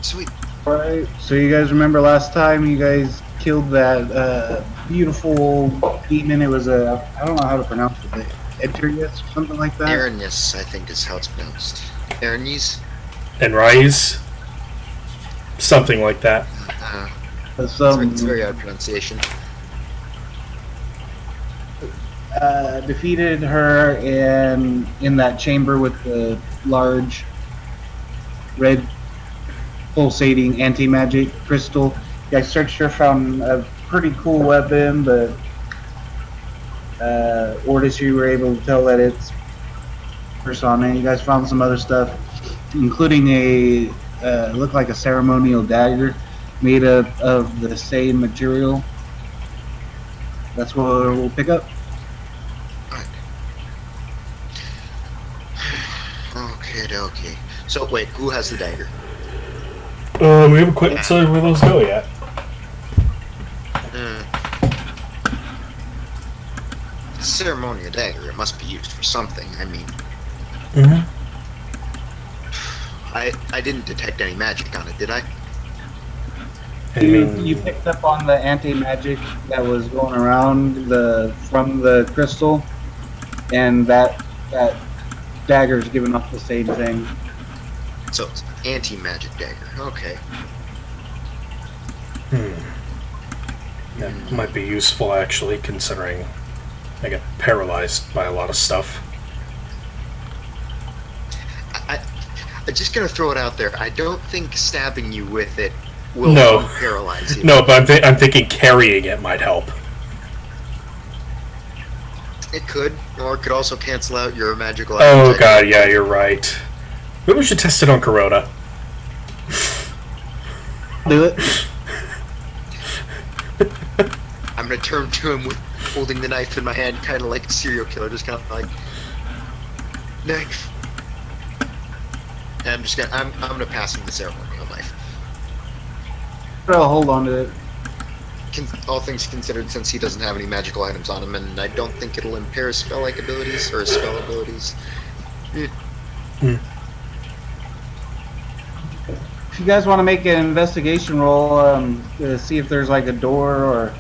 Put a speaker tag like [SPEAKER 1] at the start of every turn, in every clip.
[SPEAKER 1] Sweet.
[SPEAKER 2] Alright, so you guys remember last time you guys killed that beautiful demon? It was I don't know how to pronounce it, but Eterius or something like that?
[SPEAKER 1] Aranius, I think is how it's pronounced. Aranies?
[SPEAKER 3] And Rise? Something like that.
[SPEAKER 1] It's a very odd pronunciation.
[SPEAKER 2] Defeated her in that chamber with the large red pulsating anti-magic crystal. You guys searched her, found a pretty cool weapon, but Ortis, you were able to tell that it's persona. You guys found some other stuff, including a looked like a ceremonial dagger made of the same material. That's what we'll pick up.
[SPEAKER 1] Okay. So wait, who has the dagger?
[SPEAKER 3] We haven't quite decided where those go yet.
[SPEAKER 1] Ceremonial dagger. It must be used for something. I mean, I didn't detect any magic on it, did I?
[SPEAKER 2] You picked up on the anti-magic that was going around from the crystal, and that dagger's giving off the same thing.
[SPEAKER 1] So it's anti-magic dagger. Okay.
[SPEAKER 3] That might be useful, actually, considering I get paralyzed by a lot of stuff.
[SPEAKER 1] I'm just gonna throw it out there. I don't think stabbing you with it will paralyze you.
[SPEAKER 3] No, but I'm thinking carrying it might help.
[SPEAKER 1] It could, or it could also cancel out your magical items.
[SPEAKER 3] Oh god, yeah, you're right. Maybe we should test it on Corona.
[SPEAKER 2] Do it.
[SPEAKER 1] I'm gonna turn to him with holding the knife in my hand, kind of like a serial killer, just kind of like knife. And I'm gonna pass him the ceremonial knife.
[SPEAKER 2] I'll hold on to it.
[SPEAKER 1] All things considered, since he doesn't have any magical items on him, and I don't think it'll impair his spell-like abilities or his spell abilities.
[SPEAKER 2] If you guys want to make an investigation roll to see if there's like a door, or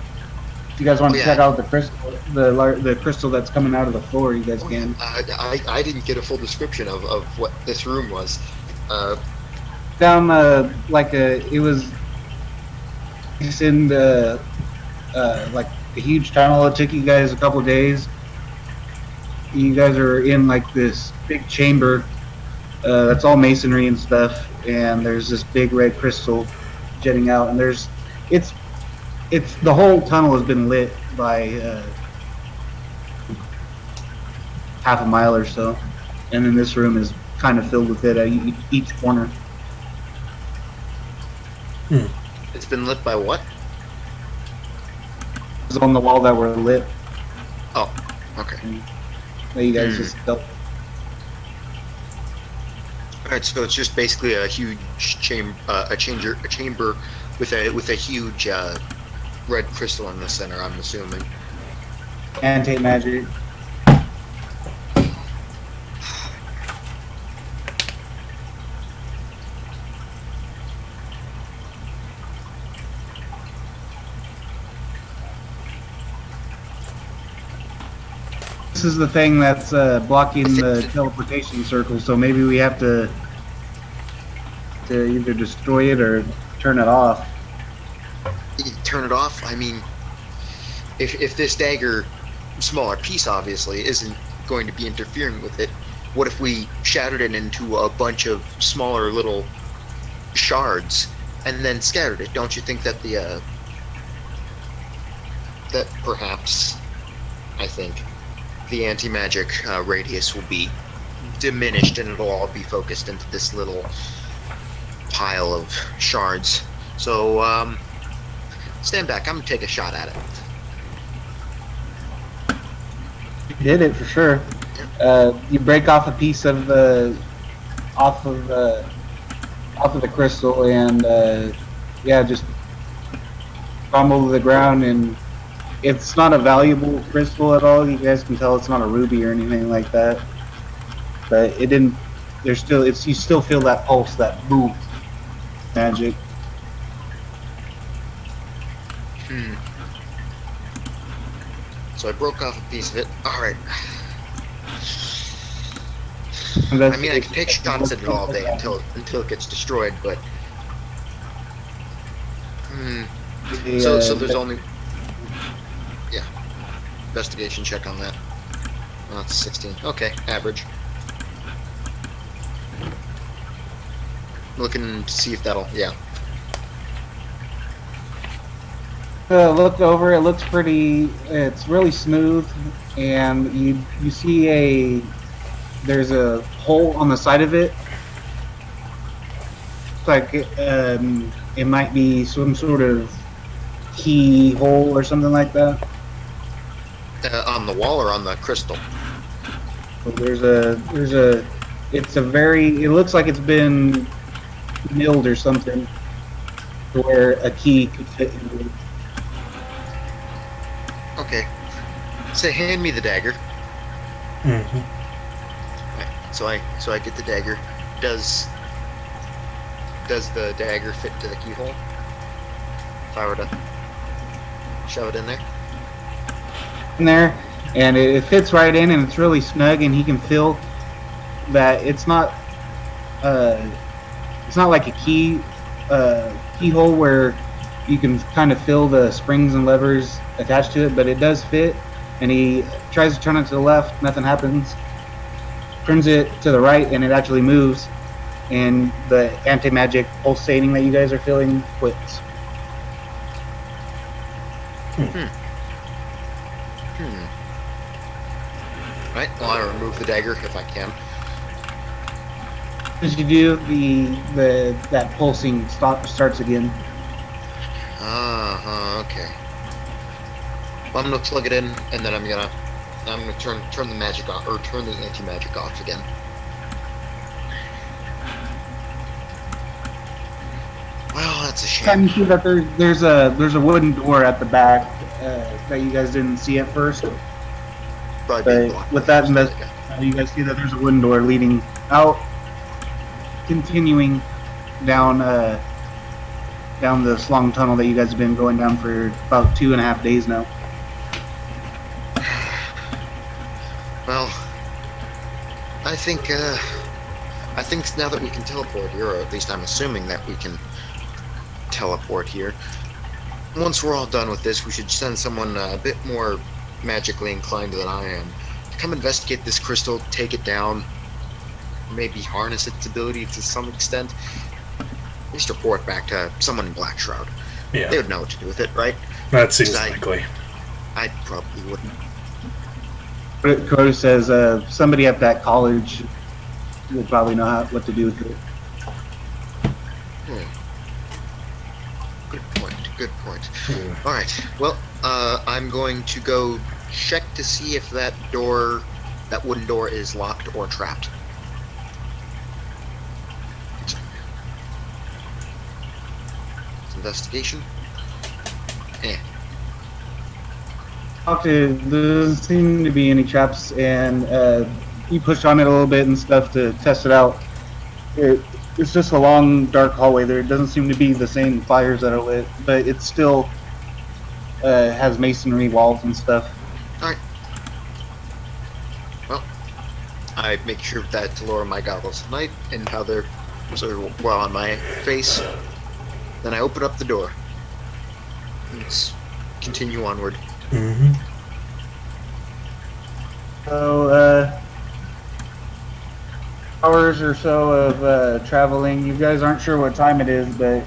[SPEAKER 2] if you guys want to check out the crystal, the crystal that's coming out of the floor, you guys can.
[SPEAKER 1] I didn't get a full description of what this room was.
[SPEAKER 2] Down it was. It's in the like a huge tunnel. It took you guys a couple days. You guys are in like this big chamber that's all masonry and stuff, and there's this big red crystal jetting out, and it's the whole tunnel has been lit by half a mile or so, and then this room is kind of filled with it at each corner.
[SPEAKER 1] It's been lit by what?
[SPEAKER 2] It's on the wall that were lit.
[SPEAKER 1] Oh, okay.
[SPEAKER 2] That you guys just don't.
[SPEAKER 1] Alright, so it's just basically a huge chamber with a huge red crystal in the center, I'm assuming.
[SPEAKER 2] Anti-magic. This is the thing that's blocking the teleportation circle, so maybe we have to either destroy it or turn it off.
[SPEAKER 1] Turn it off? I mean, if this dagger, smaller piece obviously, isn't going to be interfering with it, what if we shattered it into a bunch of smaller little shards and then scattered it? Don't you think that that perhaps, I think, the anti-magic radius will be diminished and it'll all be focused into this little pile of shards. So, stand back. I'm gonna take a shot at it.
[SPEAKER 2] You did it for sure. You break off a piece of the off of the crystal and just crumble to the ground, and it's not a valuable crystal at all. You guys can tell it's not a ruby or anything like that. But it didn't. There's still. You still feel that pulse, that boom. magic.
[SPEAKER 1] So I broke off a piece of it. Alright. I mean, I can take shots at it all day until it gets destroyed, but... So there's only... Yeah. Investigation check on that. Oh, that's 16. Okay, average. Looking to see if that'll... Yeah.
[SPEAKER 2] Look over. It looks pretty. It's really smooth, and you see there's a hole on the side of it. It's like it might be some sort of keyhole or something like that.
[SPEAKER 1] On the wall or on the crystal?
[SPEAKER 2] So it's a very. It looks like it's been milled or something, to where a key could fit into it.
[SPEAKER 1] Okay. Say, hand me the dagger. Right. So I get the dagger. Does the dagger fit to the keyhole? If I were to shove it in there?
[SPEAKER 2] In there, and it fits right in, and it's really snug, and he can feel that it's not like a keyhole where you can kind of feel the springs and levers attached to it, but it does fit. And he tries to turn it to the left, nothing happens. Turns it to the right, and it actually moves. And the anti-magic pulsating that you guys are feeling quits.
[SPEAKER 1] Right. Well, I remove the dagger if I can.
[SPEAKER 2] As you do, that pulsing starts again.
[SPEAKER 1] Okay. Well, I'm gonna plug it in, and then I'm gonna turn the magic off, or turn the anti-magic off again. Well, that's a shame.
[SPEAKER 2] You see that there's a wooden door at the back that you guys didn't see at first.
[SPEAKER 1] Probably being
[SPEAKER 2] But
[SPEAKER 1] blocked
[SPEAKER 2] with
[SPEAKER 1] by
[SPEAKER 2] that,
[SPEAKER 1] something.
[SPEAKER 2] you guys see that there's a wooden door leading out, continuing down this long tunnel that you guys have been going down for about 2.5 days now.
[SPEAKER 1] Well, I think now that we can teleport here, or at least I'm assuming that we can teleport here. Once we're all done with this, we should send someone a bit more magically inclined than I am to come investigate this crystal, take it down, maybe harness its ability to some extent. At least report back to someone in Black Shroud.
[SPEAKER 3] Yeah.
[SPEAKER 1] They would know what to do with it, right?
[SPEAKER 3] That seems
[SPEAKER 1] 'Cause
[SPEAKER 3] likely.
[SPEAKER 1] I probably wouldn't.
[SPEAKER 2] Cody says somebody at that college will probably know what to do with it.
[SPEAKER 1] Good point. All right. Well, I'm going to go check to see if that wooden door is locked or trapped. Investigation.
[SPEAKER 2] There doesn't seem to be any traps, and you push on it a little bit and stuff to test it out. It's just a long, dark hallway. There doesn't seem to be the same fires that are lit, but it still has masonry walls and stuff.
[SPEAKER 1] All right. Well, I make sure that to lower my goggles at night and how they're sort of well on my face. Then I open up the door. Let's continue onward.
[SPEAKER 2] So, hours or so of traveling. You guys aren't sure what time it is, but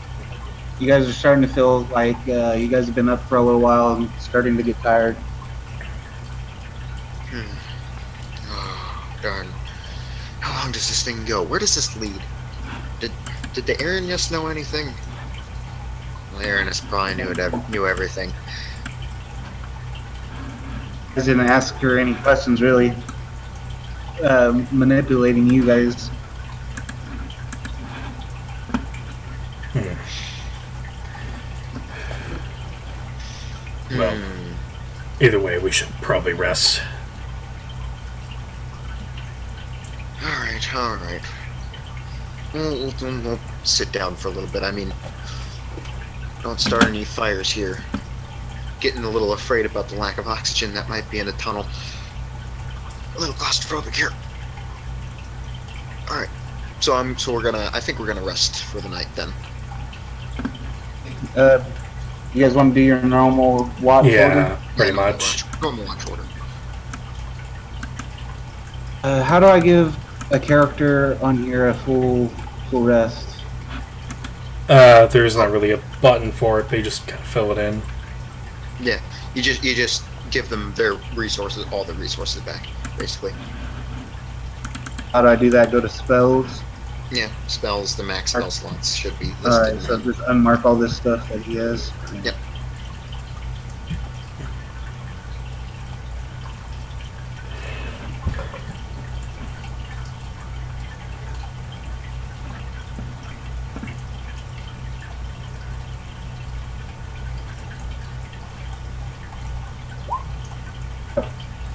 [SPEAKER 2] you guys are starting to feel like you guys have been up for a little while and starting to get tired.
[SPEAKER 1] Oh, darn. How long does this thing go? Where does this lead? Did the Arrhenius know anything? Well, Arrhenius probably knew everything.
[SPEAKER 2] I didn't ask her any questions, really. Manipulating you guys.
[SPEAKER 3] Well, either way, we should probably rest.
[SPEAKER 1] All right. Well, sit down for a little bit. I mean, don't start any fires here. Getting a little afraid about the lack of oxygen that might be in a tunnel. A little claustrophobic here. All right. So I think we're gonna rest for the night then.
[SPEAKER 2] You guys want to do your normal watch order?
[SPEAKER 3] Yeah, pretty much.
[SPEAKER 1] Normal watch order.
[SPEAKER 2] How do I give a character on here a full rest?
[SPEAKER 3] There's not really a button for it. They just kind of fill it in.
[SPEAKER 1] Yeah, you just give them their resources, all the resources back, basically.
[SPEAKER 2] How do I do that? Go to spells.
[SPEAKER 1] Yeah, spells. The max spell slots should be listed.
[SPEAKER 2] Alright, so just unmark all this stuff that he has.
[SPEAKER 1] Yep.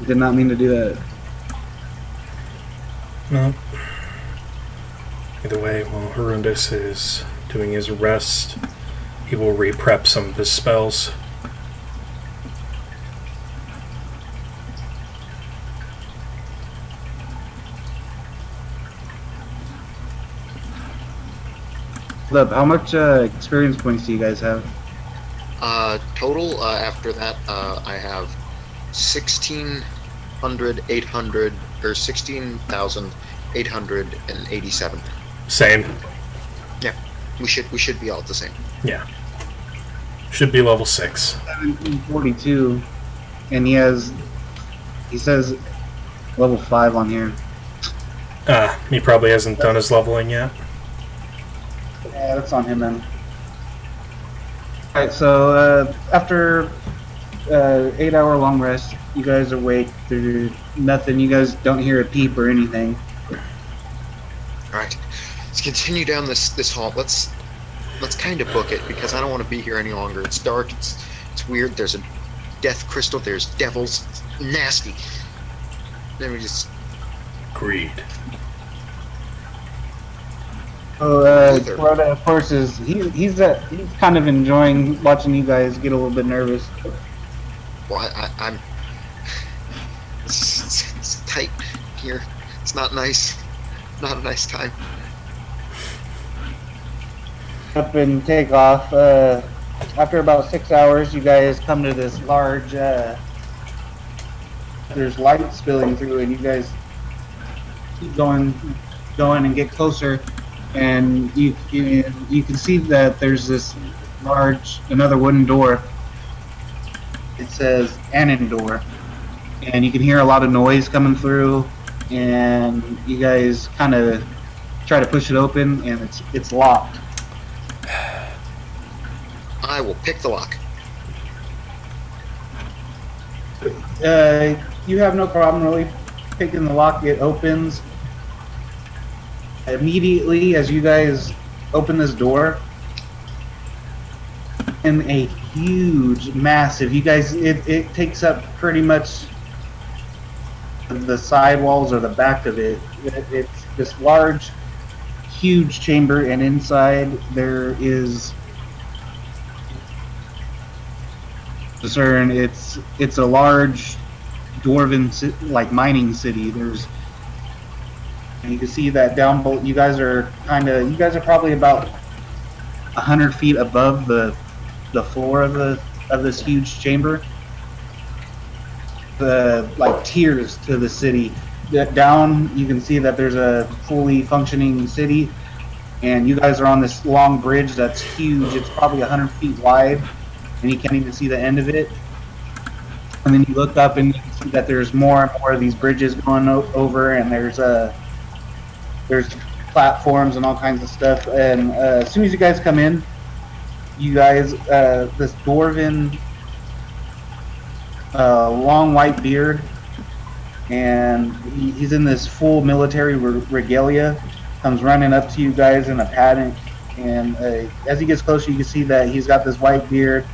[SPEAKER 2] Did not mean to do that.
[SPEAKER 3] No. Either way, while Horrendous is doing his rest, he will re-prep some of his spells.
[SPEAKER 2] Look, how much experience points do you guys have?
[SPEAKER 1] Total, after that, I have 16,800 or 16,887.
[SPEAKER 3] Same.
[SPEAKER 1] Yeah, we should be all the same.
[SPEAKER 3] Yeah. Should be level 6.
[SPEAKER 2] 1742, and he says level 5 on here.
[SPEAKER 3] He probably hasn't done his leveling yet.
[SPEAKER 2] Yeah, that's on him then. Alright, so after 8-hour long rest, you guys are awake. There's nothing. You guys don't hear a peep or anything.
[SPEAKER 1] All right, let's continue down this hall. Let's kind of book it because I don't want to be here any longer. It's dark. It's weird. There's a death crystal. There's devils. It's nasty. Then we just
[SPEAKER 3] Greed.
[SPEAKER 2] Rhoda, of course, he's kind of enjoying watching you guys get a little bit nervous.
[SPEAKER 1] well, I'm. It's tight here. It's not nice. Not a nice time.
[SPEAKER 2] Up and take off. After about 6 hours, you guys come to this large. There's light spilling through, and you guys keep going, and get closer, and you can see that there's this another wooden door. It says Annan door, and you can hear a lot of noise coming through, and you guys kind of try to push it open, and it's locked.
[SPEAKER 1] I will pick the lock.
[SPEAKER 2] You have no problem really picking the lock. It opens immediately as you guys open this door, and a huge, massive. You guys, it takes up pretty much the sidewalls or the back of it. It's this large, huge chamber, and inside there is. Discern, it's a large dwarven mining city. And you can see that down below. You guys are probably about 100 feet above the floor of this huge chamber. The tiers to the city. Down, you can see that there's a fully functioning city, and you guys are on this long bridge that's huge. It's probably 100 feet wide, and you can't even see the end of it. And then you look up and you can see that there's more and more of these bridges going over, and there's platforms and all kinds of stuff. And as soon as you guys come in, you guys, this dwarven, long white beard, and he's in this full military regalia, comes running up to you guys in a panic. And as he gets closer, you can see that he's got this white beard,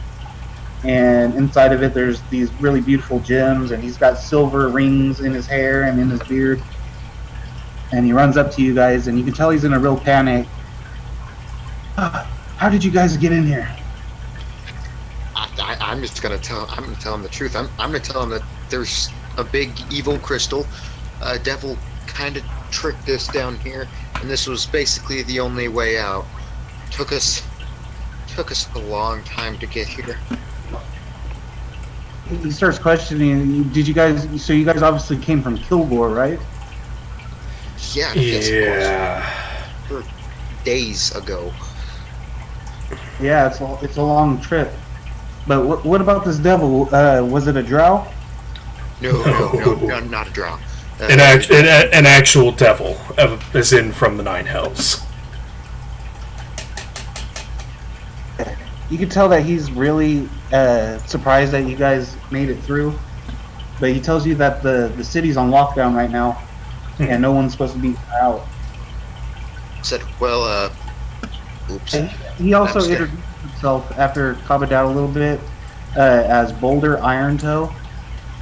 [SPEAKER 2] and inside of it there's these really beautiful gems, and he's got silver rings in his hair and in his beard. And he runs up to you guys, and you can tell he's in a real panic. How did you guys get in here?
[SPEAKER 1] I'm just gonna tell. I'm gonna tell him the truth. I'm gonna tell him that there's a big evil crystal. A devil kind of tricked us down here, and this was basically the only way out. Took us a long time to get here.
[SPEAKER 2] He starts questioning. Did you guys? So you guys obviously came from Kilgore, right?
[SPEAKER 1] Yeah. Yes,
[SPEAKER 3] Yeah.
[SPEAKER 1] of course. Days ago.
[SPEAKER 2] Yeah, it's a long trip. But what about this devil? Was it a drow?
[SPEAKER 1] No, not a drow.
[SPEAKER 3] An actual devil, as in from the Nine Hells.
[SPEAKER 2] You can tell that he's really surprised that you guys made it through. But he tells you that the city's on lockdown right now, and no one's supposed to be out.
[SPEAKER 1] Said, well, oops.
[SPEAKER 2] And he also introduced himself after calming down a little bit as Boulder Iron Toe,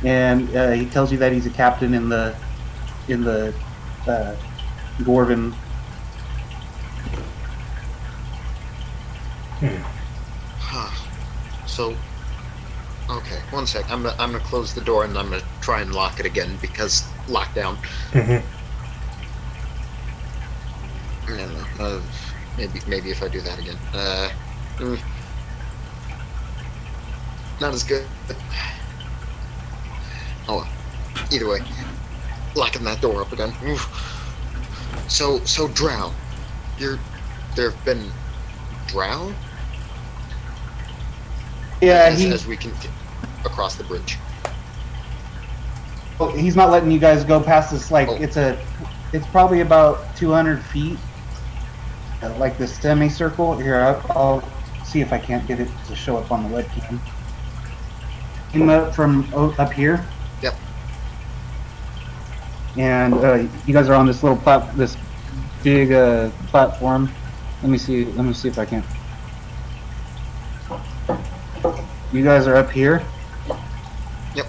[SPEAKER 2] and he tells you that he's a captain in the Dwarven.
[SPEAKER 1] Huh. So, okay, one sec. I'm gonna close the door and I'm gonna try and lock it again because lockdown.
[SPEAKER 3] Mm-hmm.
[SPEAKER 1] I don't know. Maybe if I do that again. Not as good. Oh well. Either way, locking that door up again. Oof. So Drow, there have been Drow
[SPEAKER 2] Yeah,
[SPEAKER 1] as we can get across the bridge.
[SPEAKER 2] he's not letting you guys go past this. Like
[SPEAKER 1] Oh.
[SPEAKER 2] it's probably about 200 feet, like the semicircle. Here, I'll see if I can't get it to show up on the webcam. Came up from up here.
[SPEAKER 1] Yep.
[SPEAKER 2] And you guys are on this little this big platform. Let me see if I can. You guys are up here.
[SPEAKER 1] Yep.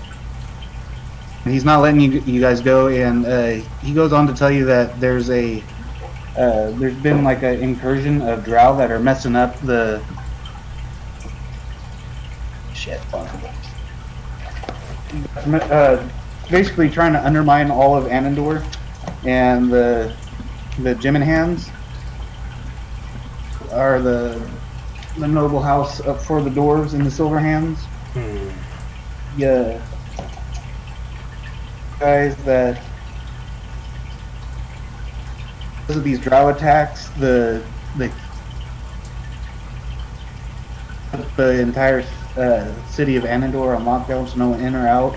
[SPEAKER 2] And he's not letting you guys go, and he goes on to tell you that there's been like an incursion of Drow that are messing up the shit. Basically trying to undermine all of Anandor, and the Gemin Hands are the noble house up for the dwarves and the Silver Hands. Yeah, guys, that because of these Drow attacks, the entire city of Anandor on lockdown, so no one in or out.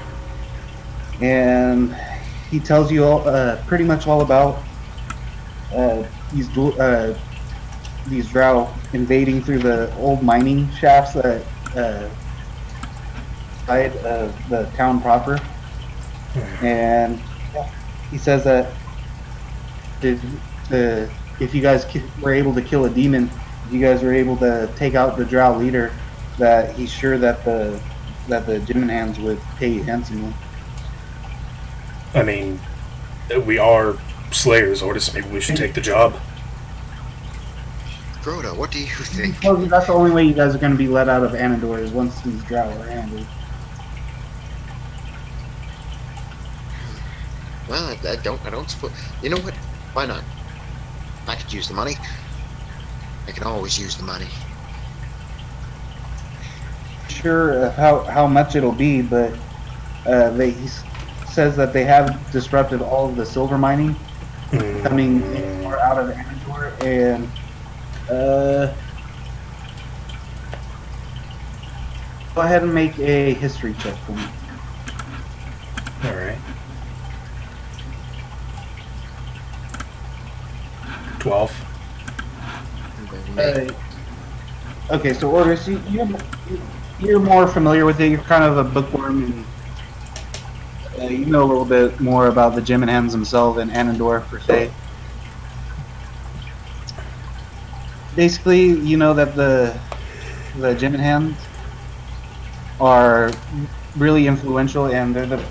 [SPEAKER 2] And he tells you all, pretty much all about these Drow invading through the old mining shafts that side of the town proper. And he says that if you guys were able to kill a demon, if you guys were able to take out the Drow leader, that he's sure that the Gemin Hands would pay you handsomely.
[SPEAKER 3] I mean, we are Slayers, Ortis. Maybe we should take the job.
[SPEAKER 1] Groda, what do you think?
[SPEAKER 2] Well, that's the only way you guys are going to be let out of Anandor is once these Drow are handled.
[SPEAKER 1] Well, I don't suppose. You know what? Why not? I could use the money. I can always use the money.
[SPEAKER 2] Sure how much it'll be, but he says that they have disrupted all of the silver mining coming in or out of Anandor, and go ahead and make a history check for me.
[SPEAKER 3] All right. 12.
[SPEAKER 2] Okay, so Ortis, you're more familiar with it. You're kind of a bookworm, and you know a little bit more about the Gemin Hands themselves and Anandor per se. Basically, you know that the Gemin Hands are really influential, and they're the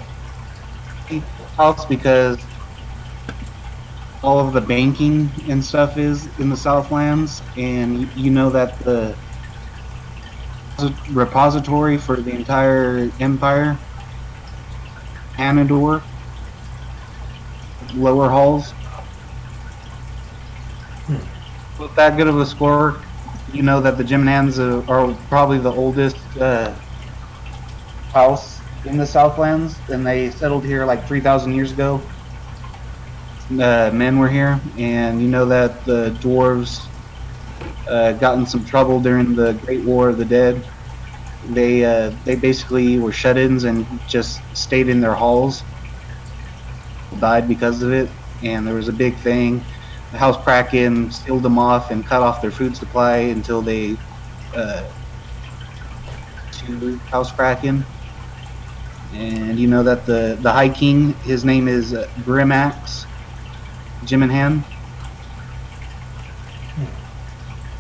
[SPEAKER 2] house because all of the banking and stuff is in the Southlands, and you know that the repository for the entire empire, Anador, lower halls. With that good of a score, you know that the Jimnans are probably the oldest house in the Southlands, and they settled here like 3,000 years ago. Men were here, and you know that the dwarves got in some trouble during the Great War of the Dead. They basically were shut-ins and just stayed in their halls. Died because of it, and there was a big thing. The House Kraken sealed them off and cut off their food supply until they to House Kraken. And you know that the High King, his name is Grimax Jiminhan.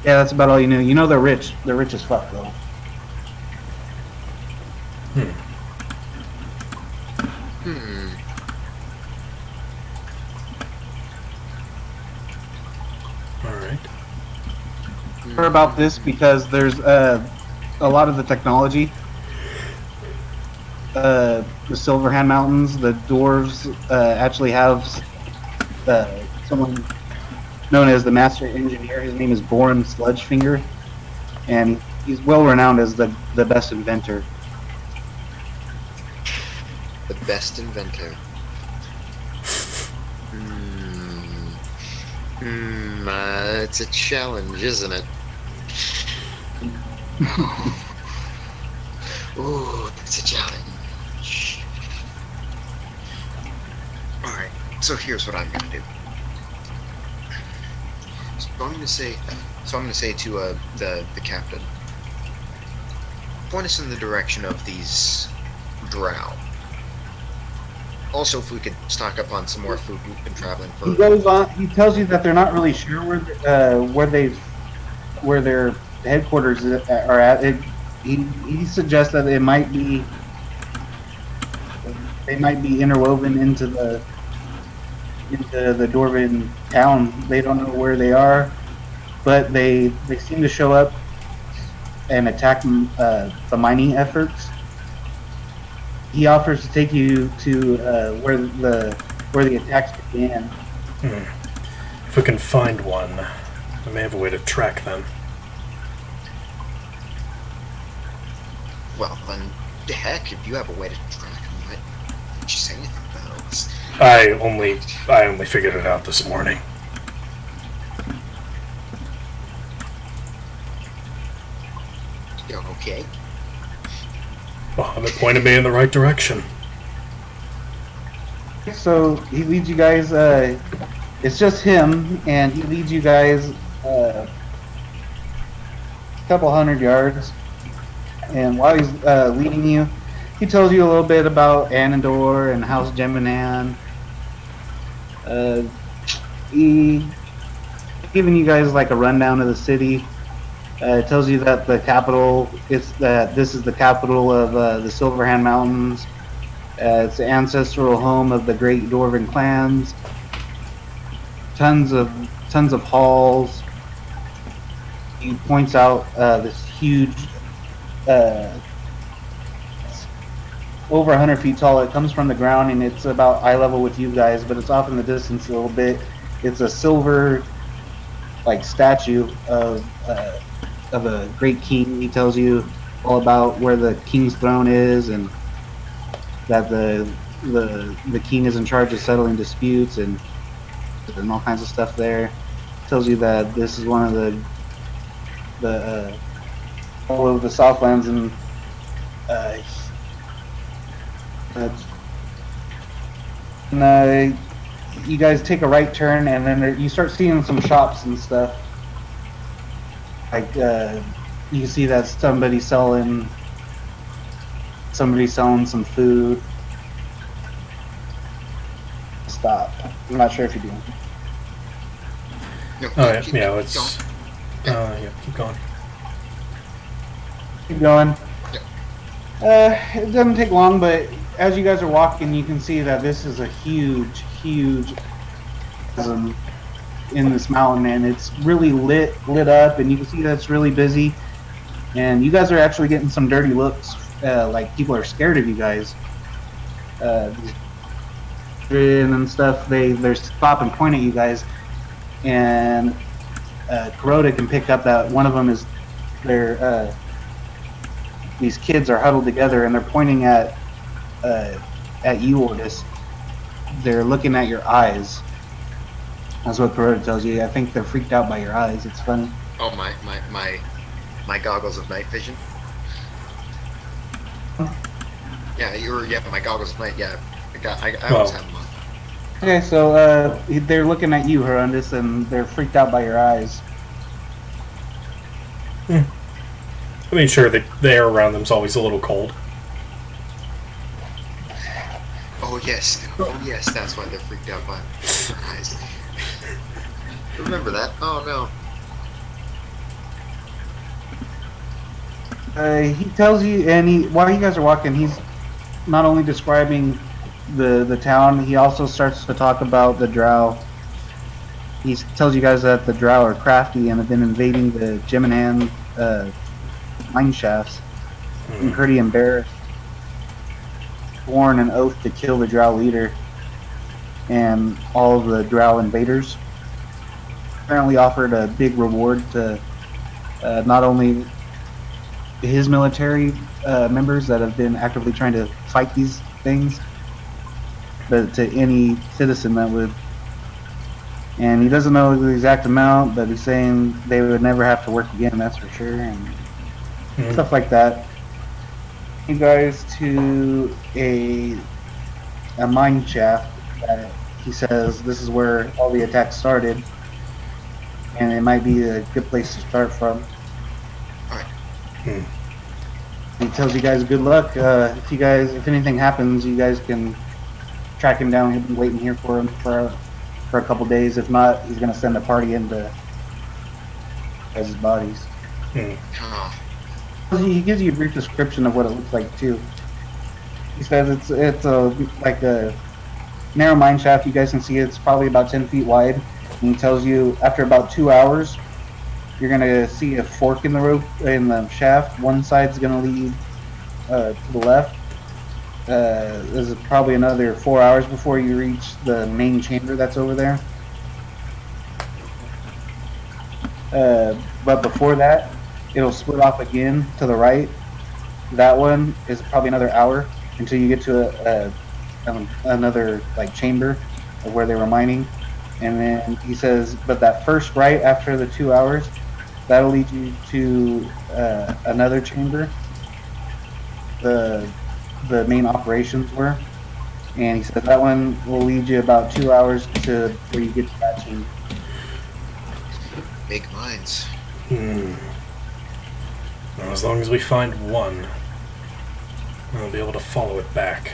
[SPEAKER 2] Yeah, that's about all you know. You know they're rich. They're rich as fuck, though.
[SPEAKER 3] All right.
[SPEAKER 2] Heard about this because there's a lot of the technology. The Silverhand Mountains, the dwarves actually have someone known as the master engineer. His name is Borin Sludgefinger, and he's well renowned as the best inventor.
[SPEAKER 1] The best inventor. It's a challenge, isn't it? Ooh, it's a challenge. Alright, so here's what I'm gonna do. So I'm gonna say to the captain, point us in the direction of these Drow. Also, if we could stock up on some more food, we've been traveling for.
[SPEAKER 2] He goes on. He tells you that they're not really sure where their headquarters are at. He suggests that they might be interwoven into the Dwarven town. They don't know where they are, but they seem to show up and attack the mining efforts. He offers to take you to where the attacks began.
[SPEAKER 3] If we can find one, we may have a way to track them.
[SPEAKER 1] Well, then, heck, if you have a way to track them, why didn't you say anything about it?
[SPEAKER 3] I only figured it out this morning.
[SPEAKER 1] You're okay?
[SPEAKER 3] Well, it pointed me in the right direction.
[SPEAKER 2] So he leads you guys. It's just him, and he leads you guys a couple hundred yards. And while he's leading you, he tells you a little bit about Anador and House Geminan. He giving you guys like a rundown of the city. It tells you that the capital, this is the capital of the Silverhand Mountains. It's the ancestral home of the great Dwarven clans. Tons of halls. He points out this huge, over 100 feet tall. It comes from the ground and it's about eye level with you guys, but it's off in the distance a little bit. It's a silver, like, statue of a great king. He tells you all about where the king's throne is, and that the king is in charge of settling disputes and all kinds of stuff there. Tells you that this is one of the all of the Southlands, and you guys take a right turn, and then you start seeing some shops and stuff. Like you see that somebody's selling some food. Stop. I'm not sure if you do.
[SPEAKER 1] No,
[SPEAKER 3] Oh yeah,
[SPEAKER 1] keep
[SPEAKER 3] let's.
[SPEAKER 1] going.
[SPEAKER 3] Keep going.
[SPEAKER 2] Keep going. It doesn't take long, but as you guys are walking, you can see that this is a huge in this mountain, and it's really lit up, and you can see that it's really busy. And you guys are actually getting some dirty looks, like people are scared of you guys. And stuff, they're stop and point at you guys, and Kuroda can pick up that one of them is these kids are huddled together and they're pointing at you, Ordis. They're looking at your eyes. That's what Kuroda tells you. I think they're freaked out by your eyes. It's funny.
[SPEAKER 1] Oh, my goggles of night vision. Yeah, my goggles of night. Yeah, I always have them on.
[SPEAKER 2] Okay, so they're looking at you, Horrendous, and they're freaked out by your eyes.
[SPEAKER 3] I mean, sure, the air around them's always a little cold.
[SPEAKER 1] Oh yes, that's why they're freaked out by my eyes. Remember that? Oh
[SPEAKER 2] no. He tells you, and while you guys are walking, he's not only describing the town, he also starts to talk about the Drow. He tells you guys that the Drow are crafty and have been invading the Jiminan mine shafts. And pretty embarrassed. Sworn an oath to kill the Drow leader and all of the Drow invaders. Apparently offered a big reward to not only his military members that have been actively trying to fight these things, but to any citizen that would. And he doesn't know the exact amount, but he's saying they would never have to work again, that's for sure, and stuff like that. You guys to a mine shaft that he says this is where all the attacks started, and it might be a good place to start from.
[SPEAKER 1] Alright.
[SPEAKER 2] He tells you guys good luck. If anything happens, you guys can track him down. He'll be waiting here for him for a couple days. If not, he's gonna send a party in to as his bodies. He gives you a brief description of what it looks like too. He says it's like a narrow mine shaft. You guys can see it's probably about 10 feet wide. And he tells you after about 2 hours, you're gonna see a fork in the rope in the shaft. One side's gonna lead to the left. This is probably another 4 hours before you reach the main chamber that's over there. But before that, it'll split off again to the right. That one is probably another hour until you get to another like chamber of where they were mining. And then he says, but that first right after the 2 hours, that'll lead you to another chamber. The main operations were. And he said that one will lead you about 2 hours to where you get to that chamber.
[SPEAKER 1] Big mines.
[SPEAKER 3] Well, as long as we find one, we'll be able to follow it back.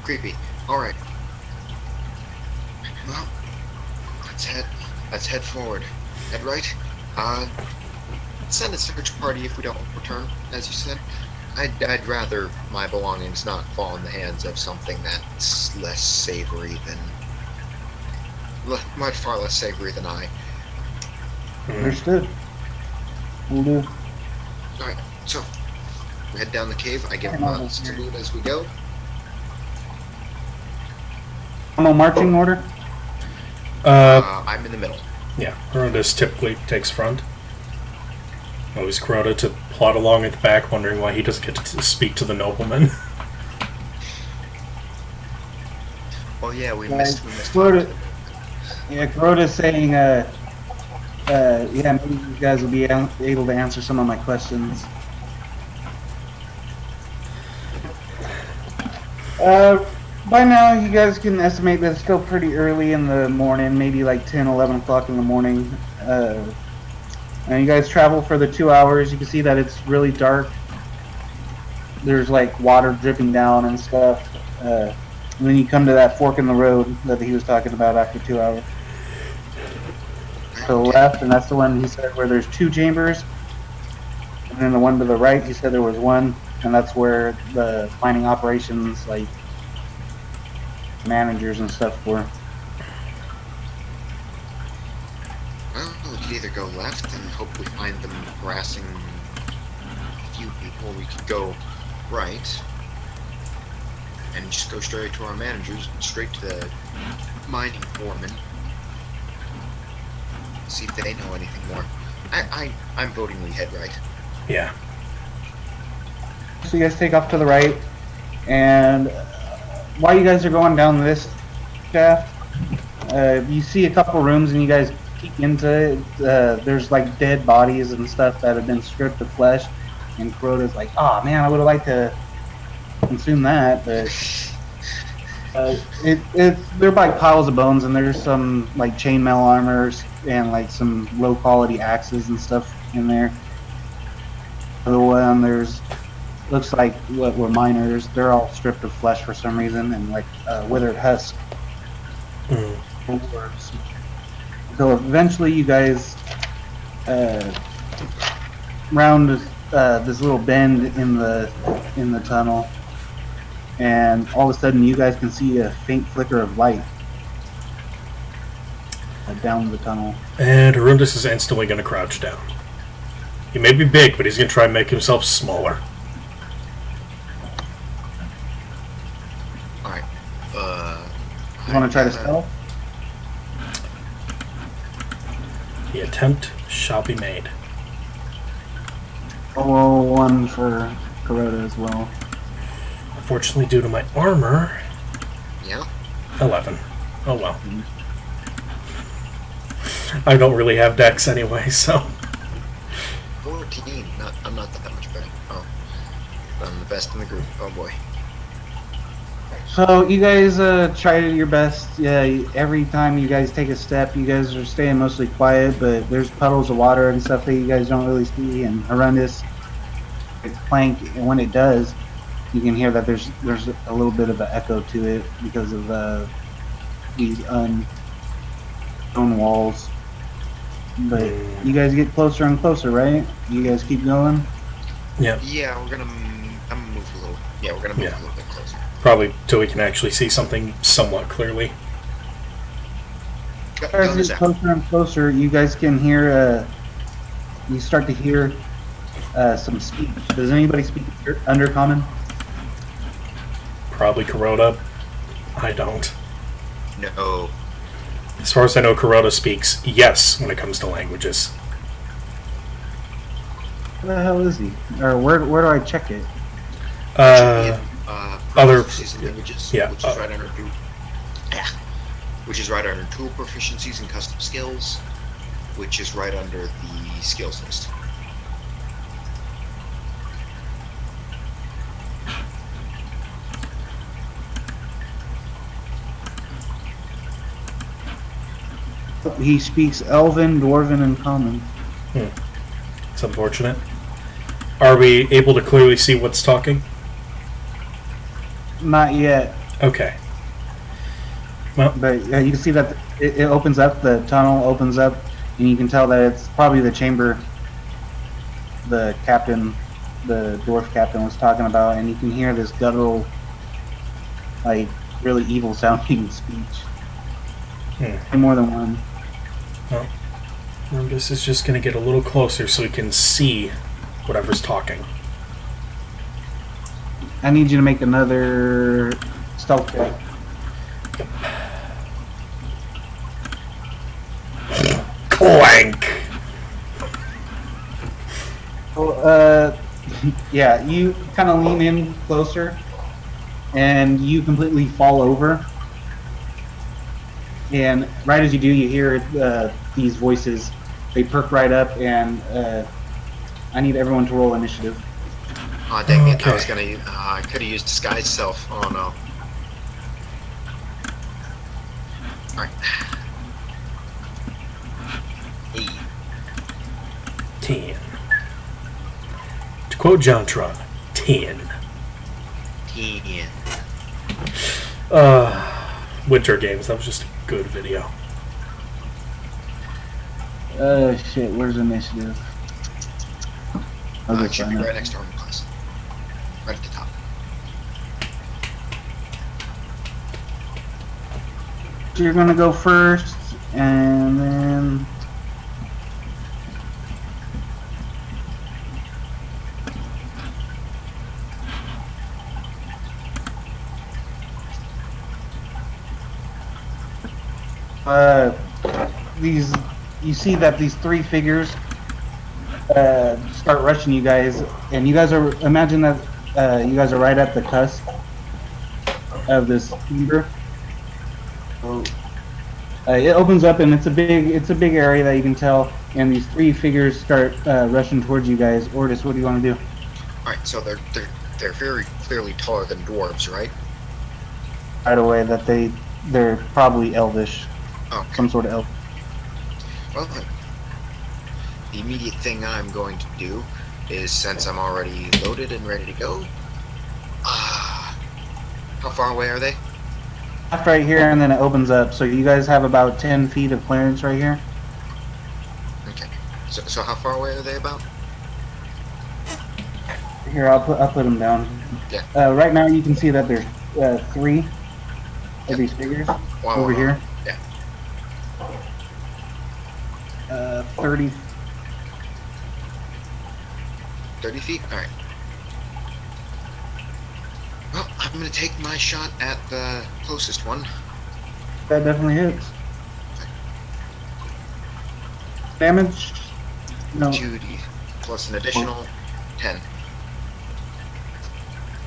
[SPEAKER 1] Creepy. Alright. Well, let's head forward. Head right. Send a search party if we don't return, as you said. I'd rather my belongings not fall in the hands of something that's less savory than... much far less savory than I.
[SPEAKER 2] Understood. We'll do.
[SPEAKER 1] Alright, so we head down the cave. I give him a salute as we go.
[SPEAKER 2] I'm on marching order.
[SPEAKER 1] I'm in the middle.
[SPEAKER 3] Yeah, Kuroda's typically takes front. Always Kuroda to plod along at the back, wondering why he doesn't get to speak to the nobleman.
[SPEAKER 1] Oh yeah, we missed.
[SPEAKER 2] Kuroda, Kuroda's saying, yeah, maybe you guys will be able to answer some of my questions. By now, you guys can estimate that it's still pretty early in the morning, maybe like 10, 11 o'clock in the morning. And you guys travel for the 2 hours. You can see that it's really dark. There's like water dripping down and stuff. And then you come to that fork in the road that he was talking about after 2 hours. To the left, and that's the one he said where there's two chambers. And then the one to the right, he said there was one, and that's where the mining operations like managers and stuff for.
[SPEAKER 1] Well, we could either go left and hope we find them harassing a few people, or we could go right and just go straight to our managers, straight to the mining foreman. See if they know anything more. I'm voting we head right.
[SPEAKER 3] Yeah.
[SPEAKER 2] So you guys take off to the right, and while you guys are going down this shaft, you see a couple rooms, and you guys peek into it. There's like dead bodies and stuff that have been stripped of flesh, and Kuroda's like, "Oh man, I would have liked to consume that," but they're like piles of bones, and there's some like chainmail armors and like some low quality axes and stuff in there. Other one, there's looks like what were miners. They're all stripped of flesh for some reason, and like withered husk. So eventually, you guys round this little bend in the tunnel, and all of a sudden, you guys can see a faint flicker of light down the tunnel.
[SPEAKER 3] And Arundus is instantly going to crouch down. He may be big, but he's going to try and make himself smaller.
[SPEAKER 1] Alright.
[SPEAKER 2] You want to try to stealth?
[SPEAKER 3] The attempt shall be made.
[SPEAKER 2] Oh, one for Kuroda as well.
[SPEAKER 3] Unfortunately, due to my armor,
[SPEAKER 1] Yeah.
[SPEAKER 3] 11. Oh well. I don't really have dex anyway, so...
[SPEAKER 1] 14. I'm not that much better. Oh. I'm the best in the group. Oh boy.
[SPEAKER 2] So you guys try your best. Yeah, every time you guys take a step, you guys are staying mostly quiet, but there's puddles of water and stuff that you guys don't really see, and horrendous. It's plank, and when it does, you can hear that there's a little bit of an echo to it because of these stone walls. But you guys get closer and closer, right? You guys keep going.
[SPEAKER 3] Yeah.
[SPEAKER 1] Yeah, I'm gonna move a little. Yeah, we're gonna move a little bit closer.
[SPEAKER 3] Probably till we can actually see something somewhat clearly.
[SPEAKER 2] As you get closer and closer, you guys can hear. You start to hear some speech. Does anybody speak Undercommon?
[SPEAKER 3] Probably Kuroda. I don't.
[SPEAKER 1] No.
[SPEAKER 3] As far as I know, Kuroda speaks yes when it comes to languages.
[SPEAKER 2] Where the hell is he? Or where do I check it?
[SPEAKER 3] Other
[SPEAKER 1] languages,
[SPEAKER 3] yeah,
[SPEAKER 1] which is right under which is right under tool proficiencies and custom skills, which is right under the skills list.
[SPEAKER 2] He speaks Elven, Dwarven, and Common.
[SPEAKER 3] It's unfortunate. Are we able to clearly see what's talking?
[SPEAKER 2] Not yet.
[SPEAKER 3] Okay. Well,
[SPEAKER 2] But you can see that it opens up, the tunnel opens up, and you can tell that it's probably the chamber the captain, the dwarf captain was talking about, and you can hear this guttural, like, really evil sounding speech. More than one.
[SPEAKER 3] Well, this is just going to get a little closer so we can see whatever's talking.
[SPEAKER 2] I need you to make another stealth check.
[SPEAKER 3] Clank!
[SPEAKER 2] Well, yeah, you kind of lean in closer, and you completely fall over. And right as you do, you hear these voices. They perk right up, and I need everyone to roll initiative.
[SPEAKER 1] Oh, dang it.
[SPEAKER 3] Okay.
[SPEAKER 1] I was gonna use, I could have used disguise self. Oh no. Alright.
[SPEAKER 3] 10. To quote Jontron, 10.
[SPEAKER 1] 10.
[SPEAKER 3] Winter Games, that was just a good video.
[SPEAKER 2] Shit, where's initiative?
[SPEAKER 1] It should be right next to armor class. Right at the top.
[SPEAKER 2] you're gonna go first, and then these. You see that these three figures start rushing you guys, and you guys are imagine that you guys are right at the cusp of this chamber. So, it opens up, and it's a big area that you can tell. And these three figures start rushing towards you guys. Ordis, what do you want to do?
[SPEAKER 1] All right, so they're very clearly taller than dwarves, right?
[SPEAKER 2] Right away that they're probably elvish,
[SPEAKER 1] Okay.
[SPEAKER 2] some sort of elf.
[SPEAKER 1] Well then, the immediate thing I'm going to do is, since I'm already loaded and ready to go, how far away are they?
[SPEAKER 2] Left right here, and then it opens up. So you guys have about 10 feet of clearance right here.
[SPEAKER 1] Okay. So how far away are they about?
[SPEAKER 2] Here, I'll put them down.
[SPEAKER 1] Yeah.
[SPEAKER 2] Right now, you can see that there's three of these figures over here.
[SPEAKER 1] Yeah.
[SPEAKER 2] 30.
[SPEAKER 1] 30 feet? Alright. Well, I'm going to take my shot at the closest one.
[SPEAKER 2] That definitely hits. Damage? No.
[SPEAKER 1] 2d plus an additional 10.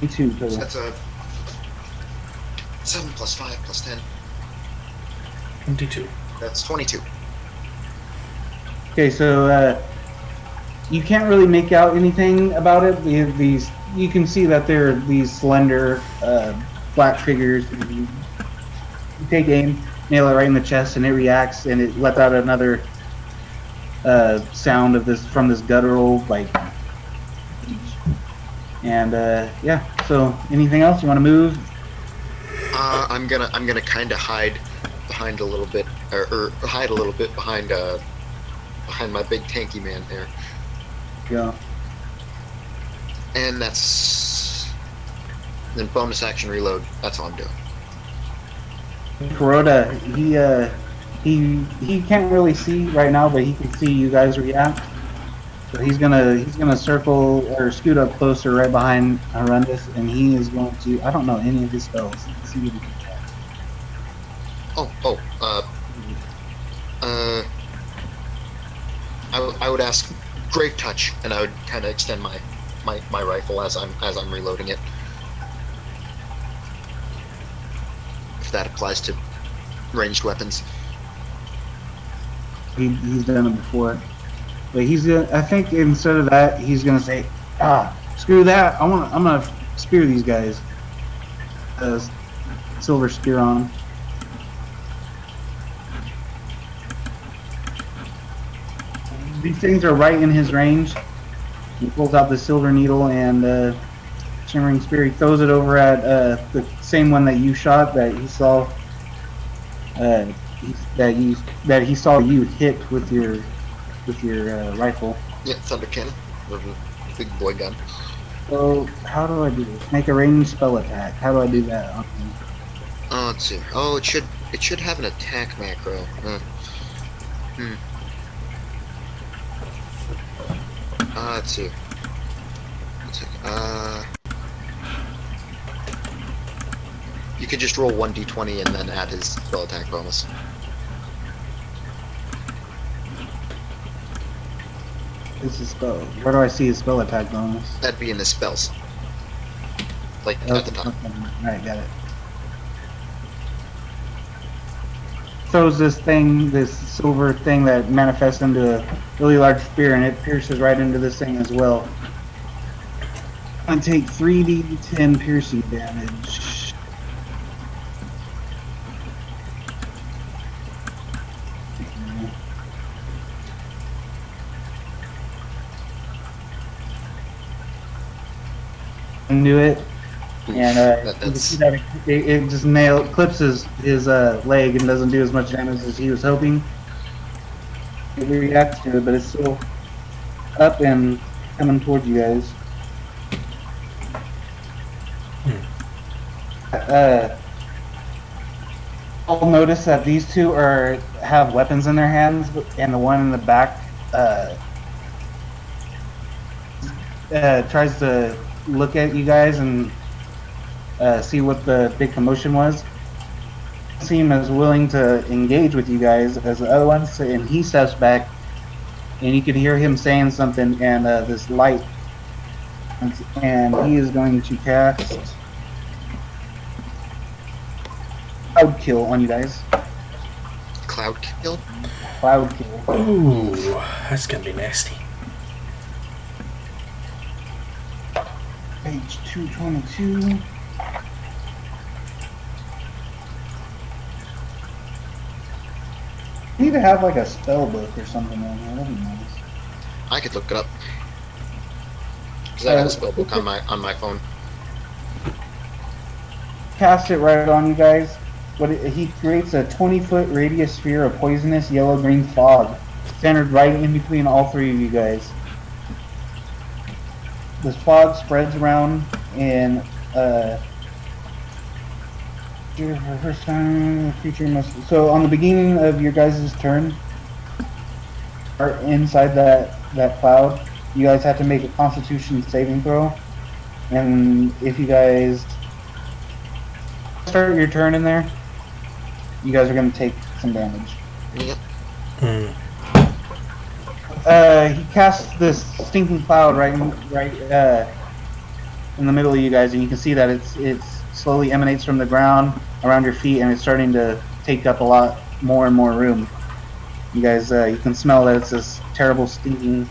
[SPEAKER 2] 2
[SPEAKER 1] So
[SPEAKER 2] total.
[SPEAKER 1] that's a 7 plus 5 plus 10.
[SPEAKER 3] 22.
[SPEAKER 1] That's 22.
[SPEAKER 2] Okay, so you can't really make out anything about it. These you can see that they're these slender black figures. You take aim, nail it right in the chest, and it reacts, and it lets out another sound of this from this guttural like. And yeah. So anything else you want to move?
[SPEAKER 1] I'm gonna kind of hide behind a little bit, or hide a little bit behind my big tanky man there.
[SPEAKER 2] Yeah.
[SPEAKER 1] And that's then bonus action reload. That's all I'm doing.
[SPEAKER 2] Kuroda, he can't really see right now, but he can see you guys react. So he's gonna circle or scoot up closer right behind Horrendous, and he is going to. I don't know any of his spells. Let's see what he can cast.
[SPEAKER 1] I would ask Grave Touch, and I would kind of extend my rifle as I'm reloading it. If that applies to ranged weapons.
[SPEAKER 2] He's done it before, but he's gonna. I think instead of that, he's gonna say, screw that. I'm gonna spear these guys. Silver spear on them. These things are right in his range. He pulls out the silver needle and shimmering spear. He throws it over at the same one that you shot, that he saw. That he saw you hit with your rifle.
[SPEAKER 1] Yeah, Thunder Cannon, the big boy gun.
[SPEAKER 2] So how do I do this? Make a ranged spell attack. How do I do that?
[SPEAKER 1] Let's see. Oh, it should have an attack macro. Let's see. You could just roll 1d20 and then add his spell attack bonus.
[SPEAKER 2] This is spell. Where do I see his spell attack bonus?
[SPEAKER 1] That'd be in the spells. Like at the top.
[SPEAKER 2] Alright, got it. Throws this silver thing that manifests into a really large spear, and it pierces right into this thing as well. I take 3d10 piercing damage. Into it, and you can see that it just clips his leg and doesn't do as much damage as he was hoping. It reacts to it, but it's still up and coming towards you guys. I'll notice that these two have weapons in their hands, and the one in the back tries to look at you guys and see what the big commotion was. Seem as willing to engage with you guys as the other ones, and he steps back, and you can hear him saying something, and this light, and he is going to cast Cloud Kill on you guys.
[SPEAKER 1] Cloud kill?
[SPEAKER 2] Cloud Kill.
[SPEAKER 3] Ooh, that's gonna be nasty.
[SPEAKER 2] Page 222. You need to have like a spell book or something on there. That'd be nice.
[SPEAKER 1] I could look it up. Because I got a spell book on my phone.
[SPEAKER 2] Cast it right on you guys. He creates a 20-foot radius sphere of poisonous yellow-green fog, centered right in between all three of you guys. This fog spreads around and for first time, the creature must. So on the beginning of your guys' turn, or inside that cloud, you guys have to make a Constitution saving throw, and if you guys start your turn in there, you guys are going to take some damage.
[SPEAKER 1] Yep.
[SPEAKER 2] He casts this stinking cloud right in the middle of you guys, and you can see that it's slowly emanates from the ground around your feet, and it's starting to take up a lot more and more room. You guys, you can smell that it's this terrible stinking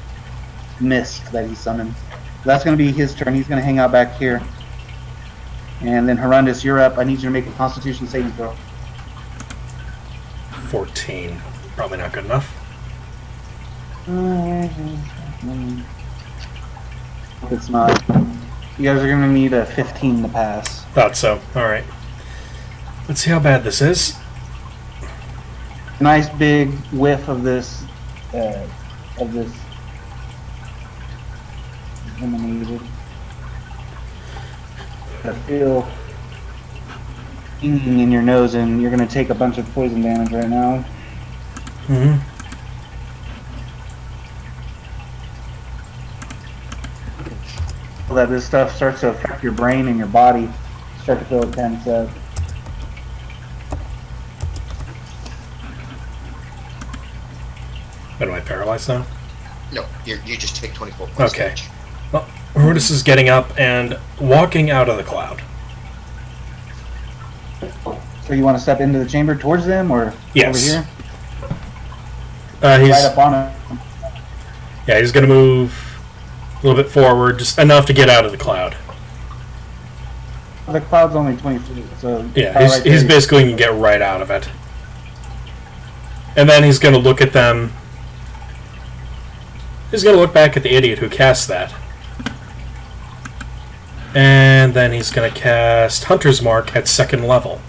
[SPEAKER 2] mist that he summoned. That's going to be his turn. He's going to hang out back here. And then Horrendous, you're up. I need you to make a Constitution saving throw.
[SPEAKER 3] 14. Probably not good enough.
[SPEAKER 2] If it's not, you guys are going to need a 15 to pass.
[SPEAKER 3] Thought so. Alright. Let's see how bad this is.
[SPEAKER 2] Nice big whiff of this emanated. I feel stinging in your nose, and you're going to take a bunch of poison damage right now.
[SPEAKER 3] Mm-hmm.
[SPEAKER 2] That this stuff starts to affect your brain and your body. Start to feel it tense up.
[SPEAKER 3] Am I paralyzed now?
[SPEAKER 1] No, you just take 24 points.
[SPEAKER 3] Okay.
[SPEAKER 1] Damage.
[SPEAKER 3] Well, Hortus is getting up and walking out of the cloud.
[SPEAKER 2] So you want to step into the chamber towards them, or
[SPEAKER 3] Yes.
[SPEAKER 2] over here?
[SPEAKER 3] He's
[SPEAKER 2] Right up on it.
[SPEAKER 3] Yeah, he's gonna move a little bit forward, just enough to get out of the cloud.
[SPEAKER 2] The cloud's only 20 feet, so
[SPEAKER 3] Yeah,
[SPEAKER 2] right
[SPEAKER 3] he's
[SPEAKER 2] there.
[SPEAKER 3] basically going to get right out of it. And then he's going to look at them. He's going to look back at the idiot who cast that. And then he's going to cast Hunter's Mark at 2nd level.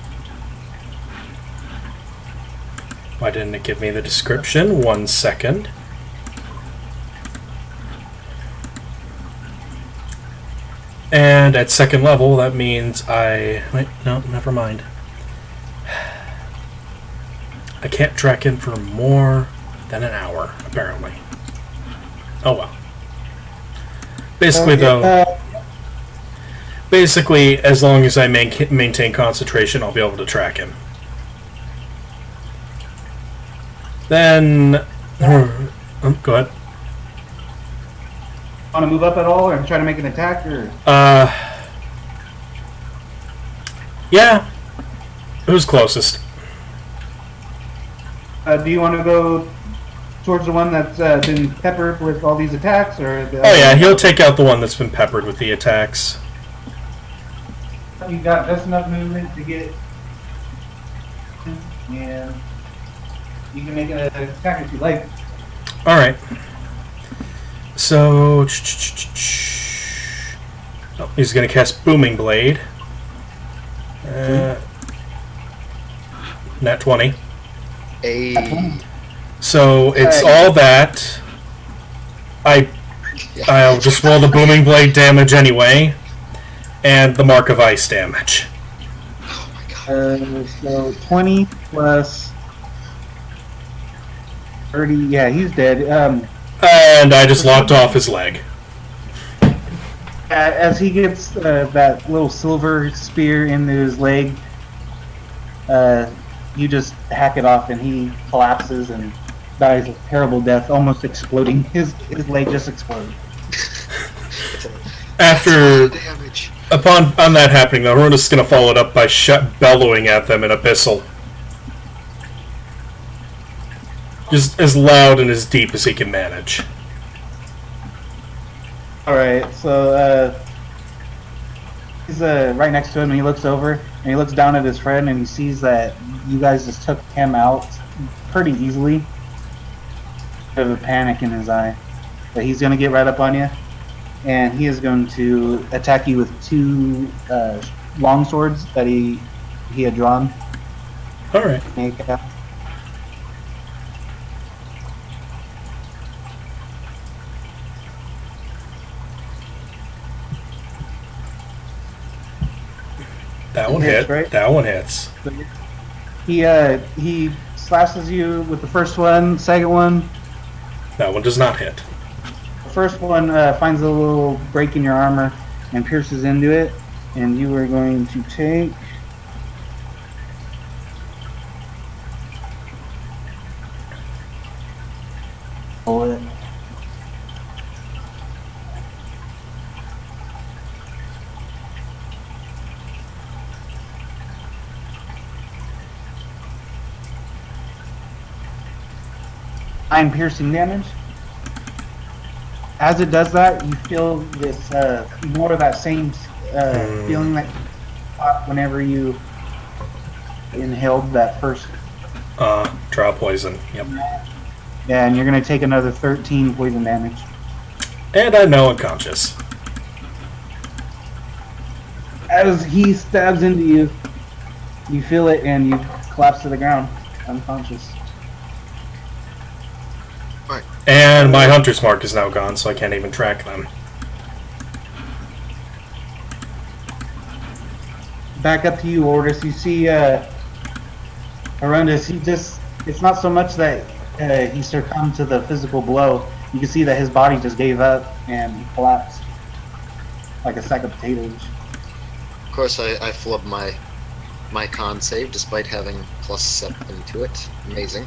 [SPEAKER 3] Why didn't it give me the description? 1 second. And at 2nd level, that means wait, no, never mind. I can't track him for more than an hour, apparently. Oh well. Basically, basically, as long as I maintain concentration, I'll be able to track him. Then, go ahead.
[SPEAKER 2] Want to move up at all, or try to make an attack, or?
[SPEAKER 3] Yeah. Who's closest?
[SPEAKER 2] Do you want to go towards the one that's been peppered with all these attacks, or?
[SPEAKER 3] Oh yeah, he'll take out the one that's been peppered with the attacks.
[SPEAKER 2] You got just enough movement to get, and you can make an attack if you like.
[SPEAKER 3] All right. So, oh, he's going to cast Booming Blade. Nat 20. So it's all that. I'll just roll the Booming Blade damage anyway, and the Mark of Ice damage.
[SPEAKER 1] Oh my god.
[SPEAKER 2] So 20 plus 30. Yeah, he's dead.
[SPEAKER 3] And I just lopped off his leg.
[SPEAKER 2] As he gets that little silver spear into his leg, you just hack it off, and he collapses and dies a terrible death, almost exploding. His leg just exploded.
[SPEAKER 3] After
[SPEAKER 1] damage.
[SPEAKER 3] on that happening, the Hornus is going to follow it up by bellowing at them in Abyssal. Just as loud and as deep as he can manage.
[SPEAKER 2] Alright, so he's right next to him, and he looks over, and he looks down at his friend, and he sees that you guys just took him out pretty easily. Bit of a panic in his eye. But he's going to get right up on you, and he is going to attack you with 2 long swords that he had drawn.
[SPEAKER 3] Alright. That one hit.
[SPEAKER 2] Right?
[SPEAKER 3] That one hits.
[SPEAKER 2] He slashes you with the first one, second one.
[SPEAKER 3] That one does not hit.
[SPEAKER 2] The first one finds a little break in your armor and pierces into it, and you are going to take... bullet. Nine piercing damage. As it does that, you feel this more of that same feeling that you got whenever you inhaled that first.
[SPEAKER 3] Drow poison. Yep.
[SPEAKER 2] Yeah, and you're gonna take another 13 poison damage.
[SPEAKER 3] And I'm now unconscious.
[SPEAKER 2] As he stabs into you, you feel it and you collapse to the ground, unconscious.
[SPEAKER 3] And my hunter's mark is now gone, so I can't even track them.
[SPEAKER 2] Back up to you, Ordis. You see Arundus, it's not so much that he succumbed to the physical blow. You can see that his body just gave up and collapsed like a sack of potatoes.
[SPEAKER 1] Of course, I flubbed my con save despite having +7 to it. Amazing.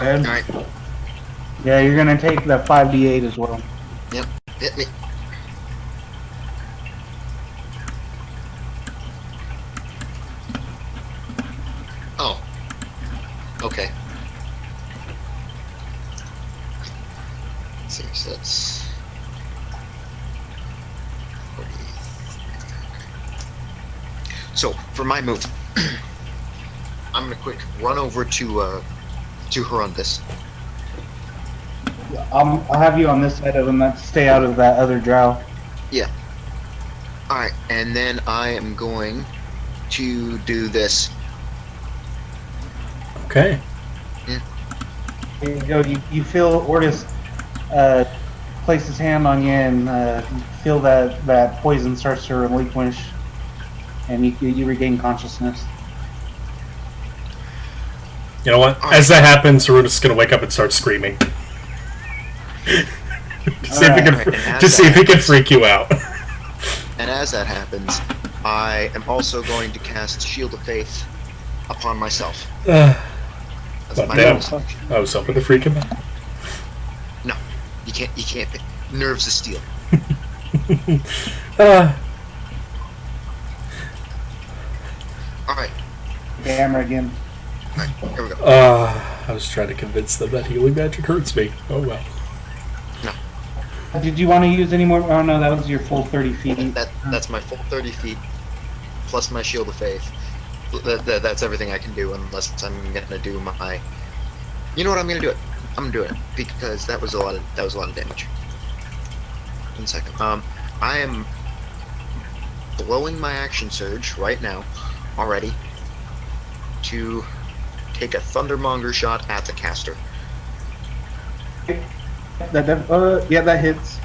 [SPEAKER 2] And,
[SPEAKER 1] Alright.
[SPEAKER 2] yeah, you're gonna take the 5d8 as well.
[SPEAKER 1] Yep. Hit me. Oh. Okay. Let's see, so that's 40. So for my move, I'm gonna quick run over to Horundus.
[SPEAKER 2] I'll have you on this side of him, not stay out of that other drow.
[SPEAKER 1] Yeah. Alright, and then I am going to do this.
[SPEAKER 3] Okay.
[SPEAKER 2] There you go. You feel Ordis place his hand on you, and you feel that poison starts to relinquish, and you regain consciousness.
[SPEAKER 3] You know what? As that happens, Saruna's gonna wake up and start screaming. to see if he can freak you out.
[SPEAKER 1] And as that happens, I am also going to cast Shield of Faith upon myself. That's
[SPEAKER 3] But
[SPEAKER 1] my
[SPEAKER 3] no,
[SPEAKER 1] bonus action.
[SPEAKER 3] I was hoping to freak him out.
[SPEAKER 1] No, you can't. Nerves of steel. Alright,
[SPEAKER 2] Hammer again.
[SPEAKER 1] alright, here we go.
[SPEAKER 3] I was trying to convince them that healing magic hurts me. Oh well.
[SPEAKER 2] Did you want to use any more? Oh no, that was your full 30 feet.
[SPEAKER 1] That's my full 30 feet, plus my Shield of Faith. That's everything I can do, unless I'm gonna do my... You know what, I'm gonna do it. I'm gonna do it, because that was a lot of damage. 1 second. I am blowing my action surge right now, already, to take a Thundermonger shot at the caster.
[SPEAKER 2] Yeah, that hits.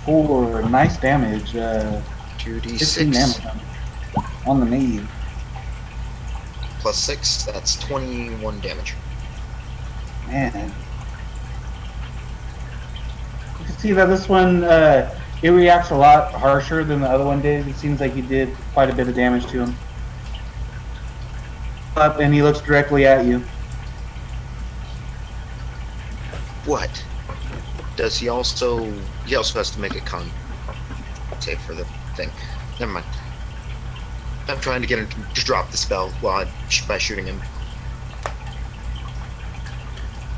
[SPEAKER 2] 4 nice damage. 15
[SPEAKER 1] 2d6
[SPEAKER 2] damage on the maid.
[SPEAKER 1] plus 6, that's 21 damage.
[SPEAKER 2] Man. You can see that this one, it reacts a lot harsher than the other one did. It seems like you did quite a bit of damage to him. Up, and he looks directly at you.
[SPEAKER 1] What? Does he also... He also has to make a con save for the thing. Never mind. I'm trying to get him to drop the spell while by shooting him.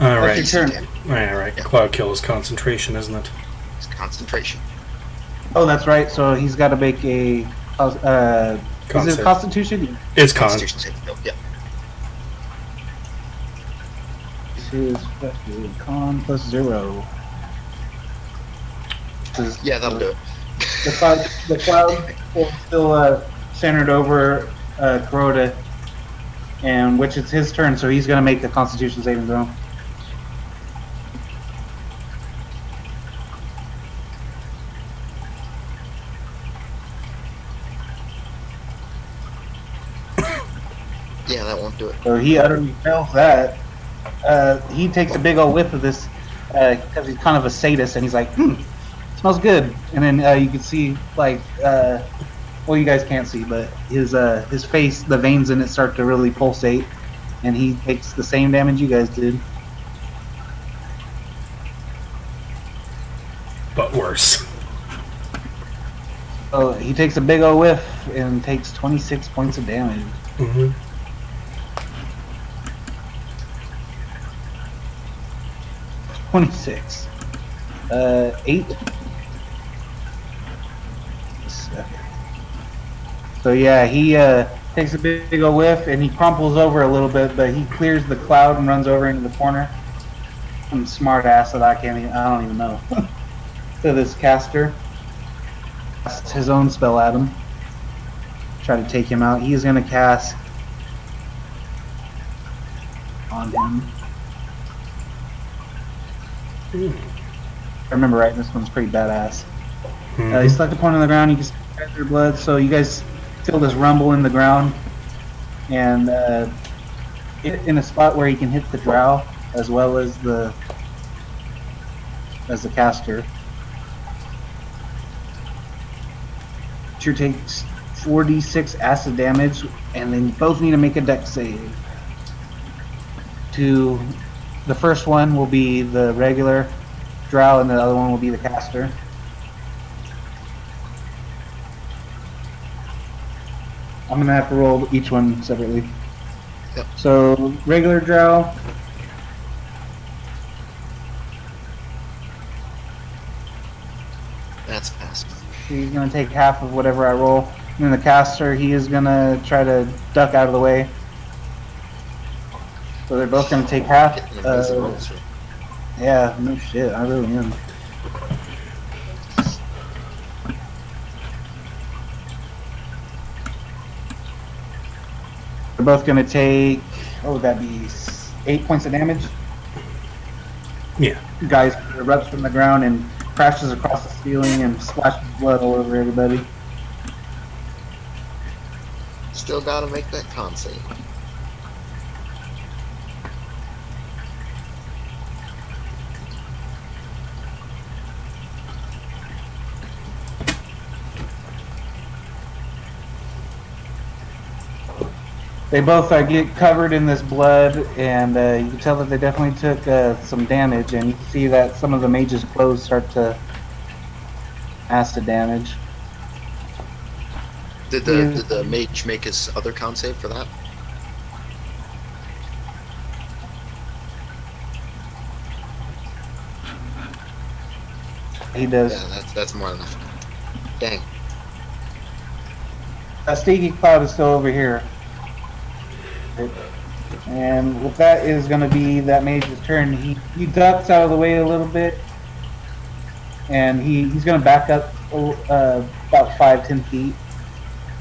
[SPEAKER 3] Alright.
[SPEAKER 2] That's your turn.
[SPEAKER 3] Alright.
[SPEAKER 1] Yeah.
[SPEAKER 3] Cloud Kill is concentration, isn't it?
[SPEAKER 1] It's concentration.
[SPEAKER 2] Oh, that's right. So he's got to make a... is it
[SPEAKER 3] save.
[SPEAKER 2] Constitution?
[SPEAKER 3] It's con.
[SPEAKER 1] Constitution save. Oh, yeah.
[SPEAKER 2] His con plus 0.
[SPEAKER 1] Yeah, that'll do it.
[SPEAKER 2] The cloud is still centered over Kuroda, and which it's his turn, so he's going to make the Constitution saving throw.
[SPEAKER 1] Yeah, that won't do it.
[SPEAKER 2] So he utterly fails that. He takes a big old whiff of this because he's kind of a sadist, and he's like, smells good. And then you can see, like, well, you guys can't see, but his face, the veins in it start to really pulsate, and he takes the same damage you guys did.
[SPEAKER 3] But worse.
[SPEAKER 2] So he takes a big old whiff and takes 26 points of damage.
[SPEAKER 3] Mm-hmm.
[SPEAKER 2] 26. 8. So yeah, he takes a big old whiff and he crumples over a little bit, but he clears the cloud and runs over into the corner. I'm smart ass that I don't even know. To this caster. Casts his own spell at him. Try to take him out. He's gonna cast on him. If I remember right, this one's pretty badass. He select a point on the ground, you can see their blood, so you guys feel this rumble in the ground, and in a spot where he can hit the Drow as well as the caster. Creature takes 4d6 acid damage, and then both need to make a dex save. The first one will be the regular Drow, and the other one will be the caster. I'm gonna have to roll each one separately.
[SPEAKER 1] Yep.
[SPEAKER 2] So regular Drow.
[SPEAKER 1] That's pass.
[SPEAKER 2] He's gonna take half of whatever I roll. And then the caster, he is gonna try to duck out of the way. So they're both gonna take half.
[SPEAKER 1] Getting amazing rolls.
[SPEAKER 2] Yeah, no shit, I really am. They're both gonna take, what would that be, 8 points of damage?
[SPEAKER 3] Yeah.
[SPEAKER 2] Guys erupts from the ground and crashes across the ceiling and splashes blood all over everybody.
[SPEAKER 1] Still gotta make that con save.
[SPEAKER 2] They both get covered in this blood, and you can tell that they definitely took some damage, and you can see that some of the mage's clothes start to acid damage.
[SPEAKER 1] Did the mage make his other con save for that?
[SPEAKER 2] He does.
[SPEAKER 1] Yeah, that's more than enough. Dang.
[SPEAKER 2] Sticky Cloud is still over here. And with that is going to be that mage's turn. He ducks out of the way a little bit, and he's going to back up about 5-10 feet.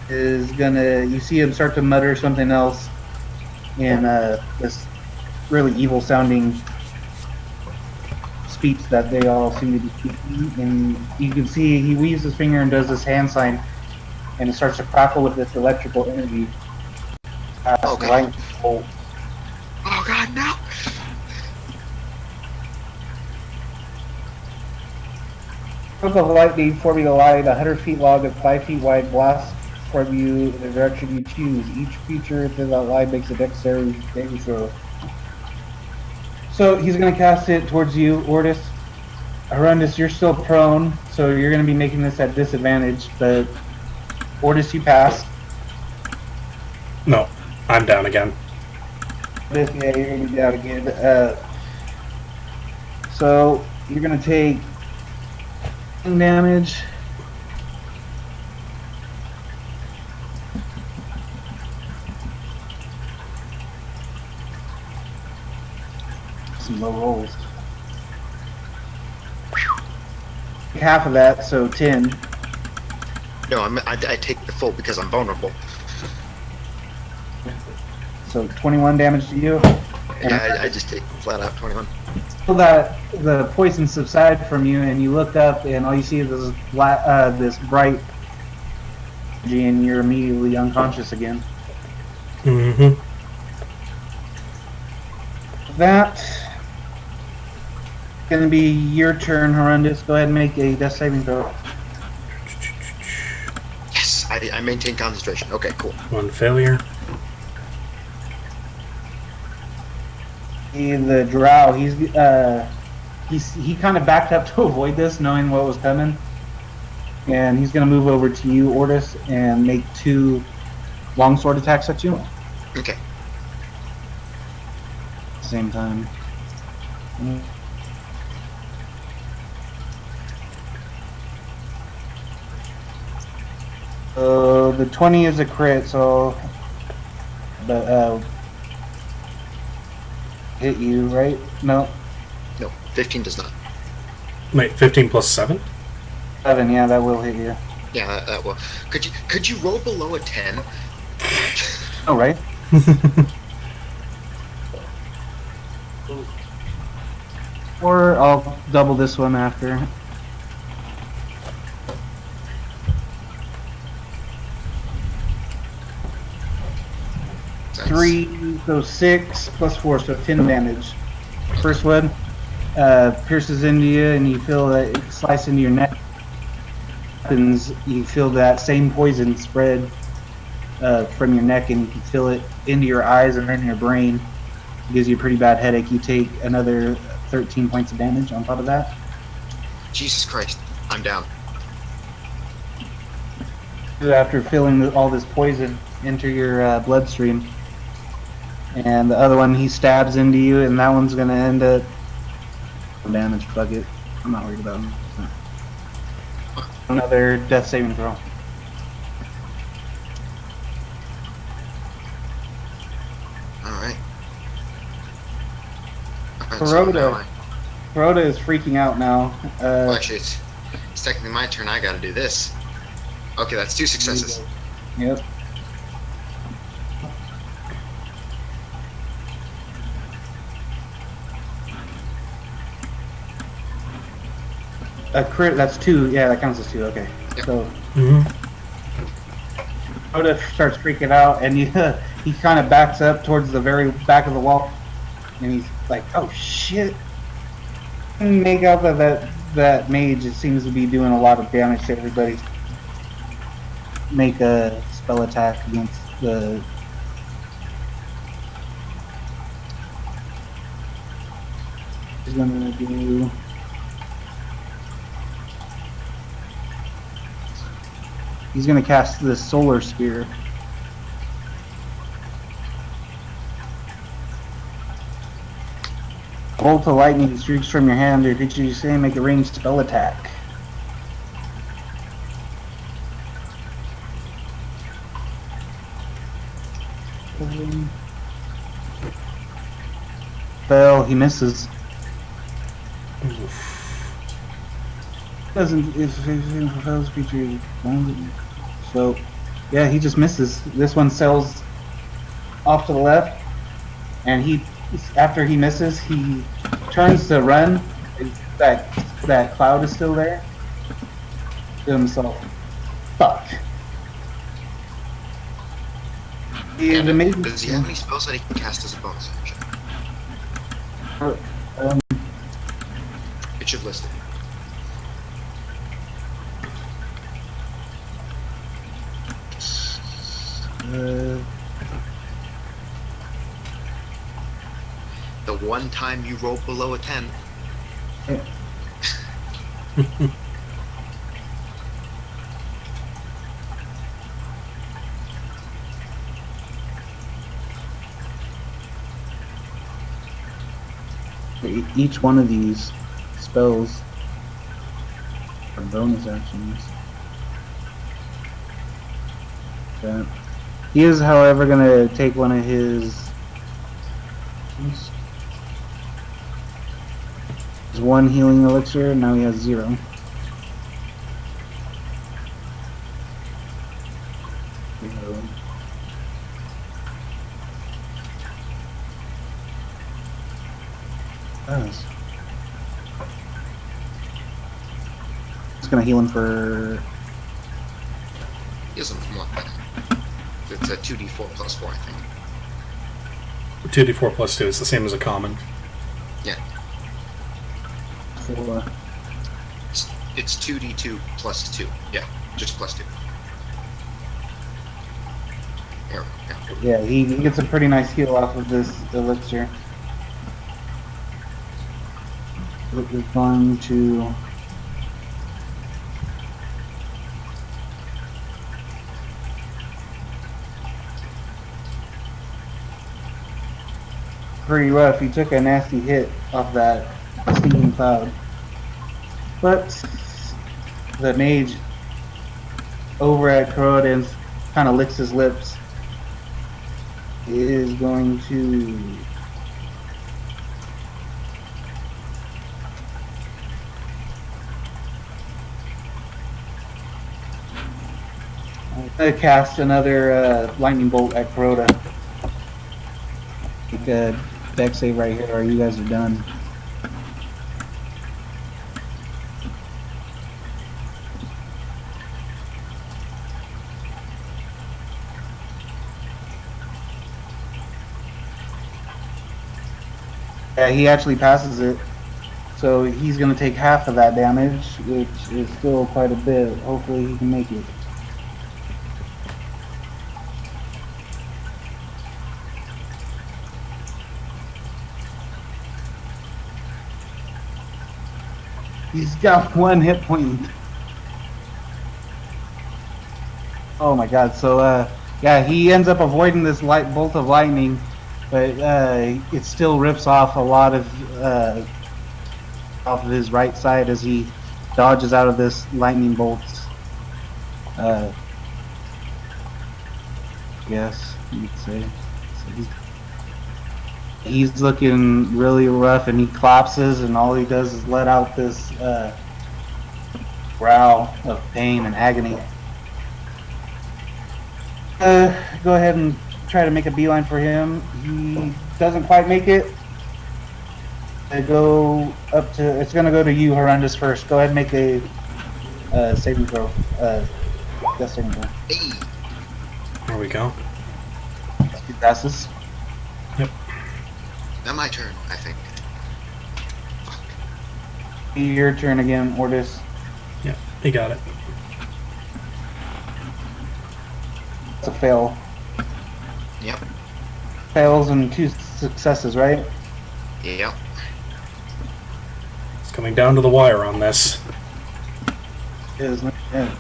[SPEAKER 2] You see him start to mutter something else in this really evil sounding speech that they all seem to be speaking. And you can see he weaves his finger and does this hand sign, and it starts to crackle with this electrical energy.
[SPEAKER 1] Okay.
[SPEAKER 2] Right bolt.
[SPEAKER 1] Oh God, no!
[SPEAKER 2] With the lightning forming a line 100 feet long and 5 feet wide blasts from you in the direction you choose. Each creature within that line makes a dexterity saving throw. So he's going to cast it towards you, Ortis. Horrendous, you're still prone, so you're going to be making this at disadvantage, but Ortis, you pass.
[SPEAKER 3] No, I'm down again.
[SPEAKER 2] Yeah, you're going to be down again. So you're going to take damage. Some low rolls. Half of that, so 10.
[SPEAKER 1] No, I take the full because I'm vulnerable.
[SPEAKER 2] So 21 damage to you.
[SPEAKER 1] Yeah, I just take flat out 21.
[SPEAKER 2] So that the poison subsides from you, and you look up, and all you see is this bright energy, and you're immediately unconscious again.
[SPEAKER 3] Mm-hmm.
[SPEAKER 2] That's gonna be your turn, Horrendous. Go ahead and make a death saving throw.
[SPEAKER 1] Yes, I maintain concentration. Okay, cool.
[SPEAKER 3] One failure.
[SPEAKER 2] The Drow, he kind of backed up to avoid this, knowing what was coming, and he's gonna move over to you, Ortis, and make 2 longsword attacks at you.
[SPEAKER 1] Okay.
[SPEAKER 2] Same time. The 20 is a crit, so but hit you, right? No,
[SPEAKER 1] No, 15 does not.
[SPEAKER 3] Wait, 15 plus 7?
[SPEAKER 2] 7. Yeah, that will hit you.
[SPEAKER 1] Yeah, that will. Could you roll below a 10?
[SPEAKER 2] Oh, right. Or I'll double this one after.
[SPEAKER 1] Nice.
[SPEAKER 2] 3, so 6 plus 4, so 10 damage. First one pierces into you, and you feel that it slice into your neck. You feel that same poison spread from your neck, and you can feel it into your eyes and then your brain. It gives you a pretty bad headache. You take another 13 points of damage on top of that.
[SPEAKER 1] Jesus Christ, I'm down.
[SPEAKER 2] After feeling all this poison enter your bloodstream. And the other one, he stabs into you, and that one's going to end up damage. Fuck it. I'm not worried about him. Another death saving throw.
[SPEAKER 1] Alright.
[SPEAKER 2] Rhoda is freaking out now.
[SPEAKER 1] Well, actually, it's technically my turn. I gotta do this. Okay, that's 2 successes.
[SPEAKER 2] Yep. A crit, that's 2. Yeah, that counts as 2. Okay.
[SPEAKER 1] Yep.
[SPEAKER 2] So
[SPEAKER 3] Mm-hmm.
[SPEAKER 2] Rhoda starts freaking out, and he kind of backs up towards the very back of the wall, and he's like, "Oh shit!" And make out that mage seems to be doing a lot of damage to everybody. Make a spell attack against the. He's gonna do. He's gonna cast the Solar Spear. Bolt of lightning streaks from your hand. Or did you say make a ranged spell attack? Fail. He misses. Doesn't if fails feature. So, yeah, he just misses. This one sails off to the left, and after he misses, he turns to run. That cloud is still there. To himself, fuck. Yeah, the mage.
[SPEAKER 1] Does he have any spells that he can cast as a bonus action?
[SPEAKER 2] Um,
[SPEAKER 1] It should list it.
[SPEAKER 2] uh,
[SPEAKER 1] The one time you roll below a 10.
[SPEAKER 2] each one of these spells are bonus actions. Okay. He is, however, going to take one of his one healing elixir. Now he has 0. Nice. Just gonna heal him for.
[SPEAKER 1] He doesn't want that. It's a 2d4 plus 4, I think.
[SPEAKER 3] 2d4 plus 2 is the same as a common.
[SPEAKER 1] Yeah.
[SPEAKER 2] 4.
[SPEAKER 1] It's 2d2 plus 2. Yeah, just plus 2. There we go.
[SPEAKER 2] Yeah, he gets a pretty nice heal off of this elixir. We're going to. Pretty rough. He took a nasty hit off that stinging cloud. But the mage over at Corrodins kind of licks his lips. He is going to cast another lightning bolt at Corroda. Make a dex save right here, or you guys are done. Yeah, he actually passes it. So he's going to take half of that damage, which is still quite a bit. Hopefully he can make it. He's got 1 hit point. Oh my god, so yeah, he ends up avoiding this light bolt of lightning, but it still rips off a lot of off of his right side as he dodges out of this lightning bolt. Yes, you could say. So he's looking really rough, and he collapses, and all he does is let out this growl of pain and agony. Go ahead and try to make a beeline for him. He doesn't quite make it. It's gonna go to you, Horrendous, first. Go ahead and make a saving throw. Death saving throw.
[SPEAKER 1] Hey!
[SPEAKER 3] There we go.
[SPEAKER 2] He passes.
[SPEAKER 3] Yep.
[SPEAKER 1] Now my turn, I think. Fuck.
[SPEAKER 2] Your turn again, Ordis.
[SPEAKER 3] Yep, he got it.
[SPEAKER 2] It's a fail.
[SPEAKER 1] Yep.
[SPEAKER 2] Fails and 2 successes, right?
[SPEAKER 1] Yep.
[SPEAKER 3] It's coming down to the wire on this.
[SPEAKER 2] Yeah.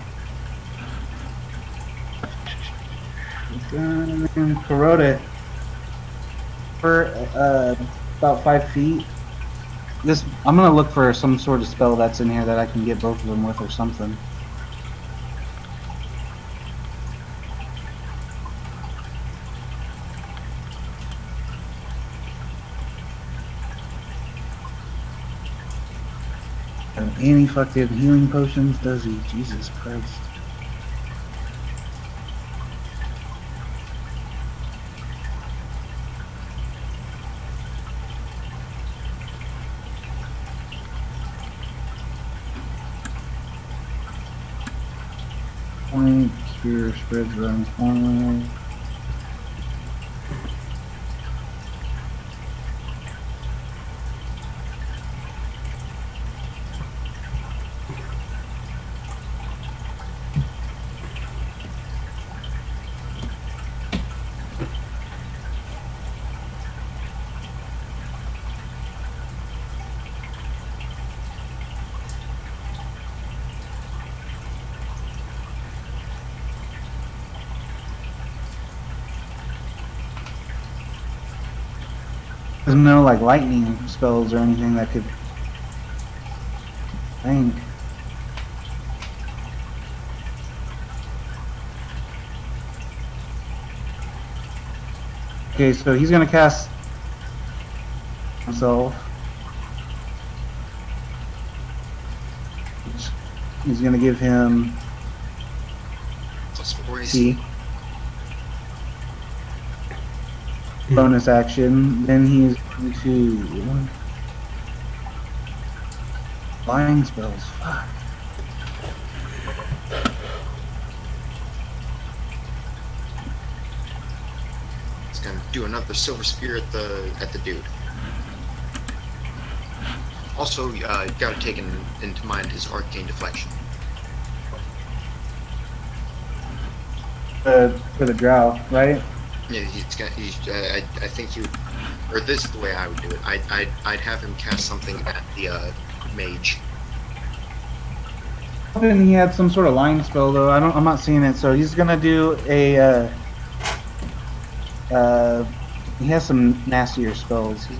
[SPEAKER 2] Corroded for about 5 feet. I'm gonna look for some sort of spell that's in here that I can get both of them with or something. Any fucking healing potions, does he? Jesus Christ. Point, cure, spreads around the corner. There's no like lightning spells or anything that could. I think. Okay, so he's gonna cast himself. He's gonna give him
[SPEAKER 1] Plus 4
[SPEAKER 2] C. Bonus action. Then he's going to flying spells. Fuck.
[SPEAKER 1] He's gonna do another silver spear at the dude. Also, you gotta take into mind his arcane deflection.
[SPEAKER 2] For the Drow, right?
[SPEAKER 1] Yeah, I think you, or this is the way I would do it. I'd have him cast something at the mage.
[SPEAKER 2] Hoping he had some sort of line spell though. I'm not seeing it. So he's gonna do a. He has some nastier spells. He's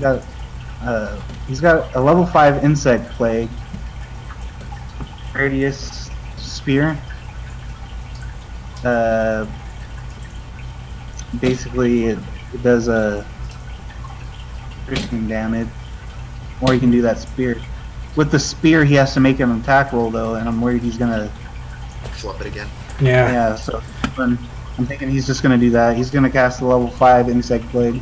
[SPEAKER 2] got a level 5 insect plague, radius spear. Basically it does a piercing damage, or he can do that spear. With the spear, he has to make an attack roll though, and I'm worried he's gonna
[SPEAKER 1] Flip it again.
[SPEAKER 3] Yeah.
[SPEAKER 2] Yeah, so I'm thinking he's just gonna do that. He's gonna cast the level 5 insect plague.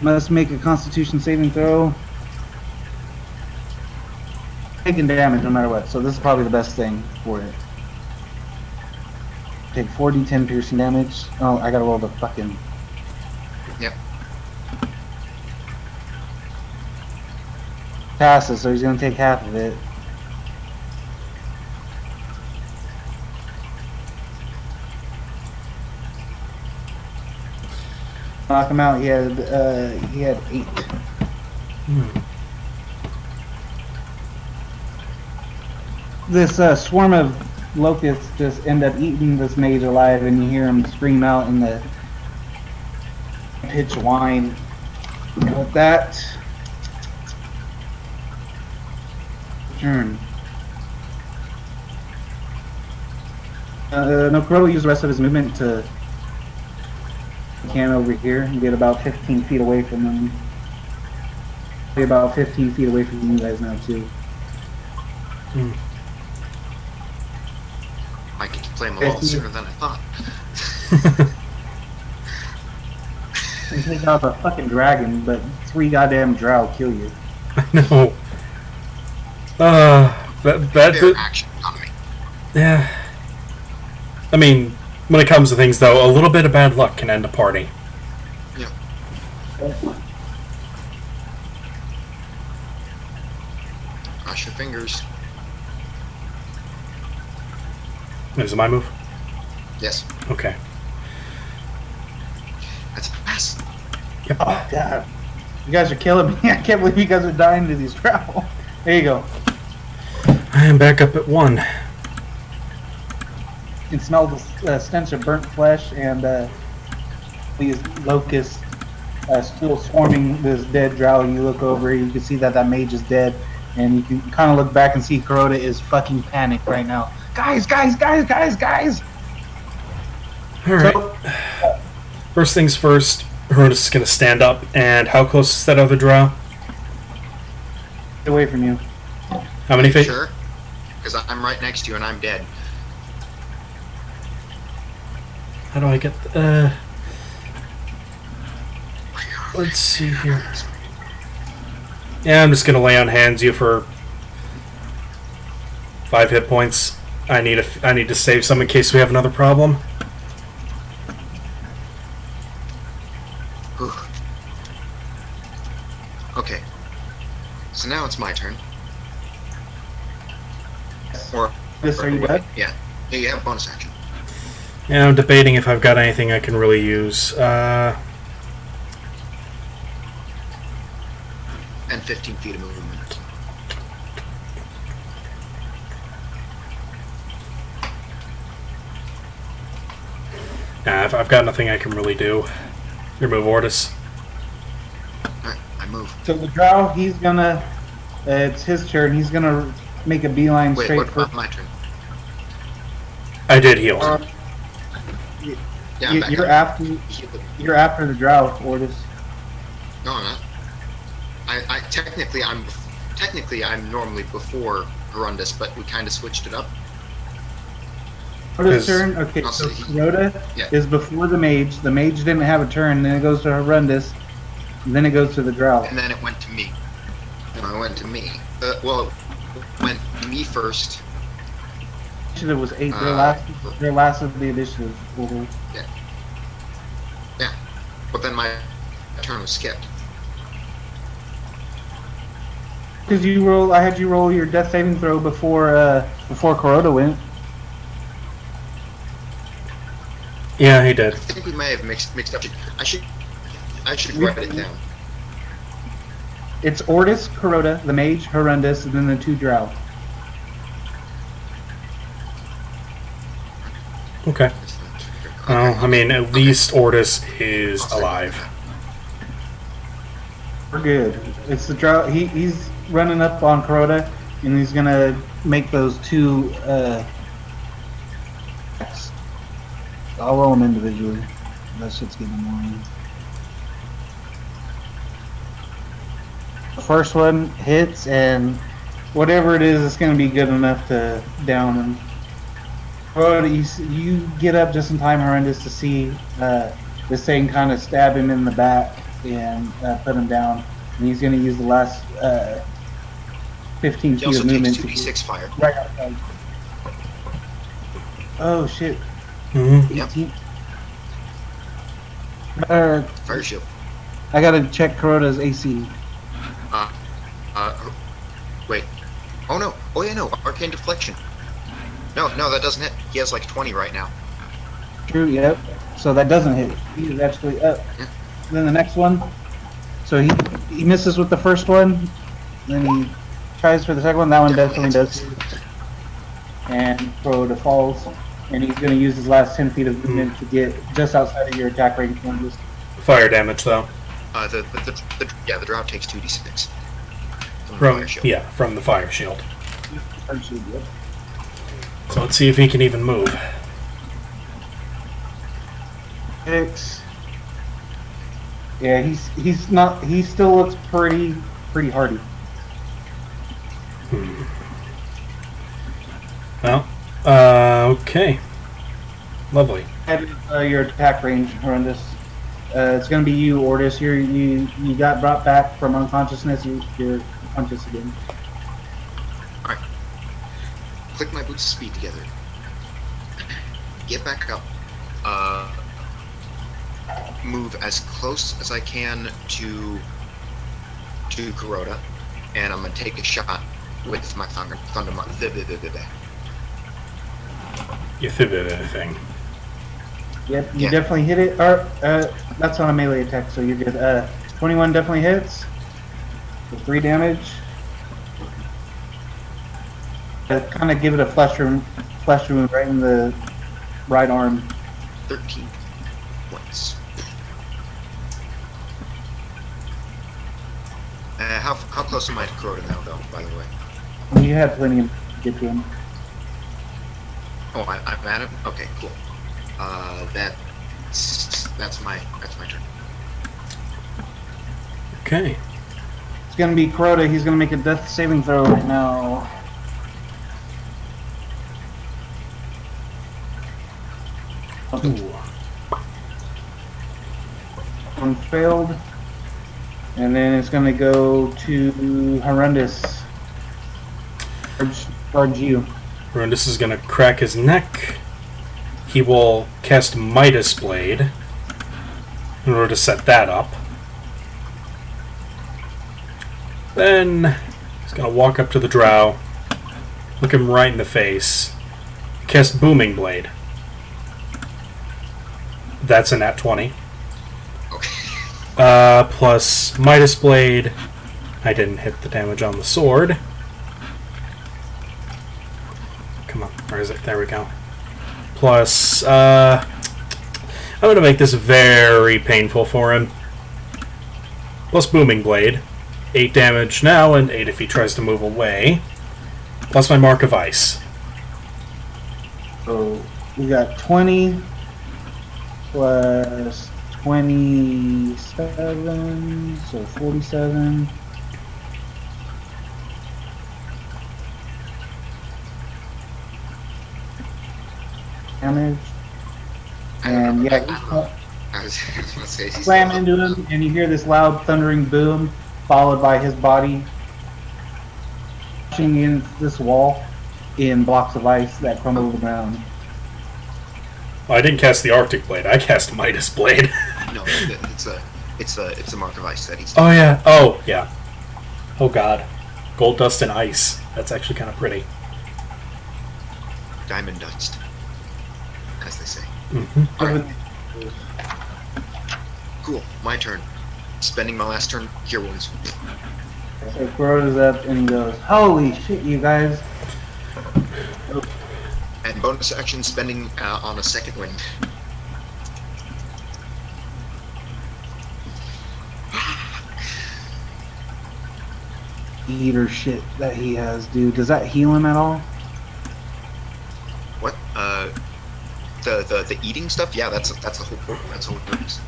[SPEAKER 2] Must make a Constitution saving throw. Taking damage no matter what, so this is probably the best thing for it. Take 4d10 piercing damage. Oh, I gotta roll the fucking.
[SPEAKER 1] Yep.
[SPEAKER 2] Passes, so he's gonna take half of it. Knock him out. He had 8. This swarm of locusts just end up eating this mage alive, and you hear him scream out in the pitch whine. And with that, turn. No, Crow will use the rest of his movement to can over here and get about 15 feet away from them. Be about 15 feet away from you guys now too.
[SPEAKER 1] I get to play him a little sooner than I thought.
[SPEAKER 2] You take out a fucking dragon, but 3 goddamn drow kill you.
[SPEAKER 3] No.
[SPEAKER 1] Their action economy.
[SPEAKER 3] Yeah. I mean, when it comes to things, though, a little bit of bad luck can end a party.
[SPEAKER 1] Yeah. Cross your fingers.
[SPEAKER 3] Is it my move?
[SPEAKER 1] Yes.
[SPEAKER 3] Okay.
[SPEAKER 1] That's a pass.
[SPEAKER 3] Yep.
[SPEAKER 2] Oh god. You guys are killing me. I can't believe you guys are dying to these drow. There you go.
[SPEAKER 3] I am back up at 1.
[SPEAKER 2] You can smell the stench of burnt flesh and these locusts still swarming this dead drow. You look over, you can see that mage is dead, and you can kind of look back and see Kuroda is fucking panicked right now. Guys!
[SPEAKER 3] Alright.
[SPEAKER 2] So,
[SPEAKER 3] First things first, Herodotus is going to stand up, and how close is that other drow?
[SPEAKER 2] get away from you.
[SPEAKER 3] How many feet?
[SPEAKER 1] Sure. Because I'm right next to you and I'm dead.
[SPEAKER 3] How do I get... let's see here. Yeah, I'm just going to lay on hands you for 5 hit points. I need to save some in case we have another problem.
[SPEAKER 1] Whew. Okay. So now it's my turn. Or
[SPEAKER 2] Are you dead?
[SPEAKER 1] Yeah. Yeah, you have bonus action.
[SPEAKER 3] Yeah, I'm debating if I've got anything I can really use.
[SPEAKER 1] And 15 feet of movement.
[SPEAKER 3] Nah, I've got nothing I can really do. Your move, Ortis.
[SPEAKER 1] Alright, I move.
[SPEAKER 2] So the Drow, he's gonna. It's his turn. He's gonna make a beeline
[SPEAKER 1] Wait,
[SPEAKER 2] straight
[SPEAKER 1] what
[SPEAKER 2] for.
[SPEAKER 1] about my turn?
[SPEAKER 3] I did heal.
[SPEAKER 1] Yeah, I'm back
[SPEAKER 2] You're
[SPEAKER 1] up.
[SPEAKER 2] after. You're after the Drow, Ortis.
[SPEAKER 1] No, I'm not. I technically I'm normally before Horrendous, but we kind of switched it up.
[SPEAKER 2] Ortis'
[SPEAKER 3] Is-
[SPEAKER 2] turn. Okay,
[SPEAKER 1] I'll
[SPEAKER 2] so
[SPEAKER 1] say he-
[SPEAKER 2] Kuroda
[SPEAKER 1] Yeah.
[SPEAKER 2] is before the mage. The mage didn't have a turn. Then it goes to Horrendous. And then it goes to the Drow.
[SPEAKER 1] And then it went to me. No, it went to me. Well, it went to me first.
[SPEAKER 2] Initiative was 8. Their last of the initiative. Mhm.
[SPEAKER 1] Yeah. But then my turn was skipped.
[SPEAKER 2] Because I had you roll your death saving throw before Kuroda went.
[SPEAKER 3] Yeah, he did.
[SPEAKER 1] I think we may have mixed up. I should write it down.
[SPEAKER 2] It's Ortis, Kuroda, the mage, Horrendous, and then the 2 Drow.
[SPEAKER 3] Okay. Well, I mean, at least Ortis is alive.
[SPEAKER 2] We're good. It's the Drow. He's running up on Kuroda, and he's gonna make those 2. I'll roll them individually. That shit's getting annoying. The first one hits, and whatever it is, it's gonna be good enough to down him. Kuroda, you get up just in time, Horrendous, to see this thing kind of stab him in the back and put him down. And he's going to use the last 15
[SPEAKER 1] He
[SPEAKER 2] feet
[SPEAKER 1] also
[SPEAKER 2] of movement.
[SPEAKER 1] takes 2d6 fire.
[SPEAKER 2] Right outside. Oh shit.
[SPEAKER 3] Mm-hmm.
[SPEAKER 1] Yep.
[SPEAKER 2] 18.
[SPEAKER 1] Fire shield.
[SPEAKER 2] I gotta check Kuroda's AC.
[SPEAKER 1] Wait. Oh no. Oh yeah, no. Arcane deflection. No, that doesn't hit. He has like 20 right now.
[SPEAKER 2] True, yep. So that doesn't hit. He is actually up.
[SPEAKER 1] Yeah.
[SPEAKER 2] Then the next one. So he misses with the first one. Then he tries for the second one. That one definitely does. And Kuroda falls. And he's going to use his last 10 feet of movement to get just outside of your attack range.
[SPEAKER 3] Fire damage, though.
[SPEAKER 1] The Drow takes 2d6. From the fire shield.
[SPEAKER 3] Yeah, from the fire shield. So let's see if he can even move.
[SPEAKER 2] 6. Yeah, he's not. He still looks pretty hardy.
[SPEAKER 3] Well, okay. Lovely.
[SPEAKER 2] At your attack range, Horrendous. It's gonna be you, Ortis. You got brought back from unconsciousness. You're conscious again.
[SPEAKER 1] Alright. Click my boots of speed together. Get back up. Move as close as I can to Kuroda, and I'm gonna take a shot with my thunder.
[SPEAKER 3] You thing.
[SPEAKER 2] Yep, you
[SPEAKER 1] Yeah.
[SPEAKER 2] definitely hit it. That's on a melee attack, so you're good. 21 definitely hits. For 3 damage. Kind of give it a flesh wound right in the right arm.
[SPEAKER 1] 13 points. How close am I to Kuroda now, though? By the way.
[SPEAKER 2] You had plenty of to get to him.
[SPEAKER 1] Oh, I'm at him. Okay, cool. That's my turn.
[SPEAKER 3] Okay.
[SPEAKER 2] It's gonna be Kuroda. He's gonna make a death saving throw right now.
[SPEAKER 3] Ooh.
[SPEAKER 2] One failed. And then it's gonna go to Horrendous. Charge you.
[SPEAKER 3] Horrendous is gonna crack his neck. He will cast Midas Blade in order to set that up. Then he's gonna walk up to the Drow, look him right in the face, cast Booming Blade. That's a nat 20.
[SPEAKER 1] Okay.
[SPEAKER 3] Plus Midas Blade. I didn't hit the damage on the sword. Come on, where is it? There we go. Plus, I'm going to make this very painful for him. Plus Booming Blade. 8 damage now, and 8 if he tries to move away. Plus my Mark of Ice.
[SPEAKER 2] So we got 20 plus 27, so 47. Damage. And yeah,
[SPEAKER 1] I was gonna say he's
[SPEAKER 2] slam into him, and you hear this loud thundering boom, followed by his body pushing in this wall in blocks of ice that crumble to the ground.
[SPEAKER 3] Well, I didn't cast the Arctic Blade. I cast Midas Blade.
[SPEAKER 1] No, it's a Mark of Ice that he's.
[SPEAKER 3] Oh yeah. Oh yeah. Oh god. Gold dust and ice. That's actually kind of pretty.
[SPEAKER 1] Diamond dust, as they say.
[SPEAKER 3] Mm-hmm.
[SPEAKER 1] Alright. Cool. My turn. Spending my last turn. Cure wounds.
[SPEAKER 2] So Kuroda's up and he goes, "Holy shit, you guys!"
[SPEAKER 1] And bonus action spending on a second wind.
[SPEAKER 2] Eater shit that he has, dude. Does that heal him at all?
[SPEAKER 1] What? The eating stuff? Yeah, that's the whole purpose.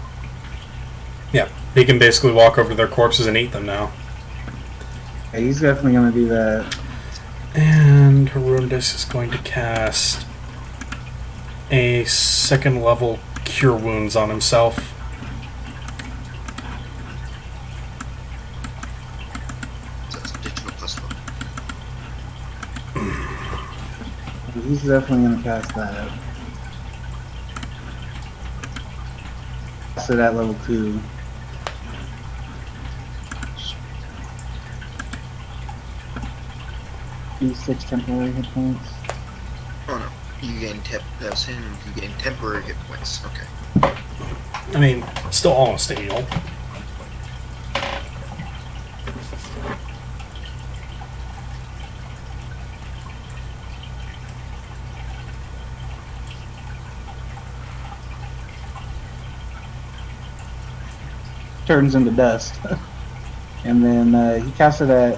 [SPEAKER 3] Yeah. He can basically walk over to their corpses and eat them now.
[SPEAKER 2] Yeah, he's definitely gonna do that.
[SPEAKER 3] And Harundus is going to cast a 2nd level Cure Wounds on himself.
[SPEAKER 1] So it's additional +1.
[SPEAKER 2] He's definitely gonna cast that. So that level 2. D6 temporary hit points.
[SPEAKER 1] Oh no, you gain you gain temporary hit points. Okay.
[SPEAKER 3] I mean, still almost a heal.
[SPEAKER 2] Turns into dust. And then he casts it at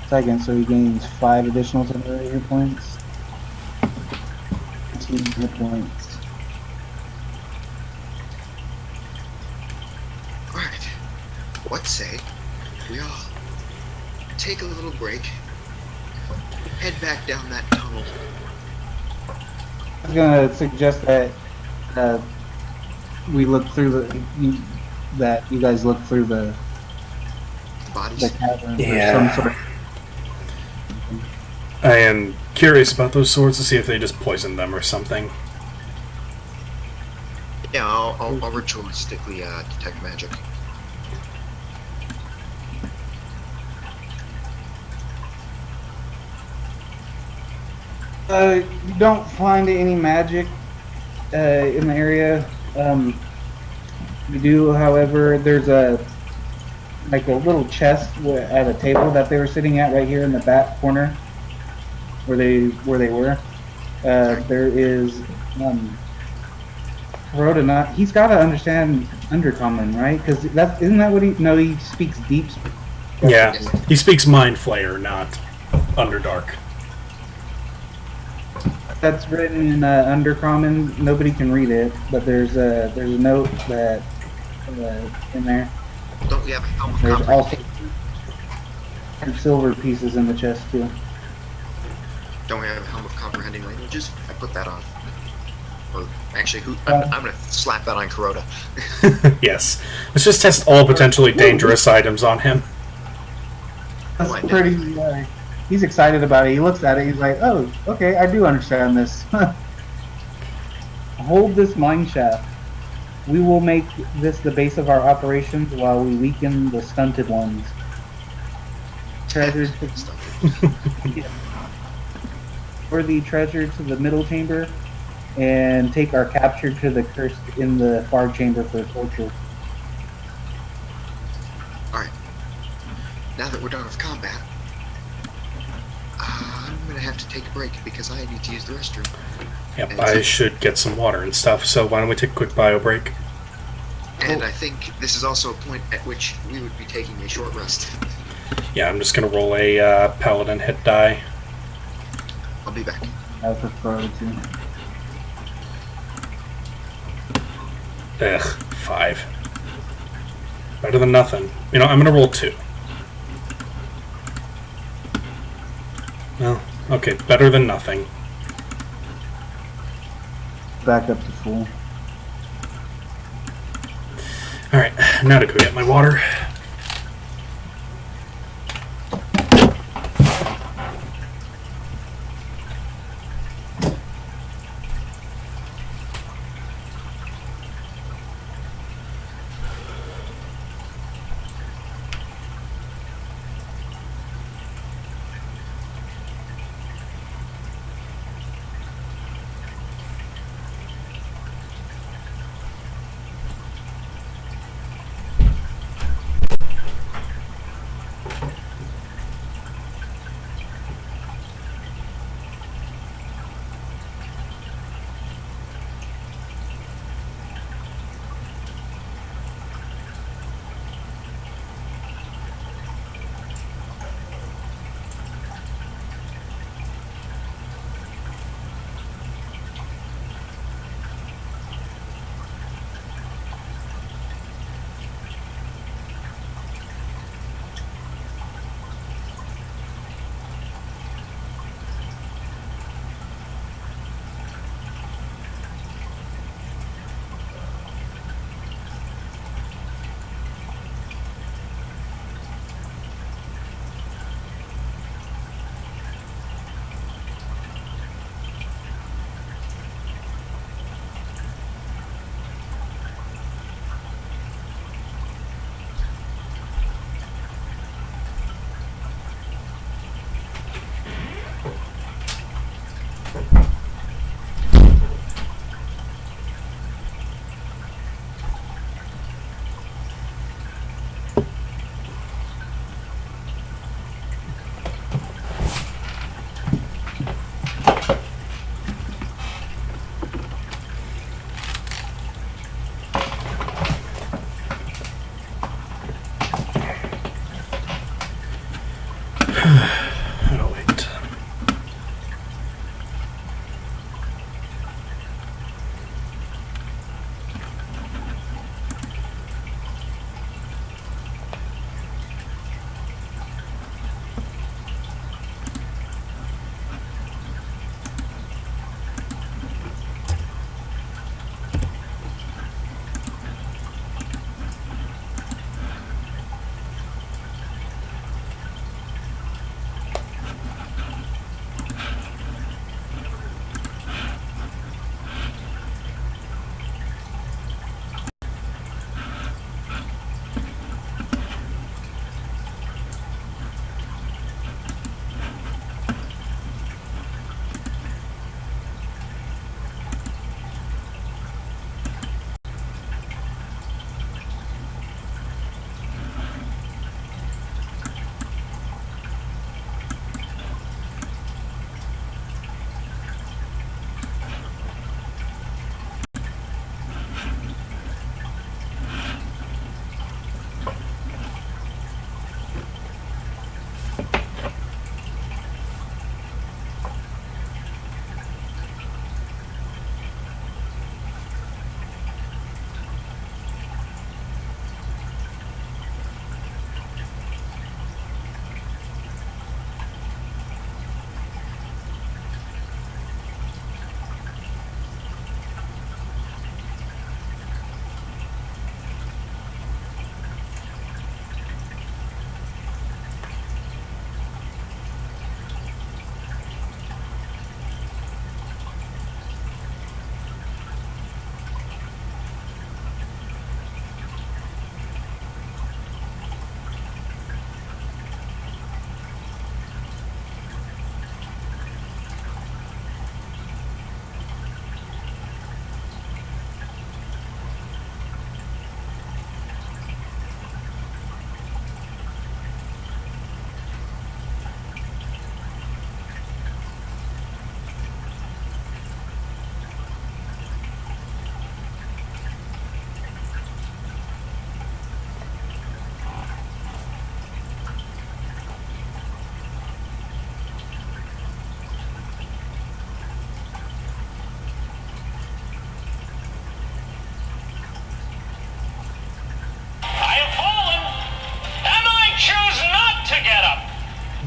[SPEAKER 2] 2nd, so he gains 5 additional temporary hit points. 15 hit points.
[SPEAKER 1] Alright. What say we all take a little break, head back down that tunnel.
[SPEAKER 2] I was gonna suggest that we look through that you guys look through the
[SPEAKER 1] Bodies.
[SPEAKER 2] cavern
[SPEAKER 3] Yeah.
[SPEAKER 2] or some sort of.
[SPEAKER 3] I am curious about those swords to see if they just poisoned them or something.
[SPEAKER 1] Yeah, I'll ritualistically detect magic.
[SPEAKER 2] You don't find any magic in the area. You do, however, there's a little chest at a table that they were sitting at right here in the back corner, where they were. There is Kuroda. Not he's got to understand Undercommon, right? Because isn't that what he? No, he speaks deep.
[SPEAKER 3] Yeah, he speaks Mind Flayer, not Underdark.
[SPEAKER 2] That's written in Undercommon. Nobody can read it, but there's a note that in there.
[SPEAKER 1] Don't we have a helm of
[SPEAKER 2] There's
[SPEAKER 1] comprehension?
[SPEAKER 2] also some silver pieces in the chest too.
[SPEAKER 1] Don't we have a helm of comprehending languages? I put that on. Or actually, I'm gonna slap that on Kuroda.
[SPEAKER 3] Yes. Let's just test all potentially dangerous items on him.
[SPEAKER 2] That's pretty. He's excited about it. He looks at it. He's like, "Oh, okay, I do understand this." Hold this mine shaft. We will make this the base of our operations while we weaken the stunted ones. Treasures for the treasure to the middle chamber, and take our capture to the cursed in the far chamber for torture.
[SPEAKER 1] Alright. Now that we're done with combat, I'm gonna have to take a break because I need to use the restroom.
[SPEAKER 3] Yep,
[SPEAKER 1] And
[SPEAKER 3] I should get some water and stuff, so why don't we take a quick bio break?
[SPEAKER 1] And I think this is also a point at which we would be taking a short rest.
[SPEAKER 3] Yeah, I'm just gonna roll a paladin hit die.
[SPEAKER 1] I'll be back.
[SPEAKER 2] I prefer to.
[SPEAKER 3] Ugh, 5. Better than nothing. You know, I'm gonna roll 2. Well, okay, better than nothing.
[SPEAKER 2] Back up to full.
[SPEAKER 3] Alright, now to go get my water.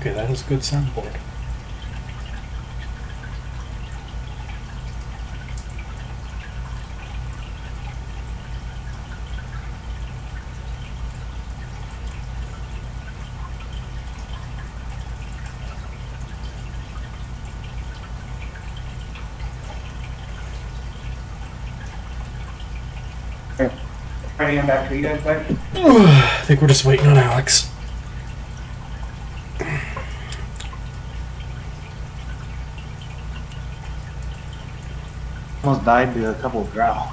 [SPEAKER 3] Okay, that is a good soundboard.
[SPEAKER 2] Ready to back to you guys back?
[SPEAKER 3] I think we're just waiting on Alex.
[SPEAKER 2] Almost died to a couple of drow.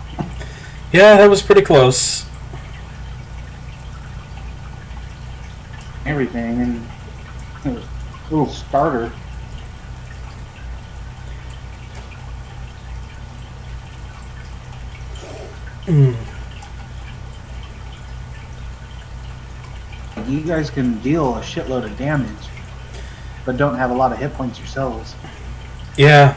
[SPEAKER 3] Yeah, that was pretty close.
[SPEAKER 2] Everything, and it was a little starter. You guys can deal a shitload of damage, but don't have a lot of hit points yourselves.
[SPEAKER 3] Yeah.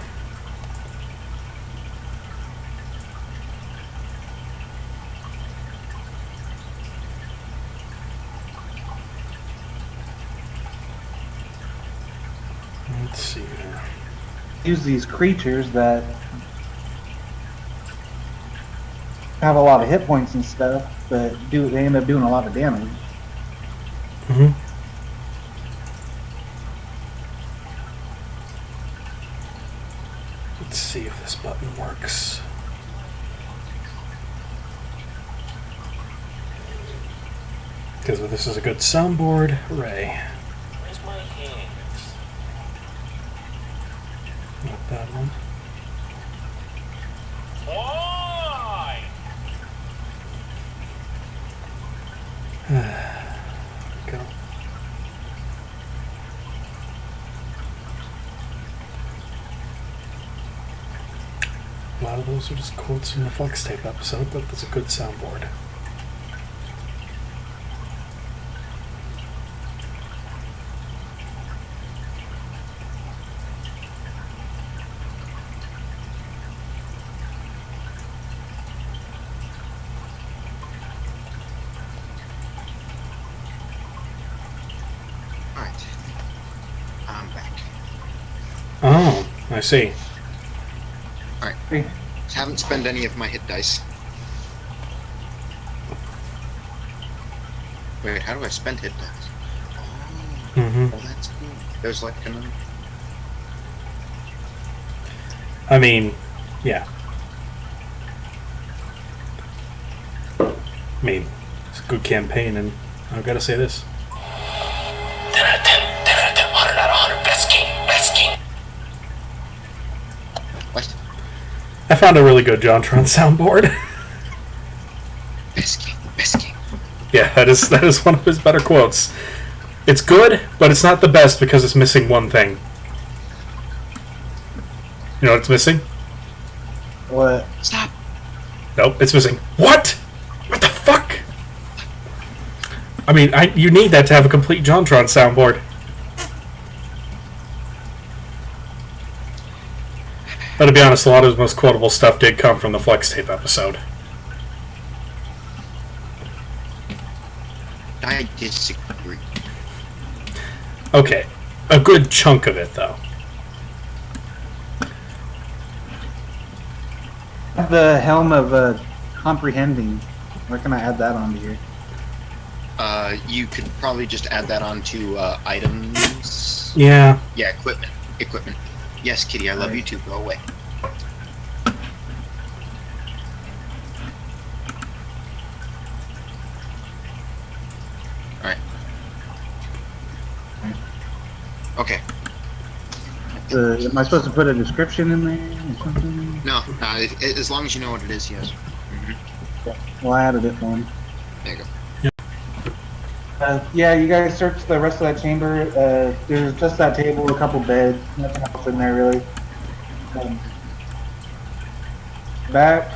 [SPEAKER 3] Let's see here.
[SPEAKER 2] Use these creatures that have a lot of hit points and stuff, but they end up doing a lot of damage.
[SPEAKER 3] Mm-hmm. Let's see if this button works. Because this is a good soundboard. Hooray.
[SPEAKER 4] Where's my hands?
[SPEAKER 3] Not that one.
[SPEAKER 4] Why?
[SPEAKER 3] Go. A lot of those are just quotes from the Flex Tape episode, but that's a good soundboard.
[SPEAKER 1] Alright. I'm back.
[SPEAKER 3] Oh, I see.
[SPEAKER 2] Hey,
[SPEAKER 1] Haven't spent any of my hit dice. Wait, how do I spend hit dice?
[SPEAKER 3] Mm-hmm.
[SPEAKER 1] Oh, that's cool. There's like another.
[SPEAKER 3] I mean, yeah. I mean, it's a good campaign, and I've got to say this.
[SPEAKER 4] 10 out of 10, 10 out of 10, 100 out of 100, best king, best king.
[SPEAKER 1] What?
[SPEAKER 3] I found a really good JonTron soundboard.
[SPEAKER 1] Best king, best king.
[SPEAKER 3] Yeah, that is one of his better quotes. It's good, but it's not the best because it's missing one thing. You know what it's missing?
[SPEAKER 2] what?
[SPEAKER 1] Stop!
[SPEAKER 3] Nope, it's missing. What? What the fuck? I mean, you need that to have a complete JonTron soundboard. But to be honest, a lot of his most quotable stuff did come from the Flex Tape episode.
[SPEAKER 1] I disagree.
[SPEAKER 3] Okay, a good chunk of it, though.
[SPEAKER 2] The helm of comprehending. Where can I add that onto here?
[SPEAKER 1] You could probably just add that onto items.
[SPEAKER 3] Yeah.
[SPEAKER 1] Yeah, equipment. Equipment. Yes, Kitty, I love you too. Go away. Alright. Okay.
[SPEAKER 2] Am I supposed to put a description in there or something?
[SPEAKER 1] No, as long as you know what it is, yes.
[SPEAKER 2] Well, I added it for him.
[SPEAKER 1] There you go.
[SPEAKER 2] Yeah, you guys search the rest of that chamber. There's just that table, a couple beds, nothing else in there really. Back,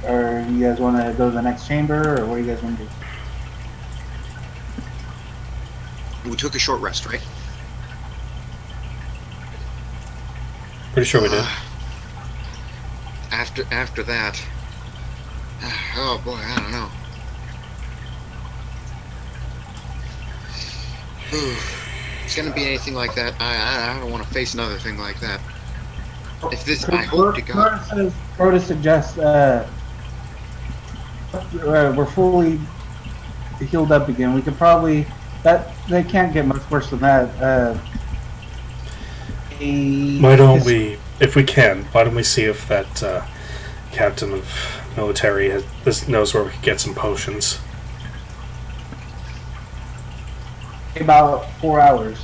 [SPEAKER 2] or you guys want to go to the next chamber, or what do you guys want to do?
[SPEAKER 1] We took a short rest, right?
[SPEAKER 3] Pretty sure we did.
[SPEAKER 1] After that, oh boy, I don't know. it's gonna be anything like that, I don't want to face another thing like that. If this, I hope to God.
[SPEAKER 2] Rhoda suggests we're fully healed up again. We could probably they can't get much worse than that.
[SPEAKER 3] Why don't we, if we can, why don't we see if that captain of military knows where we could get some potions?
[SPEAKER 2] About 4 hours.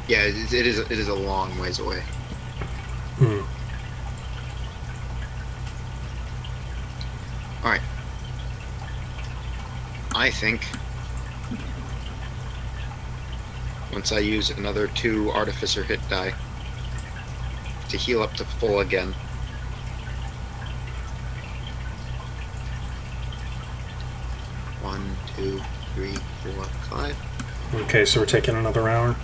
[SPEAKER 1] Yeah, it is a long ways away. Alright. I think once I use another 2 artificer hit die to heal up to full again. One, 2, 3, 4, 5.
[SPEAKER 3] Okay, so we're taking another hour?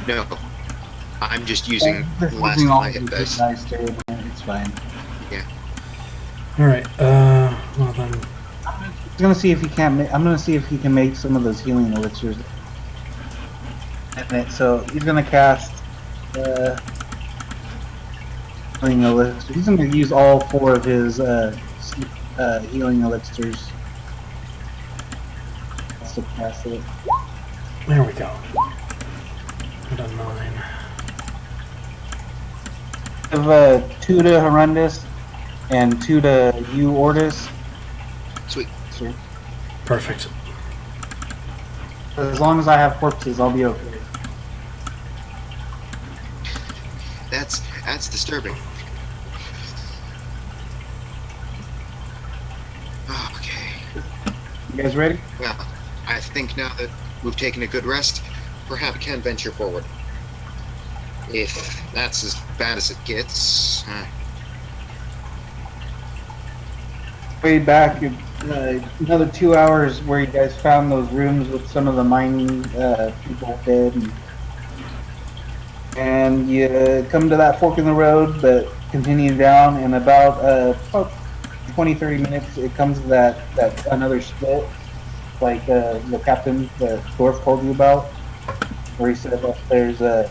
[SPEAKER 1] No. I'm just using
[SPEAKER 2] Just
[SPEAKER 1] the last
[SPEAKER 2] using
[SPEAKER 1] of
[SPEAKER 2] all
[SPEAKER 1] my
[SPEAKER 2] of
[SPEAKER 1] hit
[SPEAKER 2] these
[SPEAKER 1] dice.
[SPEAKER 2] dice too. It's fine.
[SPEAKER 3] Alright, well then...
[SPEAKER 2] I'm gonna see if he can. I'm gonna see if he can make some of those healing elixirs. So he's gonna cast healing elixir. He's gonna use all 4 of his healing elixirs. To cast it.
[SPEAKER 3] There we go. Got a 9.
[SPEAKER 2] I have 2 to Horrendous and 2 to you, Ordis.
[SPEAKER 1] Sweet.
[SPEAKER 2] So,
[SPEAKER 3] Perfect.
[SPEAKER 2] as long as I have corpses, I'll be okay.
[SPEAKER 1] That's disturbing. Okay.
[SPEAKER 2] You guys ready?
[SPEAKER 1] Well, I think now that we've taken a good rest, perhaps we can venture forward. If that's as bad as it gets.
[SPEAKER 2] Way back, another 2 hours where you guys found those rooms with some of the mining people dead, and you come to that fork in the road, but continue down, and about 20-30 minutes, it comes to that another split, like the captain, the dwarf told you about, where he said that there's a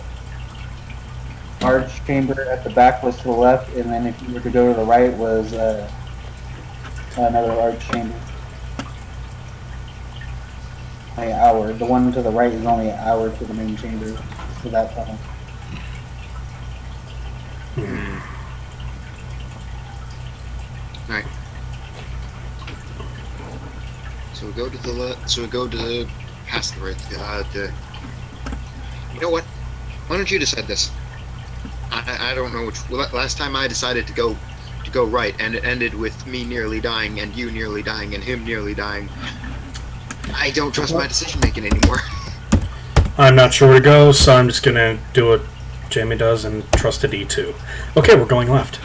[SPEAKER 2] large chamber at the back was to the left, and then if you were to go to the right was another large chamber. Only an hour. The one to the right is only an hour to the main chamber for that tunnel.
[SPEAKER 1] Alright. So we go to the past the right. You know what? Why don't you decide this? I don't know which. Last time I decided to go right, and it ended with me nearly dying, and you nearly dying, and him nearly dying. I don't trust my decision making anymore.
[SPEAKER 3] I'm not sure where to go, so I'm just gonna do what Jamie does and trust a D2. Okay, we're going left.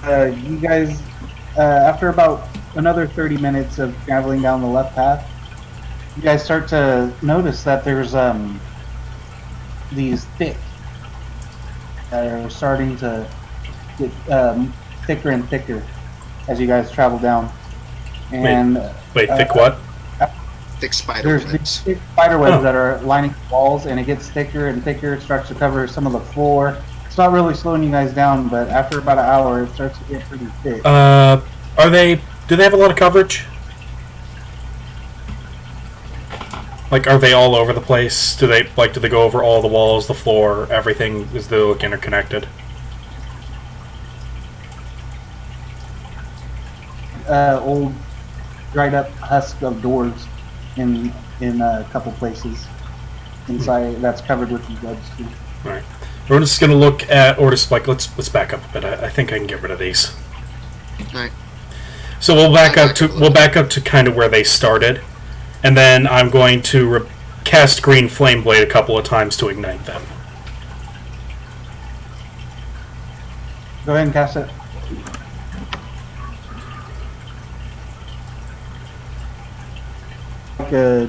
[SPEAKER 2] You guys, after about another 30 minutes of traveling down the left path, you guys start to notice that there's these thick that are starting to get thicker and thicker as you guys travel down. And
[SPEAKER 3] Wait, thick what?
[SPEAKER 1] Thick spider
[SPEAKER 2] there's these
[SPEAKER 1] webs.
[SPEAKER 2] thick spider webs that are lining the walls, and it gets thicker and thicker. It starts to cover some of the floor. It's not really slowing you guys down, but after about an hour, it starts to get pretty thick.
[SPEAKER 3] Do they have a lot of coverage? Like, are they all over the place? Do they go over all the walls, the floor, everything? Is they look interconnected?
[SPEAKER 2] Old dried up husk of doors in a couple places inside that's covered with these webs too.
[SPEAKER 3] Alright. We're just gonna look at Ordis, like, let's back up a bit. I think I can get rid of these.
[SPEAKER 1] Alright.
[SPEAKER 3] So we'll back up to kind of where they started, and then I'm going to cast Green Flame Blade a couple of times to ignite them.
[SPEAKER 2] Go ahead and cast it. Like a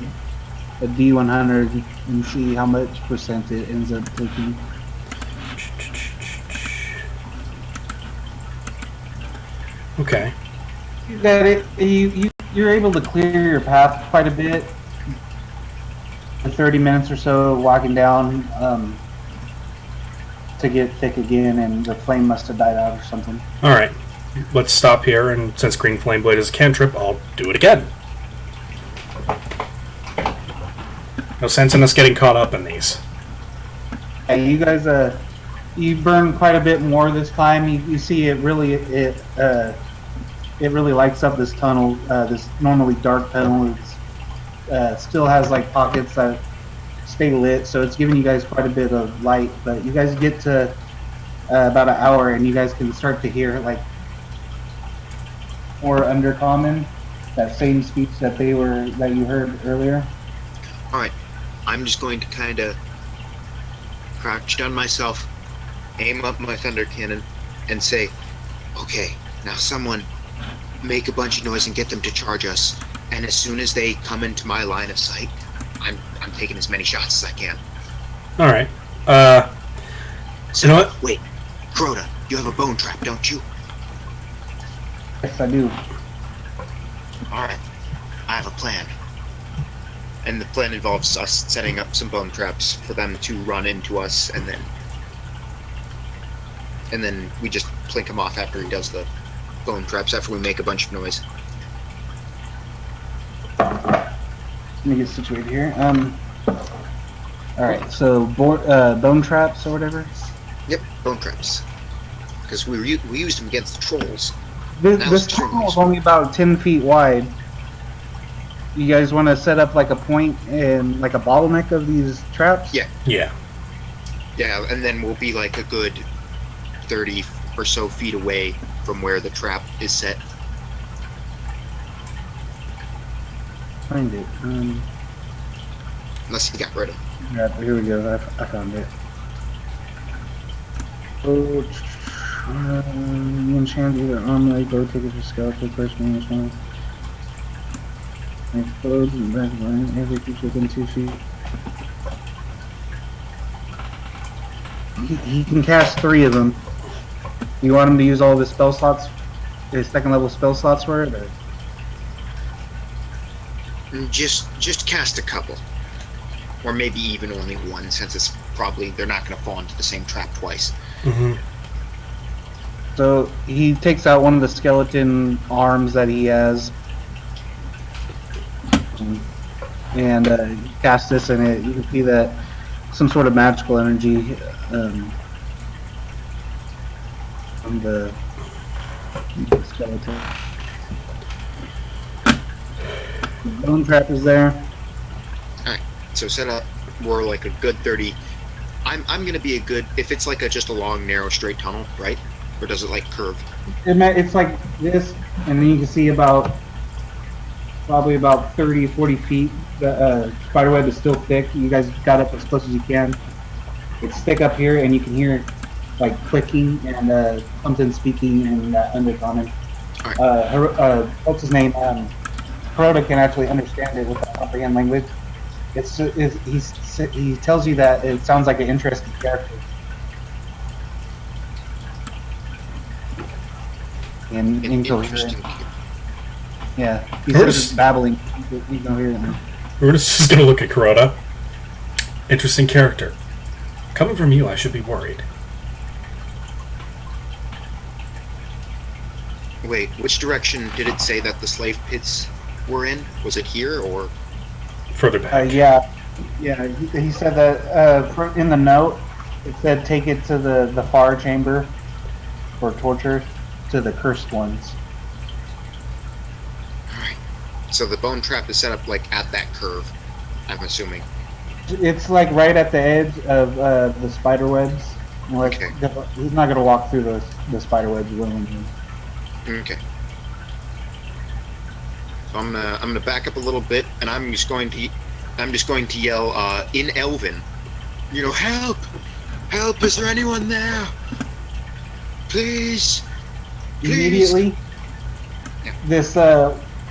[SPEAKER 2] D100 and see how much percent it ends up taking.
[SPEAKER 3] Okay.
[SPEAKER 2] That you you're able to clear your path quite a bit. For 30 minutes or so walking down to get thick again, and the flame must have died out or something.
[SPEAKER 3] Alright, let's stop here, and since Green Flame Blade is a cantrip, I'll do it again. No sense in us getting caught up in these.
[SPEAKER 2] Yeah, you guys, you burn quite a bit more this time. You see it really lights up this tunnel, this normally dark tunnel. It's, still has like pockets that stay lit, so it's giving you guys quite a bit of light. But you guys get to about an hour, and you guys can start to hear like more undercommon, that same speech that you heard earlier.
[SPEAKER 1] All right, I'm just going to kind of crouch down myself, aim up my thunder cannon, and say, "Okay, now someone make a bunch of noise and get them to charge us. And as soon as they come into my line of sight, I'm taking as many shots as I can."
[SPEAKER 3] Alright.
[SPEAKER 1] So,
[SPEAKER 3] you know what?
[SPEAKER 1] Wait, Crota, you have a bone trap, don't you?
[SPEAKER 2] Yes, I do.
[SPEAKER 1] Alright, I have a plan. And the plan involves us setting up some bone traps for them to run into us, and then we just plink him off after he does the bone traps, after we make a bunch of noise.
[SPEAKER 2] Let me get situated here. Alright, so bone traps or whatever.
[SPEAKER 1] Yep, bone traps. Because we used them against the trolls.
[SPEAKER 2] This tunnel is only about 10 feet wide. You guys want to set up like a point and like a bottleneck of these traps?
[SPEAKER 1] Yeah.
[SPEAKER 3] Yeah.
[SPEAKER 1] Yeah, and then we'll be like a good 30 or so feet away from where the trap is set.
[SPEAKER 2] Find it.
[SPEAKER 1] Unless he got rid of it.
[SPEAKER 2] Yeah, here we go. I found it. Oh, you enchant either armor, like bow tickets, or skeletal person as well. Explodes and back line every creature within 2 feet. He can cast 3 of them. You want him to use all of his spell slots, his second level spell slots for it? Or?
[SPEAKER 1] Just cast a couple. Or maybe even only one, since it's probably, they're not going to fall into the same trap twice.
[SPEAKER 3] Mm-hmm.
[SPEAKER 2] So he takes out one of the skeleton arms that he has, and casts this, and you can see that some sort of magical energy from the skeleton. The bone trap is there.
[SPEAKER 1] Alright, so set up, we're like a good 30. I'm gonna be a good, if it's like just a long, narrow, straight tunnel, right? Or does it like curve?
[SPEAKER 2] It's like this, and then you can see probably about 30, 40 feet. The spiderweb is still thick. You guys got up as close as you can. It's thick up here, and you can hear like clicking and something speaking in undercommon.
[SPEAKER 1] Right.
[SPEAKER 2] What's his name? Crota can actually understand it with the comprehend language. He tells you that it sounds like an interesting character. And incoherent. Yeah, he's just babbling. Incoherently.
[SPEAKER 3] We're just gonna look at Kuroda. Interesting character. Coming from you, I should be worried.
[SPEAKER 1] Wait, which direction did it say that the slave pits were in? Was it here or?
[SPEAKER 3] Further back.
[SPEAKER 2] Yeah. He said that in the note, it said take it to the far chamber for torture to the cursed ones.
[SPEAKER 1] Alright. So the bone trap is set up like at that curve, I'm assuming.
[SPEAKER 2] It's like right at the edge of the spider webs. Like,
[SPEAKER 1] Okay.
[SPEAKER 2] He's not gonna walk through the spider webs willingly.
[SPEAKER 1] Okay. So I'm gonna back up a little bit, and I'm just going to yell in Elven. You know, help! Help! Is there anyone there? Please! Please!
[SPEAKER 2] Immediately,
[SPEAKER 1] Yeah.
[SPEAKER 2] this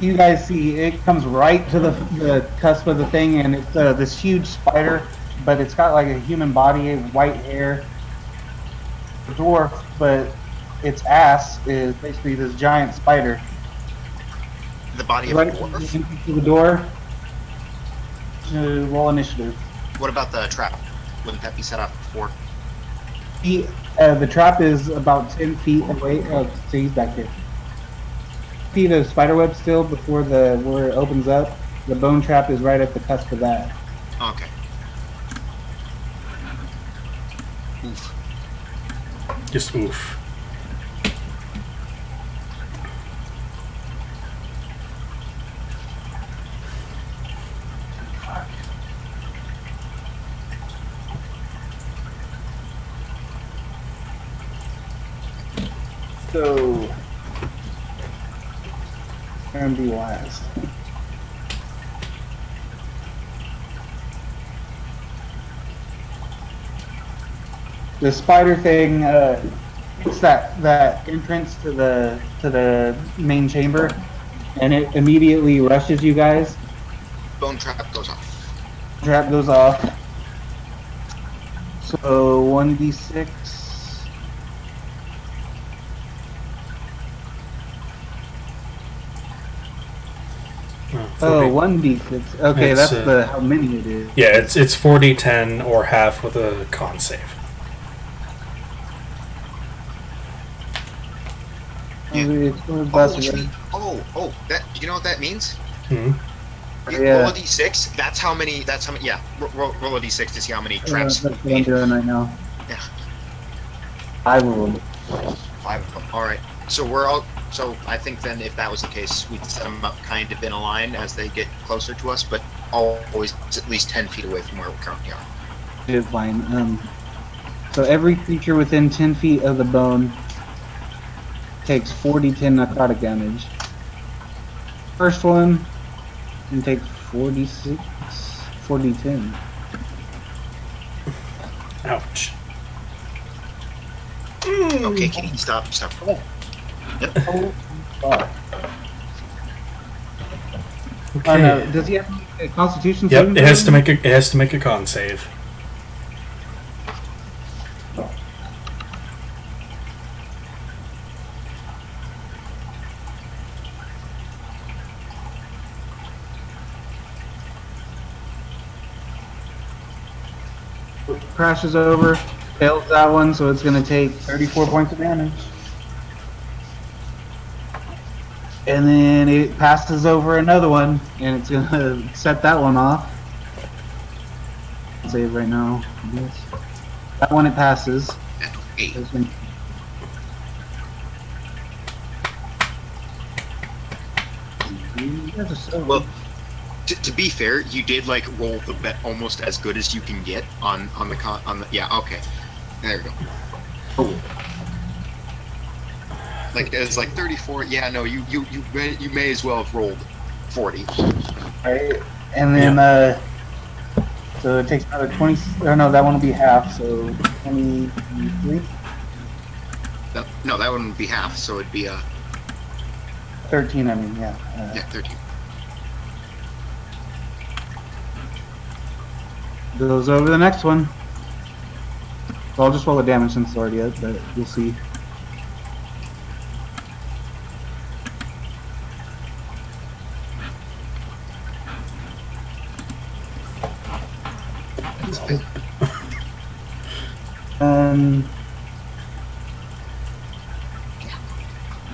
[SPEAKER 2] you guys see it comes right to the cusp of the thing, and it's this huge spider, but it's got like a human body, white hair, dwarf, but its ass is basically this giant spider.
[SPEAKER 1] the body of
[SPEAKER 2] Right
[SPEAKER 1] a dwarf?
[SPEAKER 2] to the door. Roll initiative.
[SPEAKER 1] What about the trap? Wouldn't that be set up before?
[SPEAKER 2] The trap is about 10 feet away. Oh, so he's back here. Feet of spiderweb still before where it opens up. The bone trap is right at the cusp of that.
[SPEAKER 1] Okay. Oof.
[SPEAKER 3] Just oof.
[SPEAKER 2] So, and be last. The spider thing, it's that entrance to the main chamber, and it immediately rushes you guys.
[SPEAKER 1] Bone trap goes off.
[SPEAKER 2] Trap goes off. So 1d6. Oh, 1d6. Okay,
[SPEAKER 3] It's,
[SPEAKER 2] that's how many it is.
[SPEAKER 3] Yeah, it's 40-10 or half with a con save.
[SPEAKER 1] Yeah.
[SPEAKER 2] It's
[SPEAKER 1] Oh,
[SPEAKER 2] bust
[SPEAKER 1] which
[SPEAKER 2] it.
[SPEAKER 1] mean, that, you know what that means?
[SPEAKER 3] Hmm.
[SPEAKER 2] Yeah.
[SPEAKER 1] Roll a d6. That's how many. Yeah, roll a d6 to see how many traps.
[SPEAKER 2] That's what I'm doing right now.
[SPEAKER 1] Yeah.
[SPEAKER 2] I will.
[SPEAKER 1] 5 of them. All right. So we're all. So I think then, if that was the case, we'd set them up kind of in a line as they get closer to us, but always at least 10 feet away from where we currently are.
[SPEAKER 2] It's fine. So every creature within 10 feet of the bone takes 40-10 necrotic damage. First one can take 46, 40-10.
[SPEAKER 3] Ouch.
[SPEAKER 1] Okay, Kitty, stop. Yep.
[SPEAKER 2] Oh, fuck.
[SPEAKER 3] Okay.
[SPEAKER 2] Oh, no. Does he have a Constitution
[SPEAKER 3] Yep,
[SPEAKER 2] saving
[SPEAKER 3] it has to
[SPEAKER 2] throw?
[SPEAKER 3] make a con save.
[SPEAKER 2] Crashes over, fails that one, so it's going to take 34 points of damage. And then it passes over another one, and it's going to set that one off. Save right now. Yes. That one it passes.
[SPEAKER 1] 8.
[SPEAKER 2] It's gonna- You guys are so-
[SPEAKER 1] Well, to be fair, you did like roll the bet almost as good as you can get on the yeah. Okay, there we go.
[SPEAKER 2] Oh.
[SPEAKER 1] Like it's like 34. Yeah, no, you may as well have rolled 40.
[SPEAKER 2] Right, and then so it takes another 20. Or no, that one will be half. So 23,
[SPEAKER 1] No, that wouldn't be half. So it'd be
[SPEAKER 2] 13. I mean, yeah.
[SPEAKER 1] yeah, 13.
[SPEAKER 2] Goes over the next one. So I'll just roll the damage since it's already up, but we'll see.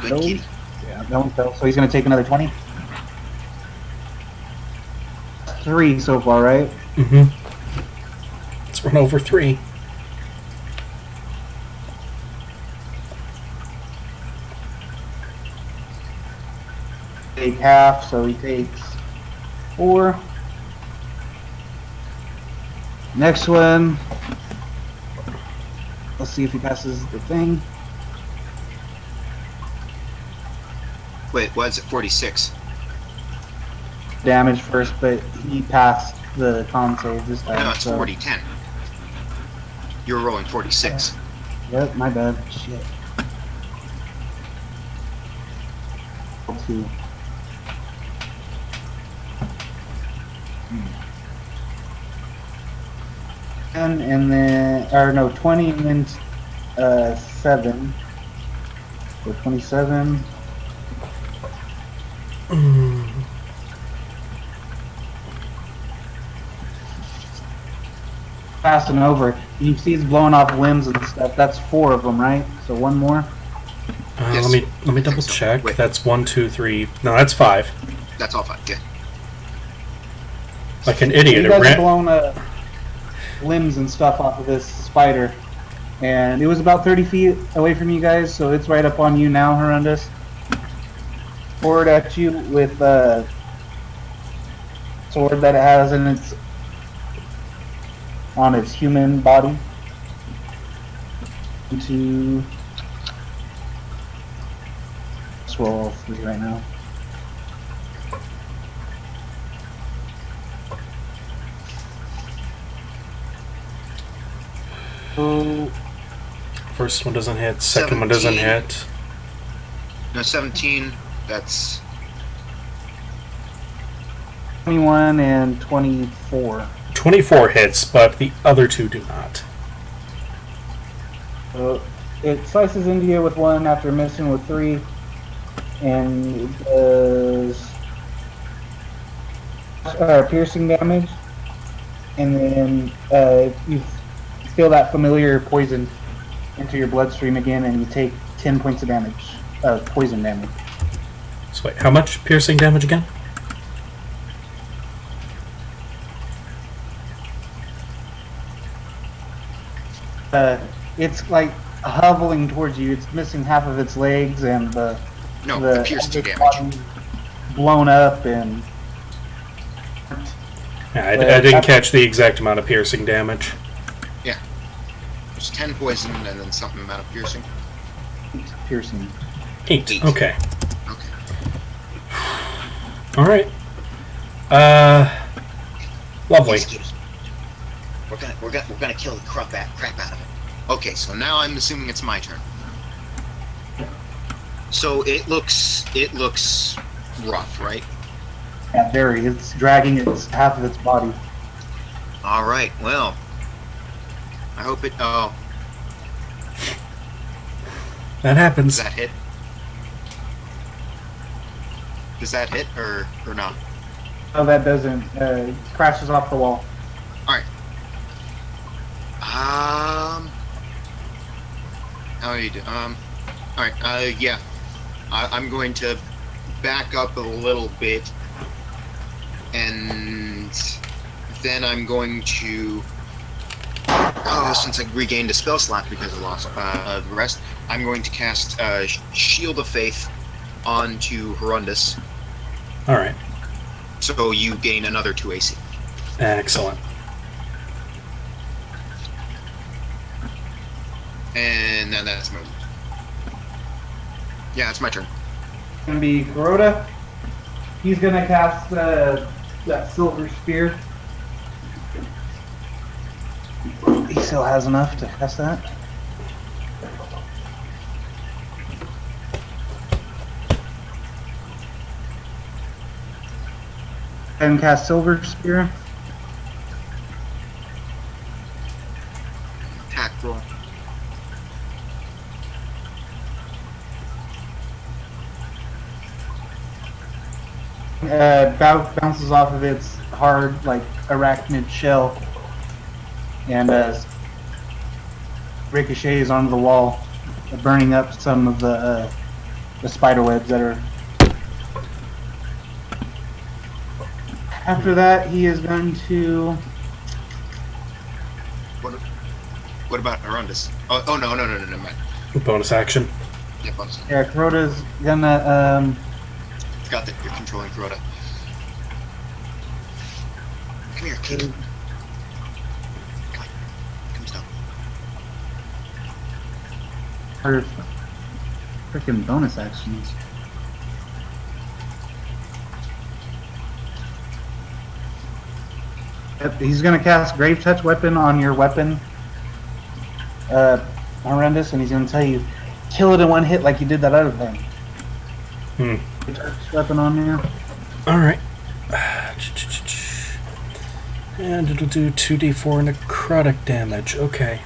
[SPEAKER 1] Good
[SPEAKER 2] Nope.
[SPEAKER 1] kitty.
[SPEAKER 2] Yeah, that one fell. So he's gonna take another 20. 3 so far, right?
[SPEAKER 3] Mm-hmm. Let's run over 3.
[SPEAKER 2] Take half, so he takes 4. Next one. Let's see if he passes the thing.
[SPEAKER 1] Wait, what is it? 46.
[SPEAKER 2] Damage first, but he passed the con save this time.
[SPEAKER 1] No, it's
[SPEAKER 2] so.
[SPEAKER 1] 40-10. You're rolling 46.
[SPEAKER 2] Yep, my bad. Shit. 2. And then, or no, 20 and then 7. So 27. Passing over. You can see he's blowing off limbs and stuff. That's 4 of them, right? So one more.
[SPEAKER 1] Yes.
[SPEAKER 3] Let me double
[SPEAKER 1] so.
[SPEAKER 3] check.
[SPEAKER 1] Wait.
[SPEAKER 3] That's 1, 2, 3. No, that's 5.
[SPEAKER 1] That's all fine. Good.
[SPEAKER 3] Like an idiot.
[SPEAKER 2] You
[SPEAKER 3] It
[SPEAKER 2] guys
[SPEAKER 3] ran.
[SPEAKER 2] have blown limbs and stuff off of this spider. And it was about 30 feet away from you guys, so it's right up on you now, Horrendous. Forward at you with a sword that it has on its human body. Into roll all 3 right now. So,
[SPEAKER 3] First one doesn't hit. Second one doesn't
[SPEAKER 1] 17.
[SPEAKER 3] hit.
[SPEAKER 1] No, 17. That's
[SPEAKER 2] 21 and 24.
[SPEAKER 3] 24 hits, but the other 2 do not.
[SPEAKER 2] So it slices into you with 1 after missing with 3, and it does piercing damage, and then you feel that familiar poison into your bloodstream again, and you take 10 points of damage, poison damage.
[SPEAKER 3] So wait, how much piercing damage again?
[SPEAKER 2] It's like hoveling towards you. It's missing half of its legs, and the
[SPEAKER 1] piercing
[SPEAKER 2] its
[SPEAKER 1] damage.
[SPEAKER 2] body blown up, and
[SPEAKER 3] Yeah, I didn't catch the exact amount of piercing damage.
[SPEAKER 1] Yeah. There's 10 poison and then something amount of piercing.
[SPEAKER 2] piercing.
[SPEAKER 3] 8.
[SPEAKER 1] 8.
[SPEAKER 3] Okay.
[SPEAKER 1] Okay.
[SPEAKER 3] All right. Lovely.
[SPEAKER 1] Excuse me. We're gonna kill the crap out of it. Okay, so now I'm assuming it's my turn. So it looks rough, right?
[SPEAKER 2] Yeah, very. It's dragging its half of its body.
[SPEAKER 1] All right. Well, I hope it. Oh,
[SPEAKER 3] That
[SPEAKER 1] does
[SPEAKER 3] happens.
[SPEAKER 1] that hit? Does that hit or not?
[SPEAKER 2] No, that doesn't. Crashes off the wall.
[SPEAKER 1] All right. How do you do? All right. Yeah. I'm going to back up a little bit, and then I'm going to. Oh, since I regained a spell slot because I lost the rest, I'm going to cast Shield of Faith onto Horrendous,
[SPEAKER 3] All right.
[SPEAKER 1] so you gain another 2 AC.
[SPEAKER 3] Excellent.
[SPEAKER 1] And then that's my. Yeah, it's my turn.
[SPEAKER 2] Gonna be Kuroda. He's gonna cast that silver spear. He still has enough to cast that. And cast silver spear.
[SPEAKER 1] Attack roll.
[SPEAKER 2] Bounces off of its hard, like arachnid shell, and ricochets onto the wall, burning up some of the spider webs that are. After that, he is going to.
[SPEAKER 1] What about Horrendous? Oh no, man.
[SPEAKER 3] Bonus action.
[SPEAKER 1] Yeah, bonus.
[SPEAKER 2] Yeah, Kuroda's gonna.
[SPEAKER 1] Forgot that you're controlling Kuroda. Come here, kid. Come on. Come down.
[SPEAKER 2] Her freaking bonus actions. Yep, he's gonna cast Grave Touch Weapon on your weapon, Horrendous, and he's gonna tell you, kill it in 1 hit like you did that other thing. Touch weapon on you.
[SPEAKER 3] All right. And it'll do 2d4 necrotic damage. Okay.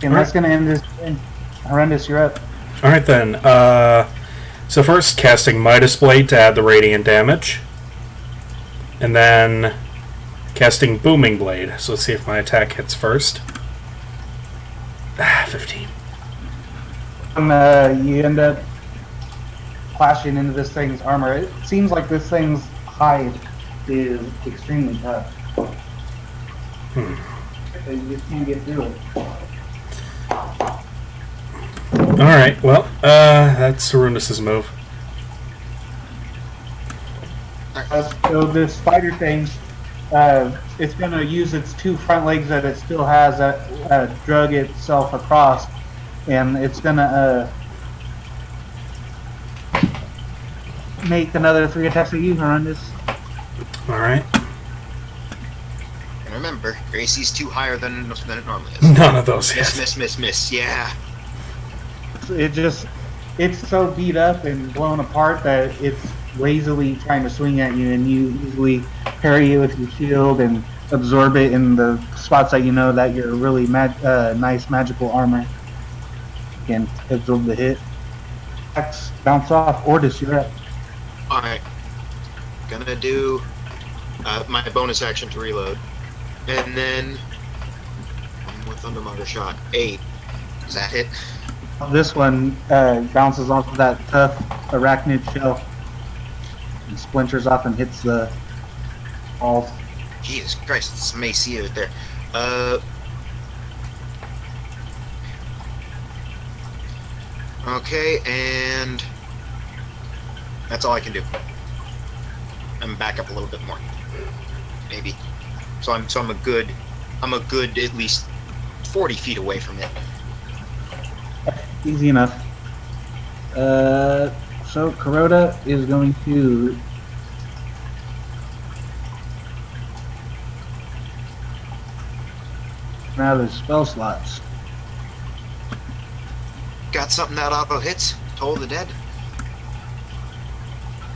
[SPEAKER 2] And that's gonna end this turn. Horrendous, you're up.
[SPEAKER 3] All right then. So first, casting Midas Blade to add the radiant damage. And then casting Booming Blade. So let's see if my attack hits first. 15.
[SPEAKER 2] You end up clashing into this thing's armor. It seems like this thing's hide is extremely tough. You just can't get through it.
[SPEAKER 3] Alright, well, that's Arundis' move.
[SPEAKER 2] So this spider thing, it's going to use its two front legs that it still has drug itself across, and it's going to make another 3 attacks at you, Arundis.
[SPEAKER 3] Alright.
[SPEAKER 1] And remember, Gracie's too higher than it normally is.
[SPEAKER 3] None of those hit.
[SPEAKER 1] Miss. Yeah.
[SPEAKER 2] It's so beat up and blown apart that it's lazily trying to swing at you, and you easily parry it with your shield and absorb it in the spots that you know that your really nice magical armor can absorb the hit. Attacks bounce off. Ordis, you're up.
[SPEAKER 1] Alright. Gonna do my bonus action to reload. And then one more Thundermonger shot. 8. Does that hit?
[SPEAKER 2] This one bounces off of that tough arachnid shell and splinters off and hits the walls.
[SPEAKER 1] Jesus Christ, it's macy out there. Okay, and that's all I can do. I'm back up a little bit more, maybe. So I'm a good at least 40 feet away from it.
[SPEAKER 2] Easy enough. So Kuroda is going to run out of his spell slots.
[SPEAKER 1] Got something that auto hits? Toll the Dead?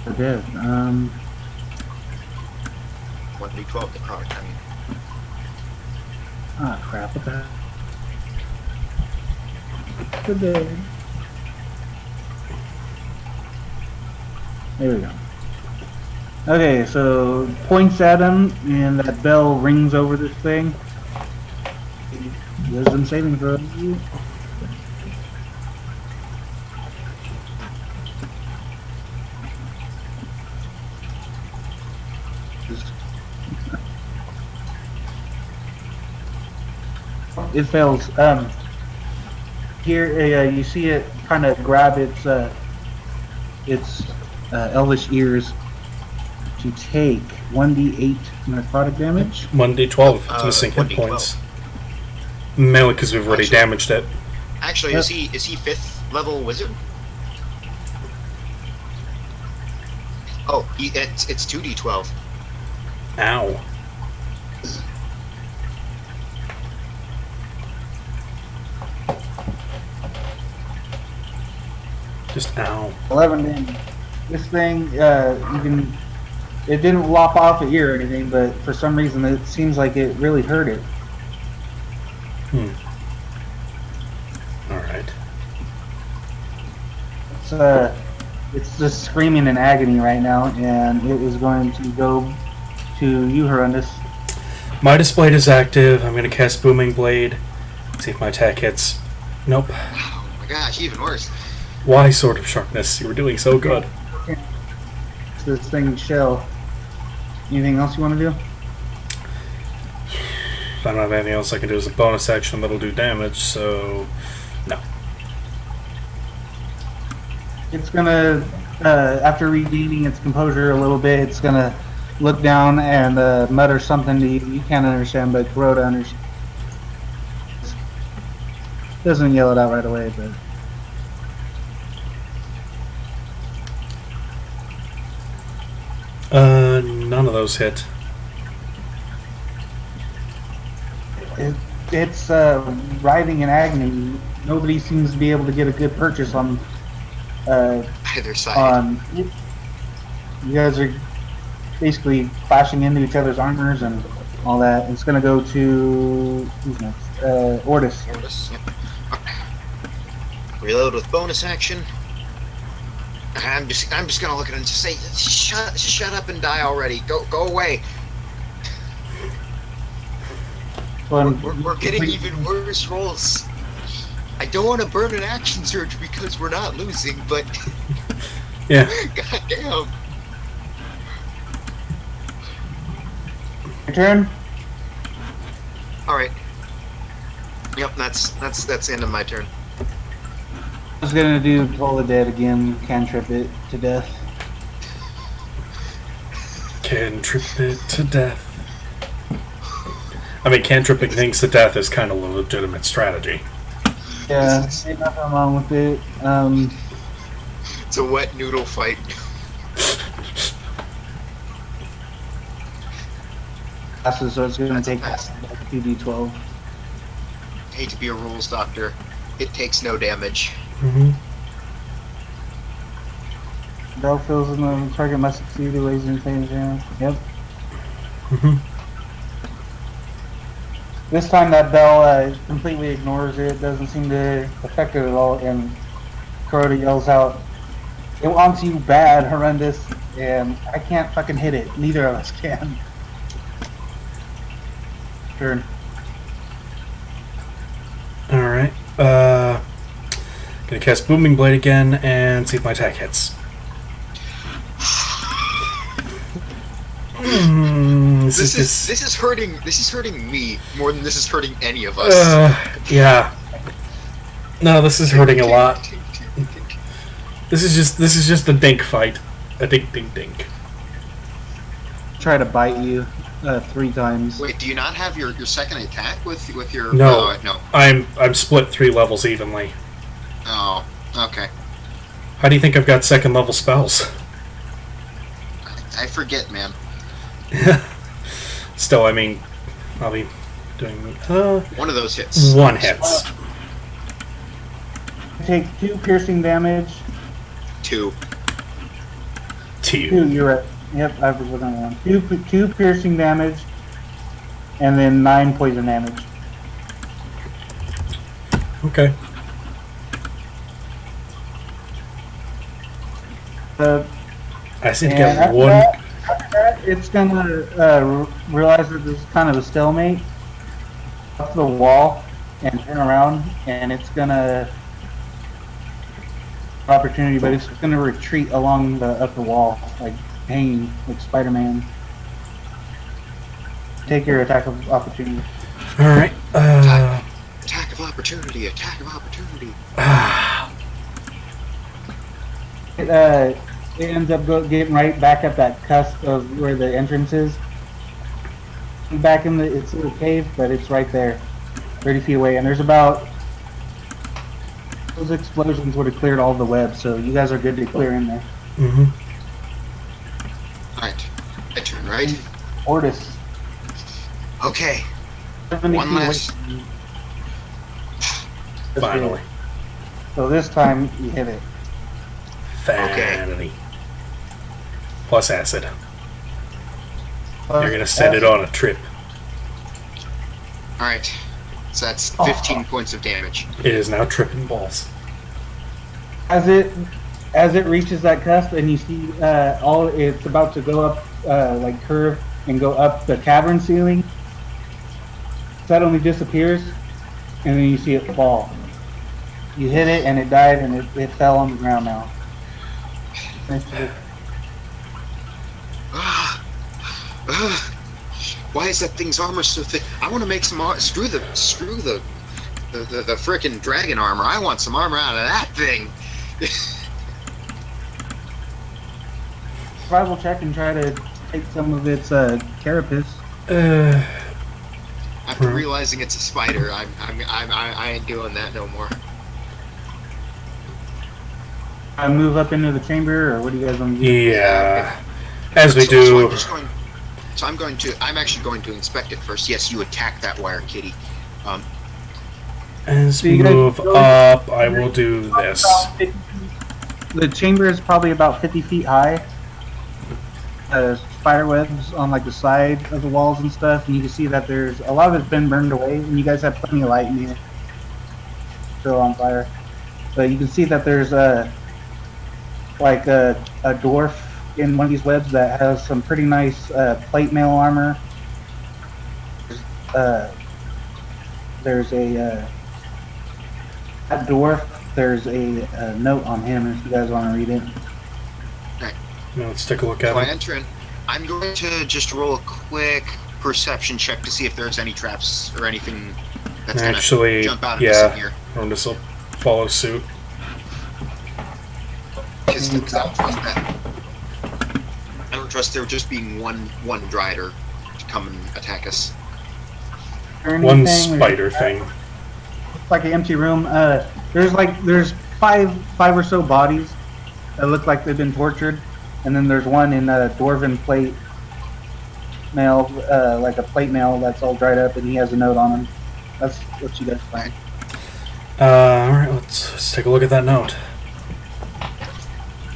[SPEAKER 2] I did.
[SPEAKER 1] 1d12 the product, I mean.
[SPEAKER 2] Ah, crap. What the heck? Good day. There we go. Okay, so points at him, and that bell rings over this thing. Wisdom saving throw. It fails. Here, you see it kind of grab its elvish ears to take 1d8 necrotic damage.
[SPEAKER 3] 1d12 if it's missing hit
[SPEAKER 1] 1d12.
[SPEAKER 3] points. Mainly because we've already damaged it.
[SPEAKER 1] Actually,
[SPEAKER 2] Yep.
[SPEAKER 1] is he 5th level wizard? Oh, it's 2d12.
[SPEAKER 3] Ow. Just ow.
[SPEAKER 2] 11 damage. This thing, it didn't lop off an ear or anything, but for some reason it seems like it really hurt it.
[SPEAKER 3] Alright.
[SPEAKER 2] It's just screaming in agony right now, and it is going to go to you, Horrendous.
[SPEAKER 3] Midas Blade is active. I'm going to cast Booming Blade. See if my attack hits. Nope.
[SPEAKER 1] Oh my gosh, even worse.
[SPEAKER 3] Why Sword of Sharpness? You were doing so good.
[SPEAKER 2] It's this thing's shell. Anything else you want to do?
[SPEAKER 3] I don't have anything else I can do as a bonus action that'll do damage, so no.
[SPEAKER 2] It's gonna, after regaining its composure a little bit, it's gonna look down and mutter something to you. You can't understand, but Kuroda understands. Doesn't yell it out right away, but
[SPEAKER 3] none of those hit.
[SPEAKER 2] it's writhing in agony. Nobody seems to be able to get a good purchase on
[SPEAKER 1] Either side.
[SPEAKER 2] you guys are basically clashing into each other's armors and all that. It's gonna go to who's next? Ordis.
[SPEAKER 1] Ordis, yep. Okay. Reload with bonus action. I'm just gonna look at it and just say, shut up and die already. Go away. We're getting even worse rolls. I don't want to burn an action surge because we're not losing, but
[SPEAKER 3] Yeah.
[SPEAKER 1] goddamn.
[SPEAKER 2] Your turn.
[SPEAKER 1] All right. Yep, that's the end of my turn.
[SPEAKER 2] I was gonna do Toll the Dead again, cantrip it to death.
[SPEAKER 3] Cantrip it to death. I mean, cantripping things to death is kind of a legitimate strategy.
[SPEAKER 2] Yeah, ain't nothing wrong with it.
[SPEAKER 1] It's a wet noodle fight.
[SPEAKER 2] So it's gonna
[SPEAKER 1] That's a
[SPEAKER 2] take
[SPEAKER 1] pass.
[SPEAKER 2] 2d12.
[SPEAKER 1] Hate to be a rules doctor. It takes no damage.
[SPEAKER 3] Mm-hmm.
[SPEAKER 2] Bell fills in the target must succeed the ways and things. Yeah. Yep.
[SPEAKER 3] Mm-hmm.
[SPEAKER 2] This time that bell completely ignores it. Doesn't seem to affect it at all. And Kuroda yells out, "It wants you bad, horrendous, and I can't fucking hit it. Neither of us can." Turn.
[SPEAKER 3] Alright. Gonna cast Booming Blade again and see if my attack hits.
[SPEAKER 1] This is hurting. This is hurting me more than this is hurting any of us.
[SPEAKER 3] Yeah. No, this is hurting a lot. This is just a dink fight. A dink dink dink.
[SPEAKER 2] Try to bite you 3 times.
[SPEAKER 1] Wait, do you not have your second attack with your?
[SPEAKER 3] No.
[SPEAKER 1] No.
[SPEAKER 3] I'm split 3 levels evenly.
[SPEAKER 1] Oh, okay.
[SPEAKER 3] How do you think I've got second level spells?
[SPEAKER 1] I forget, man.
[SPEAKER 3] Still, I mean, I'll be doing
[SPEAKER 1] One of those hits.
[SPEAKER 3] 1 hits.
[SPEAKER 2] Take 2 piercing damage.
[SPEAKER 1] 2.
[SPEAKER 3] 2.
[SPEAKER 2] 2, you're right. Yep, I was looking at one. 2 piercing damage, and then 9 poison damage.
[SPEAKER 3] Okay. I seem to get
[SPEAKER 2] after
[SPEAKER 3] 1.
[SPEAKER 2] after that, it's gonna realize that this is kind of a stalemate up the wall and turn around, and it's gonna opportunity, but it's gonna retreat along the upper wall, like hanging, like Spider-Man. Take your attack of opportunity.
[SPEAKER 3] Alright.
[SPEAKER 1] Attack of opportunity. Attack of opportunity.
[SPEAKER 2] It ends up getting right back at that cusp of where the entrance is. Back in it's a cave, but it's right there, 30 feet away. And there's about those explosions would have cleared all the web, so you guys are good to clear in there.
[SPEAKER 3] Mm-hmm.
[SPEAKER 1] Alright. My turn, right?
[SPEAKER 2] Ortis.
[SPEAKER 1] Okay.
[SPEAKER 2] 70
[SPEAKER 1] One
[SPEAKER 2] feet away
[SPEAKER 1] last.
[SPEAKER 2] from you.
[SPEAKER 3] Finally.
[SPEAKER 2] So this time you hit it.
[SPEAKER 3] Vanity. Plus acid. You're gonna send it on a trip.
[SPEAKER 1] Alright. So that's 15 points of damage.
[SPEAKER 3] It is now tripping balls.
[SPEAKER 2] As it reaches that cusp, and you see it's about to go up, like curve and go up the cavern ceiling. That only disappears, and then you see it fall. You hit it, and it died, and it fell on the ground now.
[SPEAKER 1] Why is that thing's armor so thick? I want to make some screw the frickin' dragon armor. I want some armor out of that thing.
[SPEAKER 2] Survival check and try to take some of its carapace.
[SPEAKER 1] After realizing it's a spider, I ain't doing that no more.
[SPEAKER 2] Move up into the chamber, or what do you guys want to do?
[SPEAKER 3] Yeah. As we
[SPEAKER 1] So
[SPEAKER 3] do.
[SPEAKER 1] I'm actually going to inspect it first. Yes, you attack that wire kitty.
[SPEAKER 3] As
[SPEAKER 2] So
[SPEAKER 3] we
[SPEAKER 2] you guys
[SPEAKER 3] move
[SPEAKER 2] go-
[SPEAKER 3] up, I will do this.
[SPEAKER 2] The chamber is probably about 50 feet high. Spider webs on like the side of the walls and stuff, and you can see that there's a lot of it's been burned away, and you guys have plenty of light in here. Still on fire, but you can see that there's like a dwarf in one of these webs that has some pretty nice plate mail armor. There's a dwarf. There's a note on him if you guys want to read it.
[SPEAKER 3] Now let's take a look at
[SPEAKER 1] So I
[SPEAKER 3] it.
[SPEAKER 1] enter in. I'm going to just roll a quick perception check to see if there's any traps or anything that's going
[SPEAKER 3] Actually,
[SPEAKER 1] to jump out at us in
[SPEAKER 3] yeah,
[SPEAKER 1] here.
[SPEAKER 3] Rondas will follow suit.
[SPEAKER 1] Because I don't trust that. I don't trust there just being one Drider to come and attack us.
[SPEAKER 2] Or
[SPEAKER 3] One
[SPEAKER 2] anything, or-
[SPEAKER 3] spider thing.
[SPEAKER 2] It's like an empty room. There's five or so bodies that look like they've been tortured, and then there's one in a dwarven plate mail, like a plate mail that's all dried up, and he has a note on him. That's what you guys find.
[SPEAKER 3] Alright, let's take a look at that note.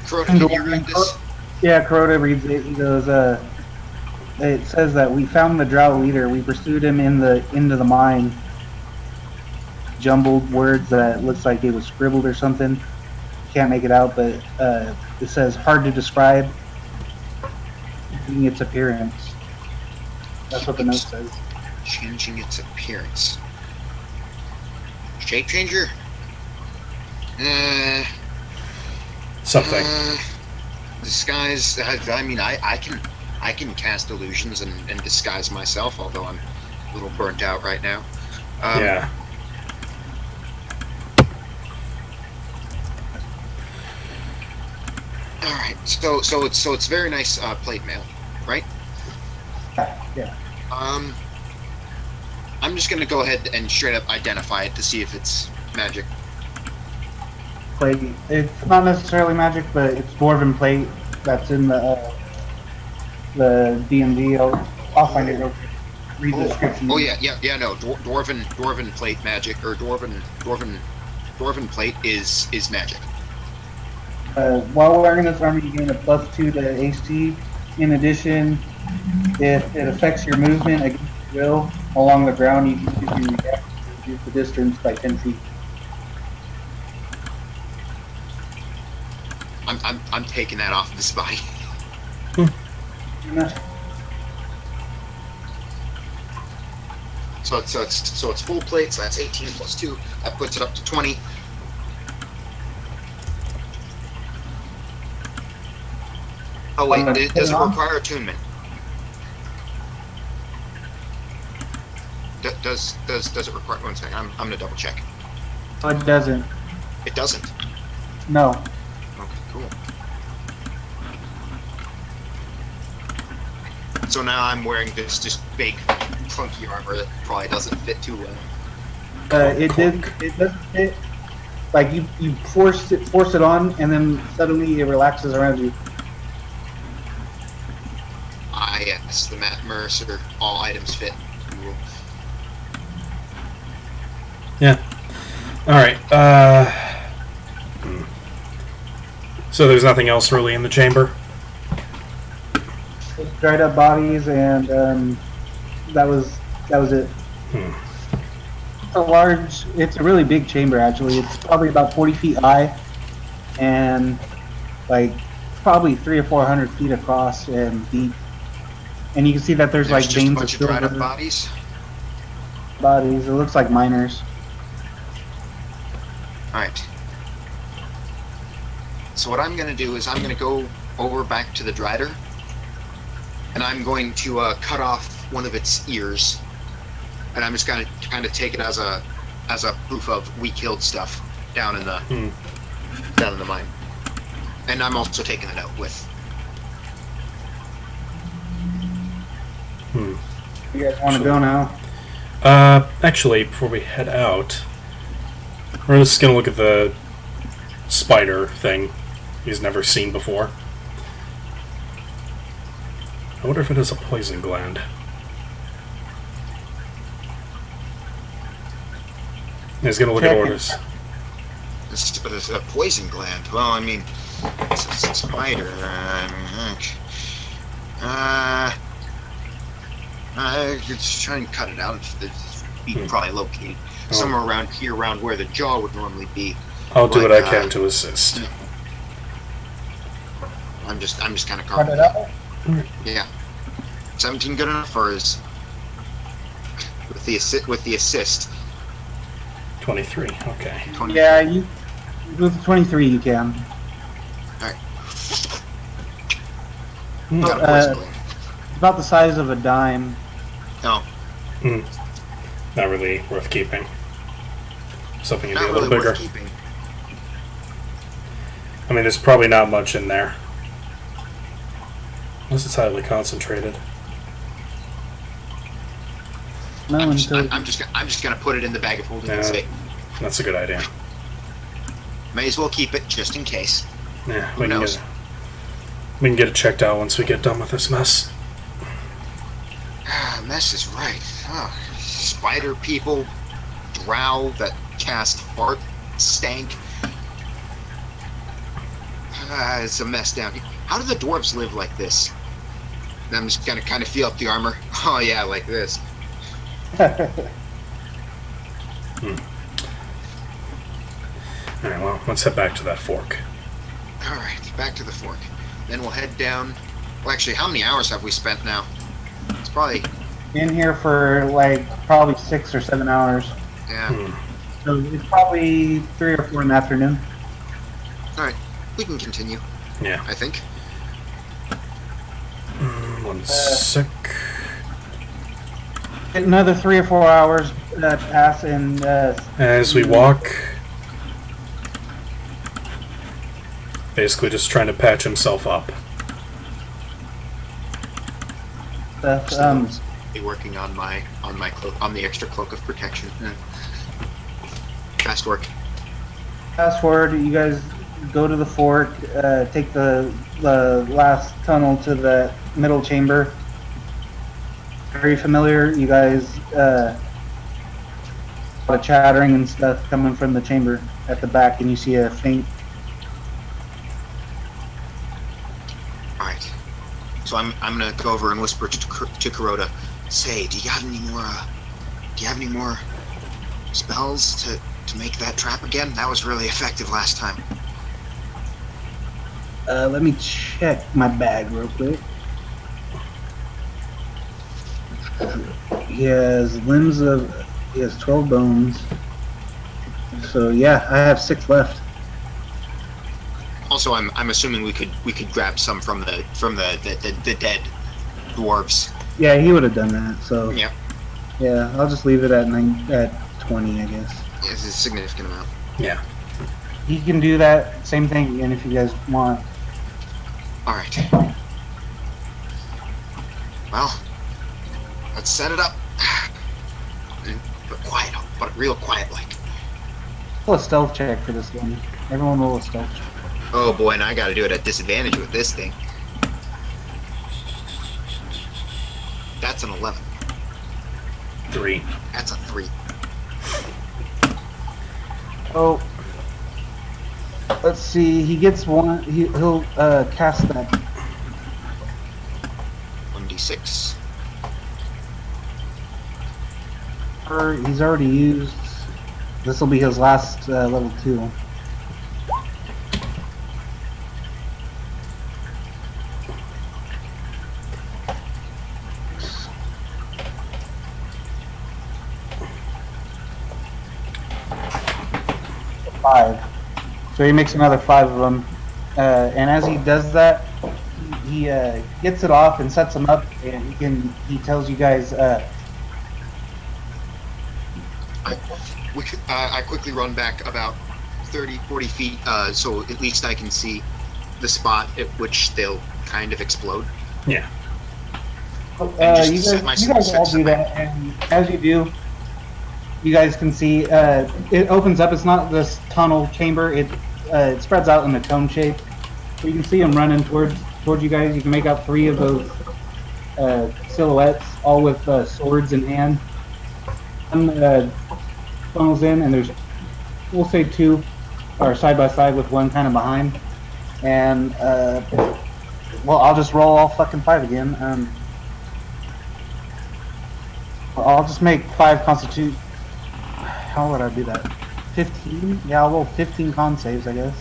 [SPEAKER 1] Crota, can you read this?
[SPEAKER 2] Yeah, Crota reads it. He goes, it says that we found the Drow leader. We pursued him into the mine. Jumbled words that looks like it was scribbled or something. Can't make it out, but it says hard to describe. Changing its appearance. That's what the note says.
[SPEAKER 1] Changing its appearance. Shape changer?
[SPEAKER 3] Something.
[SPEAKER 1] Disguise. I mean, I can cast illusions and disguise myself, although I'm a little burnt out right now.
[SPEAKER 3] Yeah.
[SPEAKER 1] All right. So it's very nice plate mail, right?
[SPEAKER 2] Yeah.
[SPEAKER 1] I'm just gonna go ahead and straight up identify it to see if it's magic.
[SPEAKER 2] Plate. It's not necessarily magic, but it's dwarven plate that's in the D&D. I'll find it. Read the description.
[SPEAKER 1] Oh yeah. No, dwarven plate magic or dwarven plate is magic.
[SPEAKER 2] While wearing this armor, you gain a +2 to AC. In addition, if it affects your movement against your will along the ground, you can reduce the distance by 10 feet.
[SPEAKER 1] I'm taking that off this body. So it's full plate. So that's 18 plus 2. That puts it up to 20. Oh wait, does it require attunement? Does it require? One second, I'm gonna double check.
[SPEAKER 2] No, it doesn't.
[SPEAKER 1] It doesn't.
[SPEAKER 2] No.
[SPEAKER 1] Okay, cool. So now I'm wearing this just big, clunky armor that probably doesn't fit too well.
[SPEAKER 2] It doesn't fit. Like you force it on, and then suddenly it relaxes around you.
[SPEAKER 1] Ah, yes, the Matt Mercer, all items fit. Cool.
[SPEAKER 3] Yeah. Alright, So there's nothing else really in the chamber?
[SPEAKER 2] Just dried up bodies, and that was it. It's a really big chamber actually. It's probably about 40 feet high, and like probably 300 or 400 feet across and deep. And you can see that there's like
[SPEAKER 1] just a
[SPEAKER 2] veins
[SPEAKER 1] bunch
[SPEAKER 2] of
[SPEAKER 1] of dried up
[SPEAKER 2] silver
[SPEAKER 1] bodies.
[SPEAKER 2] It looks like miners.
[SPEAKER 1] Alright. So what I'm going to do is I'm going to go over back to the Drider, and I'm going to cut off one of its ears, and I'm just going to kind of take it as a proof of we killed stuff down in the mine. And I'm also taking the note with.
[SPEAKER 2] You guys want to go now?
[SPEAKER 3] Actually, before we head out, we're just gonna look at the spider thing he's never seen before. I wonder if it has a poison gland. He's gonna look at orders.
[SPEAKER 1] It's a poison gland. Well, I mean, it's a spider. Just try and cut it out. It's probably located somewhere around here, around where the jaw would normally be.
[SPEAKER 3] I'll do what I can to assist.
[SPEAKER 1] I'm just kind of
[SPEAKER 2] Cut it
[SPEAKER 1] confident.
[SPEAKER 2] out.
[SPEAKER 1] Yeah. 17 good enough, or is with the assist?
[SPEAKER 3] 23. Okay.
[SPEAKER 1] 20.
[SPEAKER 2] Yeah, you with 23 you can.
[SPEAKER 1] Alright.
[SPEAKER 3] Hmm.
[SPEAKER 1] Got a poison glaive.
[SPEAKER 2] It's about the size of a dime.
[SPEAKER 1] No,
[SPEAKER 3] Not really worth keeping. Something to be
[SPEAKER 1] not
[SPEAKER 3] a
[SPEAKER 1] really
[SPEAKER 3] little bigger.
[SPEAKER 1] worth keeping.
[SPEAKER 3] I mean, there's probably not much in there. Unless it's highly concentrated.
[SPEAKER 2] No,
[SPEAKER 1] I'm just,
[SPEAKER 2] until
[SPEAKER 1] I'm just gonna put it in the bag of holding and
[SPEAKER 3] Yeah.
[SPEAKER 1] say,
[SPEAKER 3] That's a good idea.
[SPEAKER 1] may as well keep it just in case.
[SPEAKER 3] Yeah,
[SPEAKER 1] Who knows?
[SPEAKER 3] We can get it checked out once we get done with this mess.
[SPEAKER 1] Mess is right. Oh, spider people, drow that cast fart stank. It's a mess down here. How do the dwarves live like this? I'm just gonna kind of feel up the armor. Oh yeah, like this.
[SPEAKER 3] Alright, well, let's head back to that fork.
[SPEAKER 1] Alright, back to the fork. Then we'll head down. Well, actually, how many hours have we spent now? It's probably,
[SPEAKER 2] in here for like probably 6 or 7 hours.
[SPEAKER 1] yeah.
[SPEAKER 2] So it's probably 3 or 4 in the afternoon.
[SPEAKER 1] Alright, we can continue,
[SPEAKER 3] Yeah.
[SPEAKER 1] I think.
[SPEAKER 3] One sec.
[SPEAKER 2] Another 3 or 4 hours pass, and
[SPEAKER 3] As we walk, basically just trying to patch himself up.
[SPEAKER 2] stuff.
[SPEAKER 1] Be working on my cloak, on the extra cloak of protection. Yeah. Fast work.
[SPEAKER 2] Fast forward, you guys go to the fork, take the last tunnel to the middle chamber. Very familiar, you guys. A lot of chattering and stuff coming from the chamber at the back, and you see a faint.
[SPEAKER 1] Alright. So I'm gonna go over and whisper to Kuroda. Say, do you have any more spells to make that trap again? That was really effective last time.
[SPEAKER 2] Let me check my bag real quick. He has he has 12 bones. So yeah, I have 6 left.
[SPEAKER 1] Also, I'm assuming we could grab some from the dead dwarves.
[SPEAKER 2] Yeah, he would have done that. So
[SPEAKER 1] Yeah,
[SPEAKER 2] yeah, I'll just leave it at 20, I guess.
[SPEAKER 1] it's a significant amount.
[SPEAKER 3] Yeah.
[SPEAKER 2] He can do that same thing again if you guys want.
[SPEAKER 1] All right. Well, let's set it up. But quiet, but real quiet, like.
[SPEAKER 2] Roll a stealth check for this one. Everyone roll a stealth check.
[SPEAKER 1] Oh boy, and I got to do it at disadvantage with this thing. That's an 11.
[SPEAKER 3] 3.
[SPEAKER 1] That's a 3.
[SPEAKER 2] Oh, let's see. He gets one. He'll cast that.
[SPEAKER 1] 1d6.
[SPEAKER 2] He's already used. This will be his last level 2. Five. So he makes another 5 of them, and as he does that, he gets it off and sets them up, and he tells you guys.
[SPEAKER 1] I quickly run back about 30, 40 feet, so at least I can see the spot at which they'll kind of explode.
[SPEAKER 3] Yeah.
[SPEAKER 2] You
[SPEAKER 1] just set
[SPEAKER 2] guys all
[SPEAKER 1] set
[SPEAKER 2] do
[SPEAKER 1] my-
[SPEAKER 2] that, and as you do, you guys can see it opens up. It's not this tunnel chamber. It spreads out in a cone shape. So you can see them running towards you guys. You can make out 3 of those silhouettes, all with swords in hand. One funnels in, and there's, we'll say 2 are side by side with one kind of behind. And well, I'll just roll all fucking 5 again. I'll just make 5 constitute. How would I do that? 15? Yeah, I'll roll 15 con saves, I guess.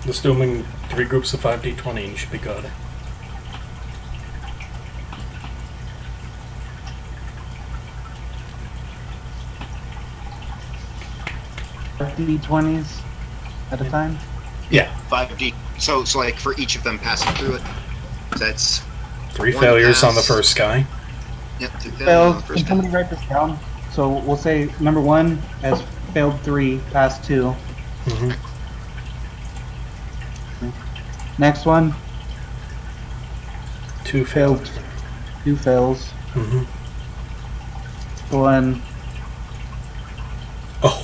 [SPEAKER 3] Just doing 3 groups of 5d20 and you should be good.
[SPEAKER 2] D20's at a time.
[SPEAKER 3] Yeah.
[SPEAKER 1] 5D. So like for each of them passing through it, that's
[SPEAKER 3] 3
[SPEAKER 1] one
[SPEAKER 3] failures on the
[SPEAKER 1] pass.
[SPEAKER 3] first guy.
[SPEAKER 1] Yep. 2 failures on
[SPEAKER 2] Failed.
[SPEAKER 1] the
[SPEAKER 2] Can
[SPEAKER 1] first
[SPEAKER 2] somebody
[SPEAKER 1] guy.
[SPEAKER 2] write this down? So we'll say number 1 has failed 3, passed 2.
[SPEAKER 3] Mm-hmm.
[SPEAKER 2] Next one
[SPEAKER 3] 2
[SPEAKER 2] failed,
[SPEAKER 3] failed.
[SPEAKER 2] 2 fails.
[SPEAKER 3] Mm-hmm.
[SPEAKER 2] One.
[SPEAKER 3] Oh.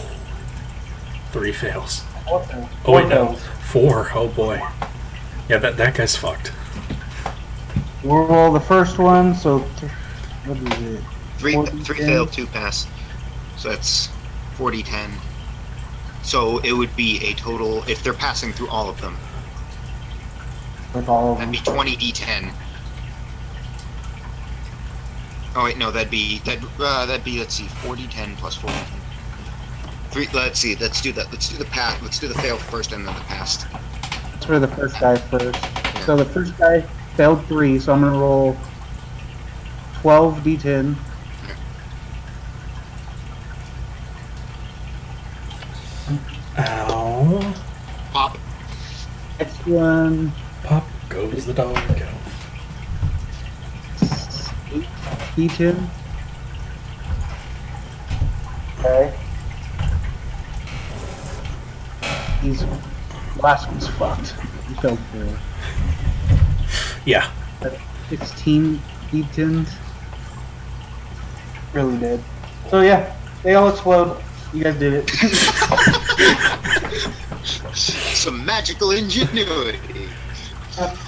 [SPEAKER 3] 3 fails.
[SPEAKER 2] 4 fails.
[SPEAKER 3] Oh wait, no.
[SPEAKER 2] Fails.
[SPEAKER 3] 4. Oh boy. Yeah, that guy's fucked.
[SPEAKER 2] We'll roll the first one. So what is it?
[SPEAKER 1] 3
[SPEAKER 2] 40, 10.
[SPEAKER 1] failed, 2 pass. So that's 40-10. So it would be a total, if they're passing through all of them,
[SPEAKER 2] With all of them.
[SPEAKER 1] that'd be 20d10. Oh wait, no, that'd be let's see, 40-10 plus 40-10. 3. Let's see. Let's do that. Let's do the pass. Let's do the fail first, and then the passed.
[SPEAKER 2] That's for the first guy first. So the first guy failed 3, so I'm gonna roll 12 d10.
[SPEAKER 3] Ow.
[SPEAKER 1] Pop.
[SPEAKER 2] Next one,
[SPEAKER 3] Pop goes the dog.
[SPEAKER 2] 8 d10. Okay. He's last one's fucked. He failed 4.
[SPEAKER 3] Yeah.
[SPEAKER 2] 16 d10s. Really did. So yeah, they all explode. You guys did it.
[SPEAKER 1] Some magical ingenuity.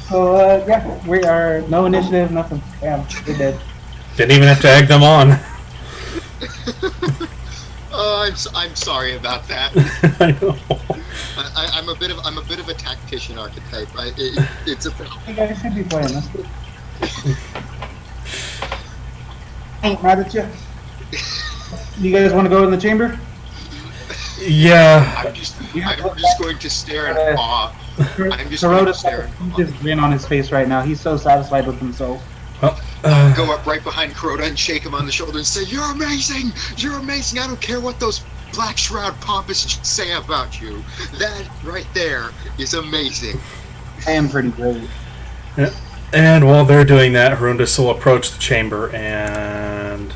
[SPEAKER 2] So yeah, we are no initiative, nothing. Damn, we did.
[SPEAKER 3] Didn't even have to egg them on.
[SPEAKER 1] Oh, I'm sorry about that.
[SPEAKER 3] I know.
[SPEAKER 1] I'm a bit of a tactician archetype. It's a
[SPEAKER 2] You guys should be playing this. Ain't mad at you. You guys want to go in the chamber?
[SPEAKER 3] Yeah.
[SPEAKER 1] I'm just going to stare in awe. I'm just going to
[SPEAKER 2] Herodotus
[SPEAKER 1] stare
[SPEAKER 2] has
[SPEAKER 1] in
[SPEAKER 2] a
[SPEAKER 1] awe.
[SPEAKER 2] huge grin on his face right now. He's so satisfied with himself.
[SPEAKER 3] Well,
[SPEAKER 1] Go up right behind Crota and shake him on the shoulder and say, "You're amazing! You're amazing! I don't care what those Black Shroud pompous say about you. That right there is amazing."
[SPEAKER 2] I am pretty great.
[SPEAKER 3] and while they're doing that, Harundus will approach the chamber and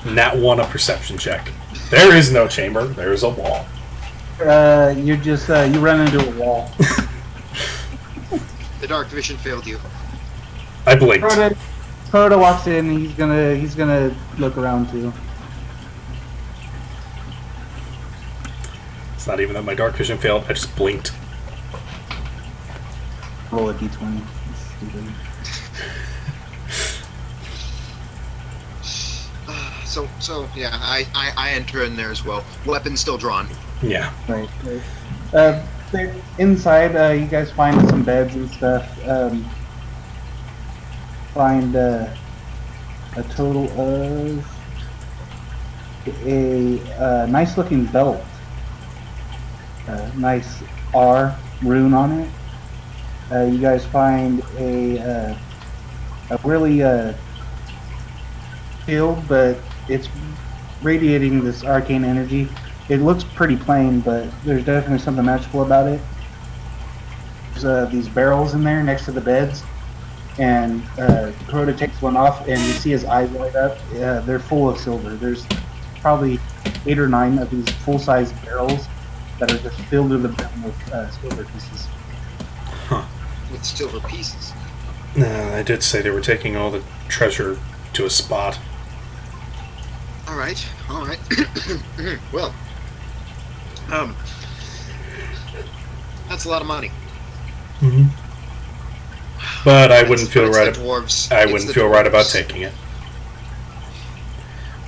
[SPEAKER 3] nat 1 a perception check. There is no chamber. There is a wall.
[SPEAKER 2] You're just you run into a wall.
[SPEAKER 1] The dark vision failed you.
[SPEAKER 3] I blinked.
[SPEAKER 2] Crota walks in. He's gonna look around too.
[SPEAKER 3] It's not even that my dark vision failed. I just blinked.
[SPEAKER 2] Roll a d20. Stupid.
[SPEAKER 1] So yeah, I enter in there as well. Weapon still drawn.
[SPEAKER 3] Yeah.
[SPEAKER 2] Right. They're inside, you guys find some beds and stuff. Find a total of a nice looking belt. Nice R rune on it. You guys find a really shield, but it's radiating this arcane energy. It looks pretty plain, but there's definitely something magical about it. There's these barrels in there next to the beds, and Crota takes one off, and you see his eyes light up. They're full of silver. There's probably 8 or 9 of these full-size barrels that are just filled to the brim with silver pieces.
[SPEAKER 1] With silver pieces.
[SPEAKER 3] I did say they were taking all the treasure to a spot.
[SPEAKER 1] All right. Well, that's a lot of money.
[SPEAKER 3] Mm-hmm. But I wouldn't feel
[SPEAKER 1] It's
[SPEAKER 3] right.
[SPEAKER 1] the dwarves.
[SPEAKER 3] I
[SPEAKER 1] It's
[SPEAKER 3] wouldn't
[SPEAKER 1] the
[SPEAKER 3] feel right about
[SPEAKER 1] dwarves.
[SPEAKER 3] taking it.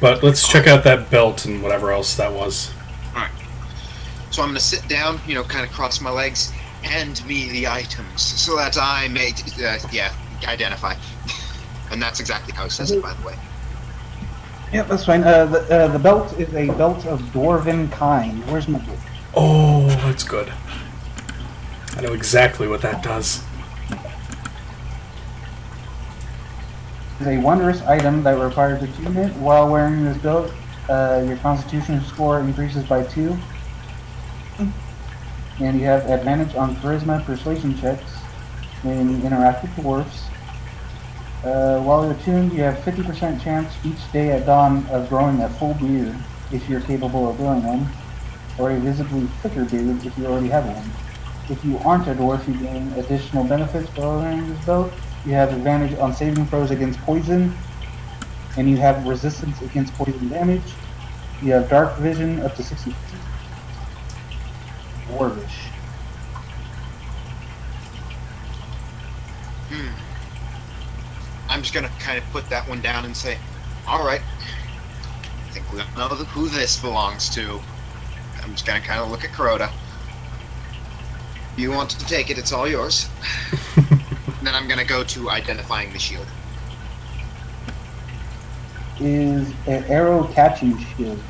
[SPEAKER 3] But let's check out that belt and whatever else that was.
[SPEAKER 1] All right. So I'm gonna sit down, kind of cross my legs, hand me the items so that I may, identify. And that's exactly how he says it, by the way.
[SPEAKER 2] Yep, that's fine. The belt is a belt of dwarven kind. Where's my book?
[SPEAKER 3] Oh, that's good. I know exactly what that does.
[SPEAKER 2] It's a wondrous item that requires attunement. While wearing this belt, your Constitution score increases by 2, and you have advantage on Charisma Persuasion checks when you interact with dwarves. While you're attuned, you have 50% chance each day at dawn of growing a full beard, if you're capable of growing one, or a visibly thicker beard if you already have one. If you aren't a dwarf, you gain additional benefits while wearing this belt. You have advantage on saving throws against poison, and you have resistance against poison damage. You have dark vision up to 60 feet. Dwarvish.
[SPEAKER 1] I'm just gonna kind of put that one down and say, all right, I think we know who this belongs to. I'm just gonna kind of look at Kuroda. If you want to take it, it's all yours. Then I'm gonna go to identifying the shield.
[SPEAKER 2] Is an arrow catching shield.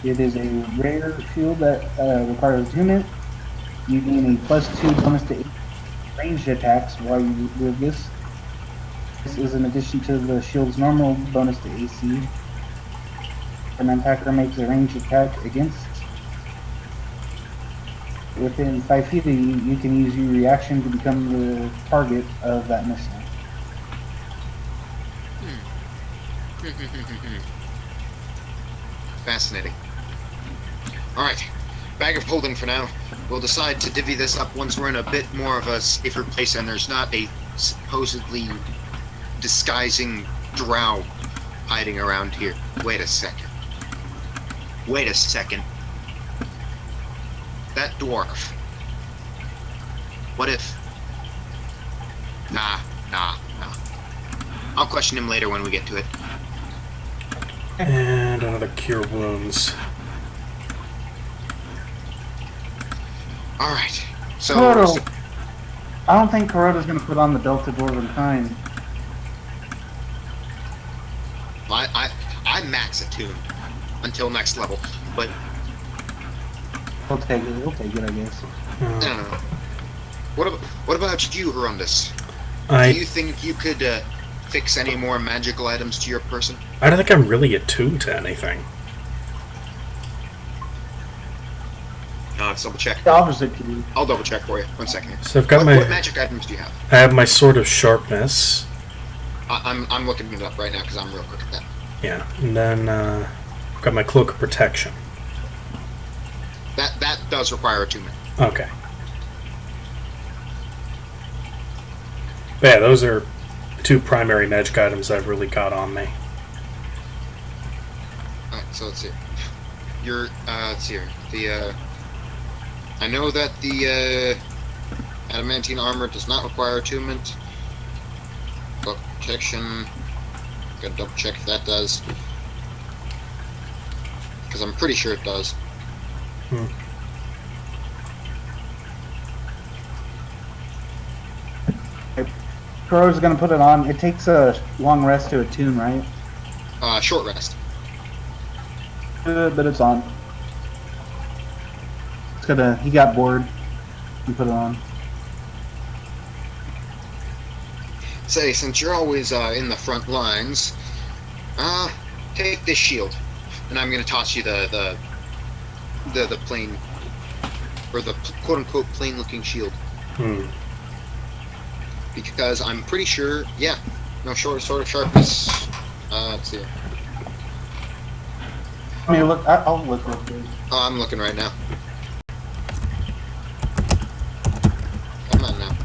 [SPEAKER 2] It is a rare shield that requires attunement. You gain a +2 bonus to ranged attacks while you wield this. This is in addition to the shield's normal bonus to AC. An attacker makes a ranged attack against within 5 feet of you, you can use your reaction to become the target of that missile.
[SPEAKER 1] Fascinating. Alright, bag of holding for now. We'll decide to divvy this up once we're in a bit more of a safer place and there's not a supposedly disguising drow hiding around here. Wait a second. Wait a second. That dwarf. What if... Nah. I'll question him later when we get to it.
[SPEAKER 3] And another cure wounds.
[SPEAKER 1] Alright, so...
[SPEAKER 2] Kuroda. I don't think Kuroda's going to put on the Delta Dwarven Kind.
[SPEAKER 1] I'm max attuned until next level, but
[SPEAKER 2] He'll take it, I guess.
[SPEAKER 1] I don't know. What about you, Horrendous? Do you think you could fix any more magical items to your person?
[SPEAKER 3] I don't think I'm really attuned to anything.
[SPEAKER 1] Let's double check.
[SPEAKER 2] The opposite to you.
[SPEAKER 1] I'll double check for you. 1 second here.
[SPEAKER 3] So I've got
[SPEAKER 1] What magic items do you have?
[SPEAKER 3] I have my Sword of Sharpness.
[SPEAKER 1] I'm looking it up right now because I'm real quick at that.
[SPEAKER 3] Yeah, and then I've got my Cloak of Protection.
[SPEAKER 1] That does require attunement.
[SPEAKER 3] Okay. But yeah, those are the 2 primary magic items I've really got on me.
[SPEAKER 1] Alright, so let's see. Let's see here. I know that the adamantine armor does not require attunement. Cloak of Protection. Gotta double check if that does. Because I'm pretty sure it does.
[SPEAKER 2] Kuroda's going to put it on. It takes a long rest to attune, right?
[SPEAKER 1] Short rest.
[SPEAKER 2] But it's on. He got bored. He put it on.
[SPEAKER 1] Say, since you're always in the front lines, take this shield, and I'm gonna toss you the plain, or the quote-unquote plain-looking shield. Because I'm pretty sure, yeah, no sword of sharpness. Let's see.
[SPEAKER 2] I mean, look. I'll look real quick.
[SPEAKER 1] Oh, I'm looking right now. Come on now.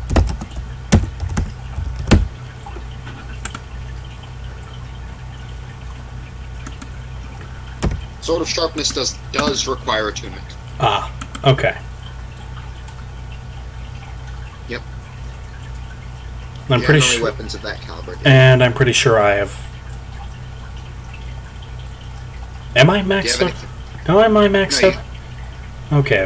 [SPEAKER 1] Sword of Sharpness does require attunement.
[SPEAKER 3] Ah, okay.
[SPEAKER 1] Yep.
[SPEAKER 3] I'm pretty
[SPEAKER 1] only
[SPEAKER 3] sure.
[SPEAKER 1] weapons of that caliber.
[SPEAKER 3] And I'm pretty sure I have. Am I
[SPEAKER 1] Do you
[SPEAKER 3] maxed
[SPEAKER 1] have
[SPEAKER 3] up? Oh, am I maxed
[SPEAKER 1] No,
[SPEAKER 3] up? Okay.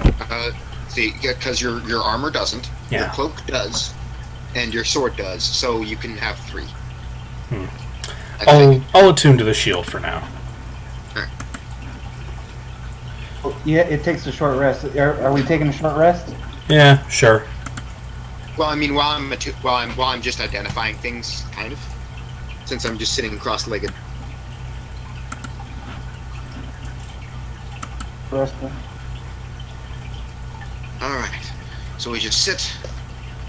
[SPEAKER 1] See, because your armor doesn't, your
[SPEAKER 3] Yeah.
[SPEAKER 1] cloak does, and your sword does, so you can have 3. I think.
[SPEAKER 3] I'll attune to the shield for now.
[SPEAKER 2] Yeah, it takes a short rest. Are we taking a short rest?
[SPEAKER 3] Yeah, sure.
[SPEAKER 1] Well, I mean, while I'm just identifying things, kind of, since I'm just sitting cross-legged.
[SPEAKER 2] Resta.
[SPEAKER 1] All right. So we just sit,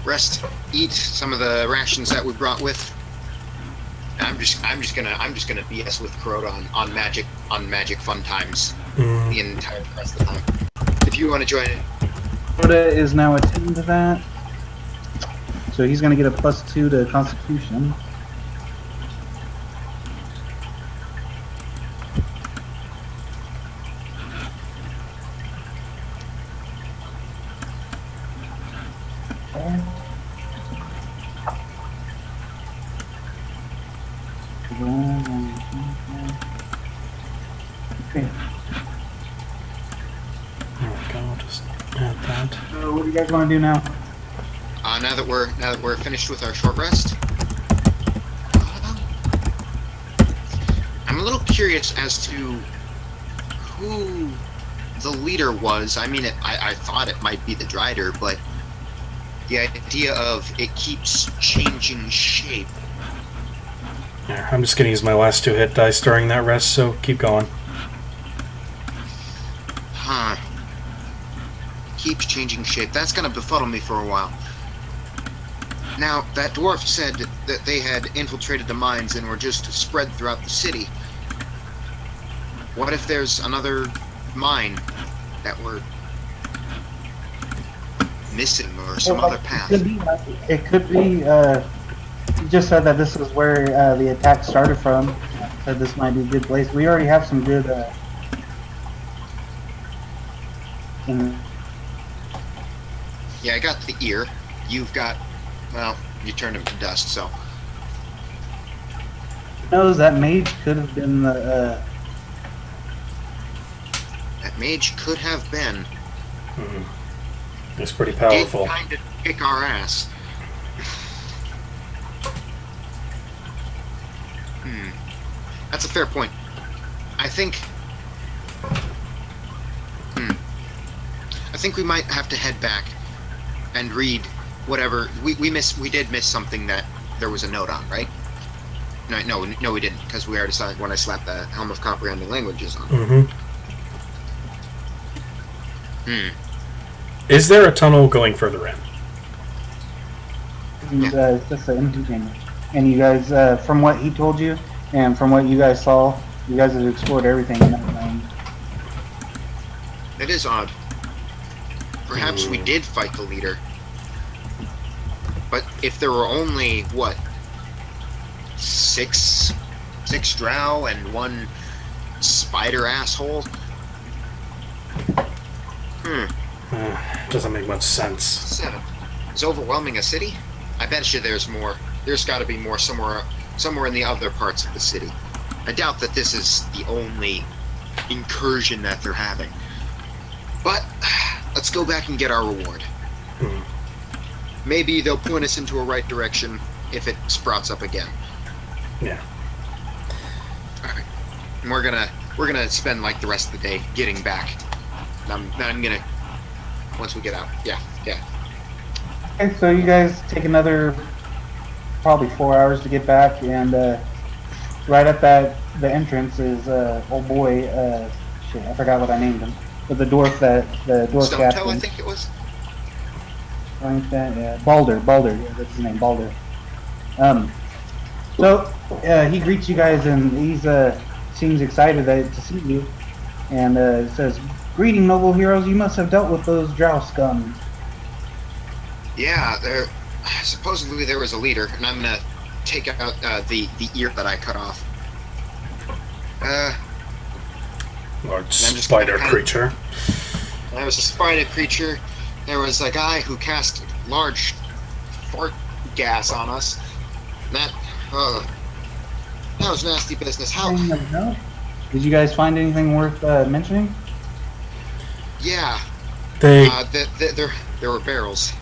[SPEAKER 1] rest, eat some of the rations that we brought with. I'm just gonna BS with Crota on magic fun times the entire rest of the time. If you want to join it.
[SPEAKER 2] Crota is now attuned to that. So he's going to get a +2 to Constitution. Okay.
[SPEAKER 3] There we go. Just add that.
[SPEAKER 2] So what do you guys want to do now?
[SPEAKER 1] Now that we're finished with our short rest, I'm a little curious as to who the leader was. I mean, I thought it might be the Drider, but the idea of it keeps changing shape.
[SPEAKER 3] Yeah, I'm just gonna use my last 2 hit dice during that rest, so keep going.
[SPEAKER 1] Huh. Keeps changing shape. That's gonna befuddle me for a while. Now, that dwarf said that they had infiltrated the mines and were just spread throughout the city. What if there's another mine that we're missing, or some other path?
[SPEAKER 2] It could be, he just said that this is where the attack started from. Said this might be a good place. We already have some good,
[SPEAKER 1] Yeah, I got the ear. You've got, well, you turned him to dust, so.
[SPEAKER 2] knows that mage could have been the,
[SPEAKER 1] That mage could have been.
[SPEAKER 3] It's pretty powerful.
[SPEAKER 1] Did kind of kick our ass. That's a fair point. I think we might have to head back and read whatever we did miss something that there was a note on, right? No, we didn't, because we already saw it when I slapped the Helm of Comprehending Languages on.
[SPEAKER 3] Is there a tunnel going further in?
[SPEAKER 2] it's just an empty chamber. And you guys, from what he told you, and from what you guys saw, you guys have explored everything in that lane.
[SPEAKER 1] It is odd. Perhaps we did fight the leader. But if there were only, what, six drow and one spider asshole?
[SPEAKER 3] Doesn't make much sense.
[SPEAKER 1] 7. Is overwhelming a city? I bet you there's more. There's got to be more somewhere in the other parts of the city. I doubt that this is the only incursion that they're having. But let's go back and get our reward. Maybe they'll point us into a right direction if it sprouts up again.
[SPEAKER 3] Yeah.
[SPEAKER 1] All right. And we're gonna spend like the rest of the day getting back. I'm gonna once we get out. Yeah.
[SPEAKER 2] Okay, so you guys take another probably 4 hours to get back, and right up at the entrance is old boy. Shit, I forgot what I named him. But the dwarf
[SPEAKER 1] Stonetail,
[SPEAKER 2] captain.
[SPEAKER 1] I think it was.
[SPEAKER 2] Yeah, Balder, yeah, that's his name, Balder. So he greets you guys, and he's seems excited to see you, and says, "Greeting, noble heroes. You must have dealt with those Drow scum."
[SPEAKER 1] Yeah, supposedly there was a leader, and I'm gonna take out the ear that I cut off.
[SPEAKER 3] Large spider creature.
[SPEAKER 1] There was a spider creature. There was a guy who cast large fart gas on us. That was nasty business. How?
[SPEAKER 2] Did you guys find anything worth mentioning?
[SPEAKER 1] Yeah.
[SPEAKER 3] They
[SPEAKER 1] There were barrels.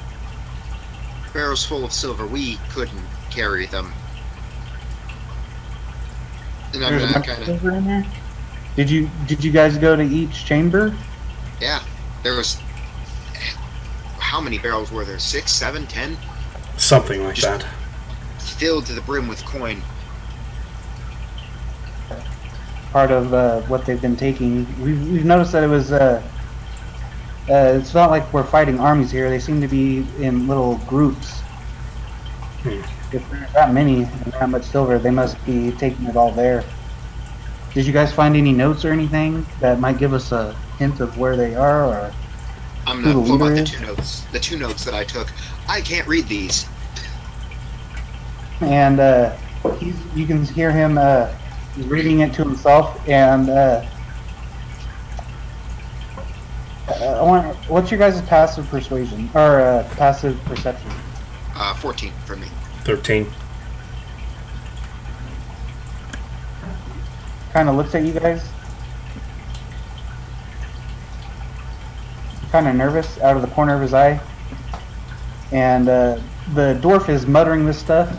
[SPEAKER 1] Barrels full of silver. We couldn't carry them. And I'm
[SPEAKER 2] There's a
[SPEAKER 1] gonna
[SPEAKER 2] bunch of
[SPEAKER 1] kind of.
[SPEAKER 2] silver in there. Did you guys go to each chamber?
[SPEAKER 1] Yeah. There was. how many barrels were there? 6, 7, 10?
[SPEAKER 3] Something like
[SPEAKER 1] Just-
[SPEAKER 3] that.
[SPEAKER 1] Filled to the brim with coin.
[SPEAKER 2] Part of what they've been taking. We've noticed that it was. It's not like we're fighting armies here. They seem to be in little groups.
[SPEAKER 3] Hmm.
[SPEAKER 2] If there's that many and that much silver, they must be taking it all there. Did you guys find any notes or anything that might give us a hint of where they are, or
[SPEAKER 1] I'm
[SPEAKER 2] who
[SPEAKER 1] gonna
[SPEAKER 2] the
[SPEAKER 1] pull out
[SPEAKER 2] leader
[SPEAKER 1] the
[SPEAKER 2] is?
[SPEAKER 1] 2 notes. The 2 notes that I took. I can't read these.
[SPEAKER 2] And you can hear him he's reading it to himself. And what's your guys' passive persuasion or passive perception?
[SPEAKER 1] 14 for me.
[SPEAKER 3] 13.
[SPEAKER 2] Kind of looks at you guys, kind of nervous out of the corner of his eye, and the dwarf is muttering this stuff,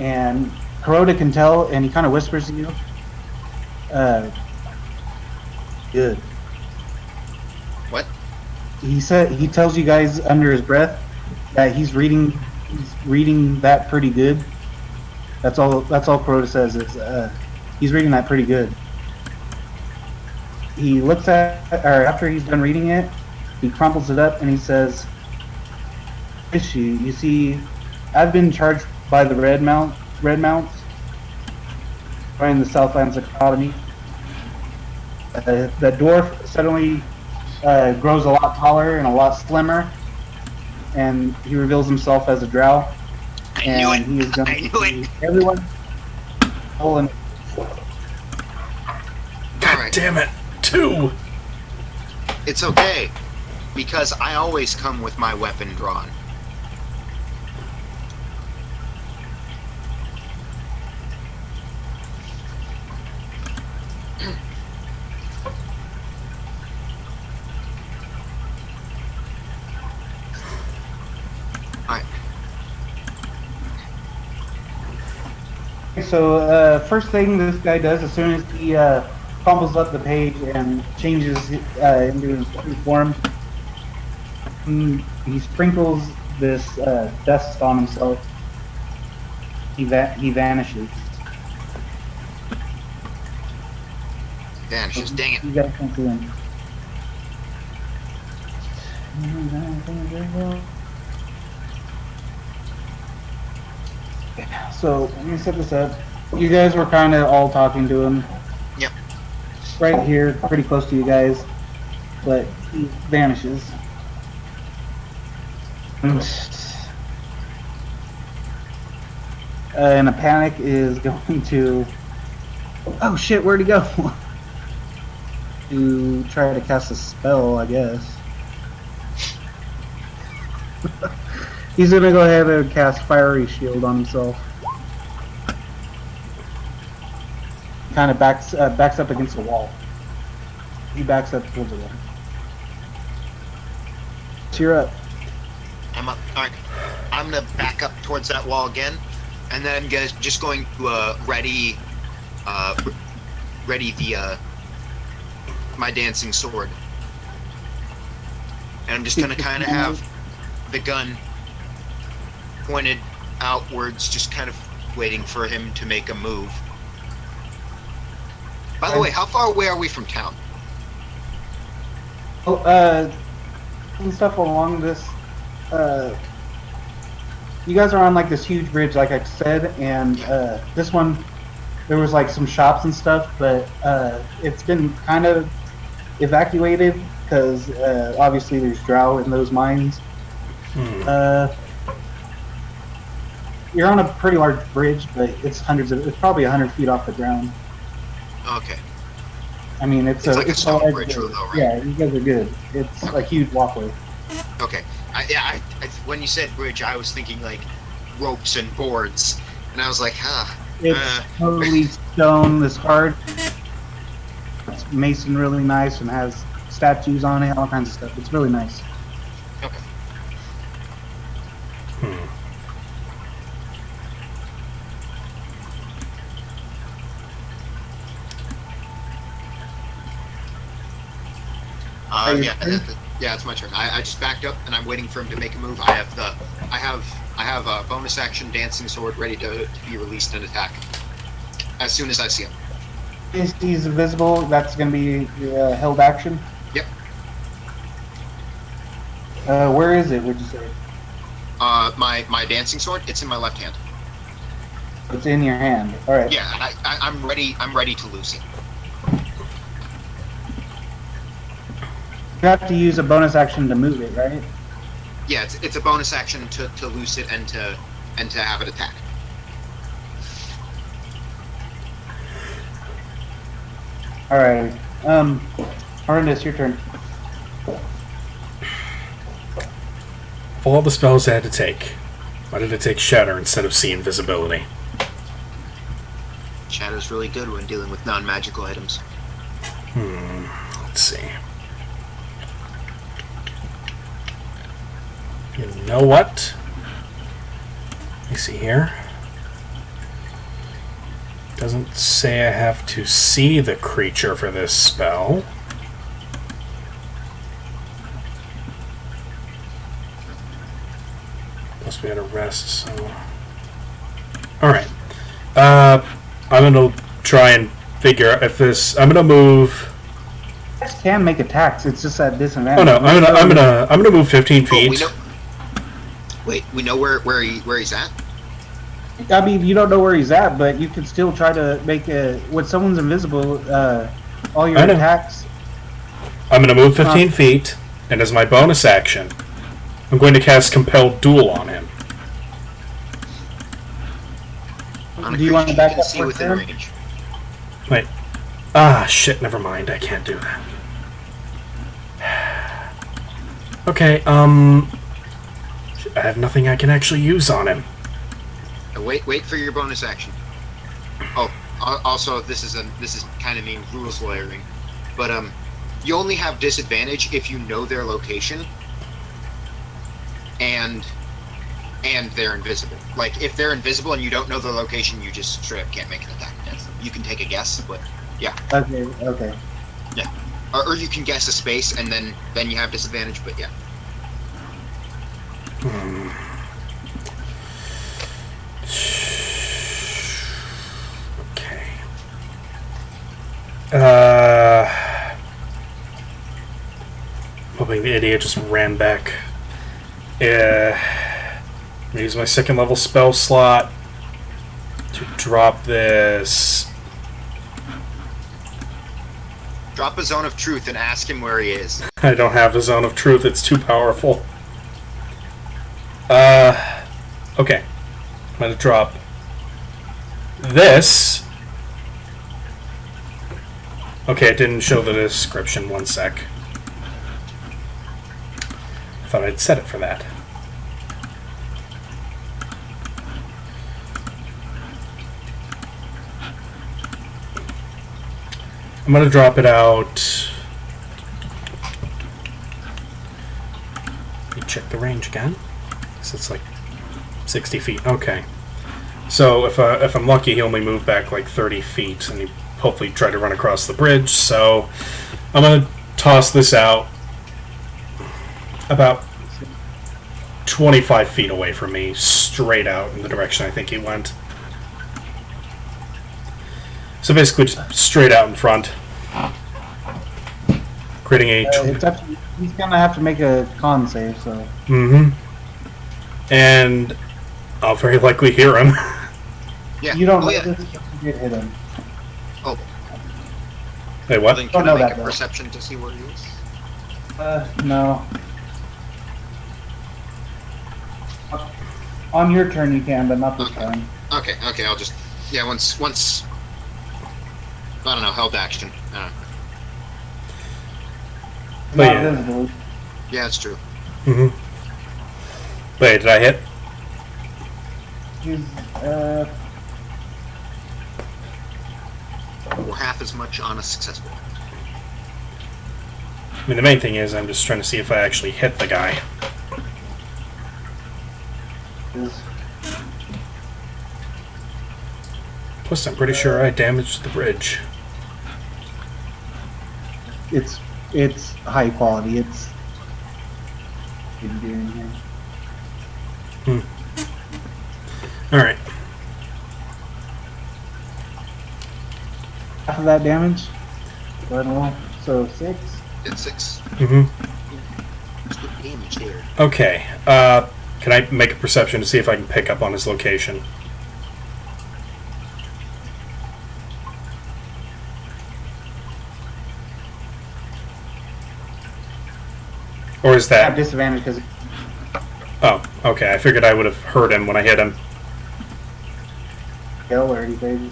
[SPEAKER 2] and Kuroda can tell, and he kind of whispers to you, good.
[SPEAKER 1] What?
[SPEAKER 2] He tells you guys under his breath that he's reading that pretty good. That's all Kuroda says is he's reading that pretty good. He looks at, or after he's done reading it, he crumples it up and he says, "Issue, you see, I've been charged by the Red Mounts, running the Southlands Academy. The dwarf suddenly grows a lot taller and a lot slimmer, and he reveals himself as a Drow.
[SPEAKER 1] I knew it.
[SPEAKER 2] He is going
[SPEAKER 1] I
[SPEAKER 2] to
[SPEAKER 1] knew it.
[SPEAKER 2] everyone.
[SPEAKER 3] God
[SPEAKER 1] Alright.
[SPEAKER 3] damn it! 2!
[SPEAKER 1] It's okay. Because I always come with my weapon drawn. Alright.
[SPEAKER 2] So first thing this guy does, as soon as he crumbles up the page and changes into his true form, he sprinkles this dust on himself. He vanishes.
[SPEAKER 1] Vanishes. Dang it.
[SPEAKER 2] You guys can see him. So let me set this up. You guys were kind of all talking to him.
[SPEAKER 1] Yep.
[SPEAKER 2] Right here, pretty close to you guys, but he vanishes. And a panic is going to. Oh shit! Where'd he go? To try to cast a spell, I guess. He's gonna go ahead and cast Fiery Shield on himself. Kind of backs up against the wall. He backs up towards the wall. So you're up.
[SPEAKER 1] I'm up. Alright. I'm gonna back up towards that wall again. And then I'm just going to ready the my dancing sword. And I'm just gonna kinda have the gun pointed outwards, just kind of waiting for him to make a move. By the way, how far away are we from town?
[SPEAKER 2] Oh, some stuff along this. You guys are on like this huge bridge, like I said, and this one, there was like some shops and stuff, but it's been kind of evacuated because obviously there's Drow in those mines. You're on a pretty large bridge, but it's probably 100 feet off the ground.
[SPEAKER 1] Okay.
[SPEAKER 2] I mean, it's
[SPEAKER 1] like a
[SPEAKER 2] it's
[SPEAKER 1] stone
[SPEAKER 2] large
[SPEAKER 1] bridge, though, right?
[SPEAKER 2] Yeah, you guys are good. It's a huge walkway.
[SPEAKER 1] Okay. I when you said bridge, I was thinking like ropes and boards, and I was like,
[SPEAKER 2] It's totally stone. This hard. It's mason really nice and has statues on it, all kinds of stuff. It's really nice.
[SPEAKER 1] Okay.
[SPEAKER 2] Are you
[SPEAKER 1] Yeah.
[SPEAKER 2] ready?
[SPEAKER 1] Yeah, it's my turn. I just backed up and I'm waiting for him to make a move. I have a bonus action dancing sword ready to be released and attack as soon as I see him.
[SPEAKER 2] He's invisible. That's going to be held action.
[SPEAKER 1] Yep.
[SPEAKER 2] Where is it? Would you say?
[SPEAKER 1] My dancing sword. It's in my left hand.
[SPEAKER 2] It's in your hand. All right.
[SPEAKER 1] Yeah, and I'm ready. I'm ready to loose it.
[SPEAKER 2] You have to use a bonus action to move it, right?
[SPEAKER 1] Yeah, it's a bonus action to loose it and to have it attack.
[SPEAKER 2] All right. Horrendous, your turn.
[SPEAKER 3] Of all the spells I had to take, why did I take Shatter instead of See Invisibility?
[SPEAKER 1] Shadow's really good when dealing with non-magical items.
[SPEAKER 3] Let's see. You know what? Let me see here. Doesn't say I have to see the creature for this spell. Plus we had a rest, so... Alright. I'm gonna try and figure out if this... I'm gonna move...
[SPEAKER 2] You guys can make attacks. It's just at disadvantage.
[SPEAKER 3] Oh no, I'm gonna move 15 feet.
[SPEAKER 1] We know where he's at.
[SPEAKER 2] I mean, you don't know where he's at, but you can still try to make a... When someone's invisible, all your attacks...
[SPEAKER 3] I'm going to move 15 feet, and as my bonus action, I'm going to cast Compelled Duel on him.
[SPEAKER 2] Do you want to back up
[SPEAKER 1] see within range?
[SPEAKER 3] Wait. Shit, never mind. I can't do that. Okay, I have nothing I can actually use on him.
[SPEAKER 1] Wait for your bonus action. Oh, also this is kind of mean rules lawyering, but you only have disadvantage if you know their location and they're invisible. Like if they're invisible and you don't know their location, you just straight up can't make an attack against them. You can take a guess, but yeah.
[SPEAKER 2] Okay.
[SPEAKER 1] Yeah. Or you can guess a space and then you have disadvantage, but yeah.
[SPEAKER 3] Okay. Hoping the idiot just ran back. Use my second level spell slot to drop this.
[SPEAKER 1] Drop a Zone of Truth and ask him where he is.
[SPEAKER 3] I don't have the Zone of Truth, it's too powerful. Okay. I'm gonna drop this. Okay, it didn't show the description. One sec. I thought I'd set it for that. I'm gonna drop it out. Let me check the range again. So it's like 60 feet. Okay. So if I'm lucky, he only moved back like 30 feet, and he hopefully tried to run across the bridge. So I'm gonna toss this out about 25 feet away from me, straight out in the direction I think he went. So basically, just straight out in front, creating a.
[SPEAKER 2] He's gonna have to make a con save, so.
[SPEAKER 3] Mm-hmm. And I'll very likely hear him.
[SPEAKER 1] Yeah.
[SPEAKER 2] You don't know
[SPEAKER 1] yeah.
[SPEAKER 2] this, you did hit him.
[SPEAKER 1] Oh.
[SPEAKER 3] Hey, what?
[SPEAKER 1] Then
[SPEAKER 2] Don't
[SPEAKER 1] can
[SPEAKER 2] know
[SPEAKER 1] I make
[SPEAKER 2] that,
[SPEAKER 1] a
[SPEAKER 2] though.
[SPEAKER 1] perception to see where he is?
[SPEAKER 2] No. On your turn you can, but not this time.
[SPEAKER 1] Okay, I'll just... Yeah, once... I don't know, held action. I don't know.
[SPEAKER 3] But
[SPEAKER 2] Not
[SPEAKER 3] yeah.
[SPEAKER 2] visible.
[SPEAKER 1] Yeah, it's true.
[SPEAKER 3] Mm-hmm. Wait, did I hit?
[SPEAKER 2] He's,
[SPEAKER 1] Or half as much on a successful.
[SPEAKER 3] I mean, the main thing is I'm just trying to see if I actually hit the guy. Plus, I'm pretty sure I damaged the bridge.
[SPEAKER 2] It's high quality. It's didn't do anything.
[SPEAKER 3] All right.
[SPEAKER 2] Half of that damage. Go ahead and roll. So 6.
[SPEAKER 1] It's 6.
[SPEAKER 3] Mm-hmm.
[SPEAKER 1] It's good damage there.
[SPEAKER 3] Okay. Can I make a perception to see if I can pick up on his location? Or is
[SPEAKER 2] I have
[SPEAKER 3] that...
[SPEAKER 2] disadvantage because
[SPEAKER 3] Oh, okay. I figured I would have heard him when I hit him.
[SPEAKER 2] kill or anything.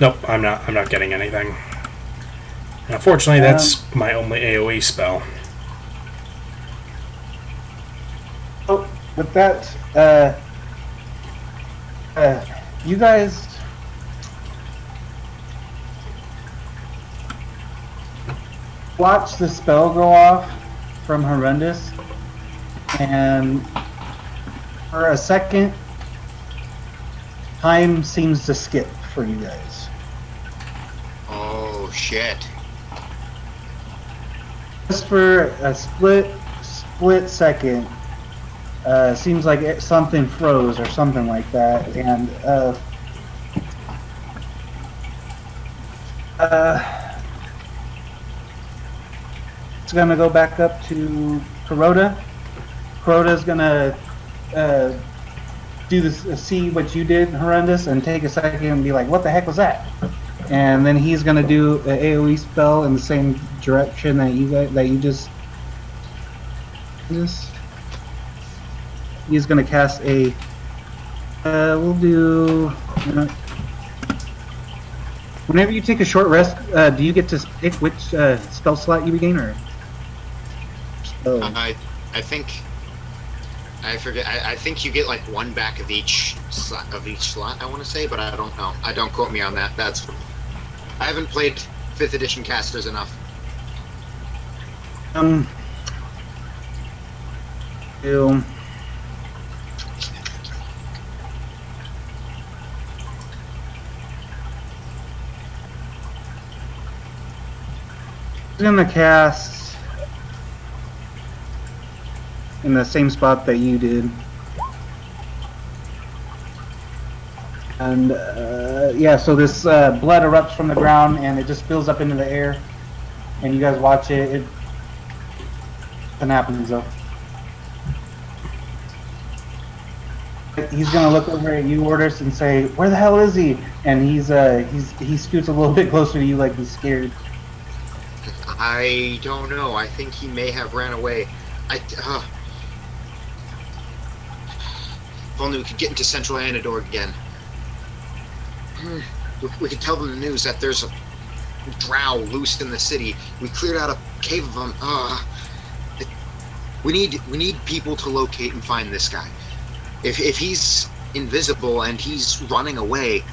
[SPEAKER 3] Nope, I'm not getting anything. And unfortunately, that's my only AoE spell.
[SPEAKER 2] Oh, with that, you guys watch the spell go off from Horrendous, and for a second, time seems to skip for you guys.
[SPEAKER 1] Oh, shit.
[SPEAKER 2] Just for a split second, seems like something froze or something like that, and it's gonna go back up to Kuroda. Kuroda's gonna do this, see what you did, Horrendous, and take a second and be like, "What the heck was that?" And then he's gonna do an AOE spell in the same direction that you just. He's gonna cast a. We'll do. Whenever you take a short rest, do you get to pick which spell slot you regain, or? Oh.
[SPEAKER 1] I think. I forget. I think you get like one back of each slot. I want to say, but I don't know. Don't quote me on that. I haven't played 5th edition casters enough.
[SPEAKER 2] Ew. I'm gonna cast in the same spot that you did, and yeah. So this blood erupts from the ground and it just fills up into the air, and you guys watch it. Nothing happens though. He's gonna look over at you, Orders, and say, "Where the hell is he?" And he scoots a little bit closer to you, like he's scared.
[SPEAKER 1] I don't know. I think he may have ran away. If only we could get into Central Anador again. We could tell them the news that there's a drow loose in the city. We cleared out a cave of them. We need people to locate and find this guy. If he's invisible and he's running away,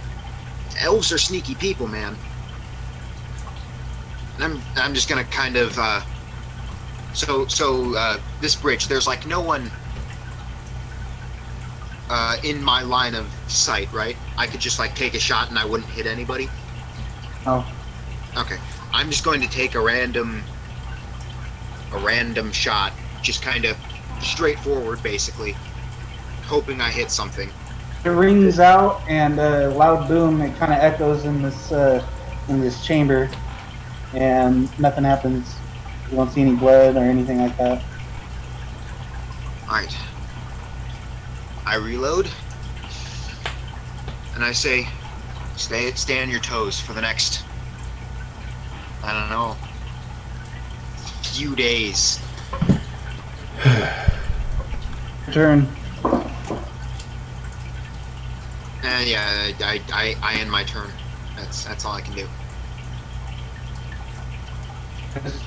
[SPEAKER 1] elves are sneaky people, man. And I'm just gonna kind of this bridge, there's like no one in my line of sight, right? I could just like take a shot and I wouldn't hit anybody.
[SPEAKER 2] Oh.
[SPEAKER 1] Okay. I'm just going to take a random shot, just kind of straightforward, basically, hoping I hit something.
[SPEAKER 2] It rings out, and a loud boom. It kind of echoes in this chamber, and nothing happens. You don't see any blood or anything like that.
[SPEAKER 1] Alright. I reload, and I say, stay on your toes for the next, I don't know, few days.
[SPEAKER 2] Turn.
[SPEAKER 1] And yeah, I end my turn. That's all I can do.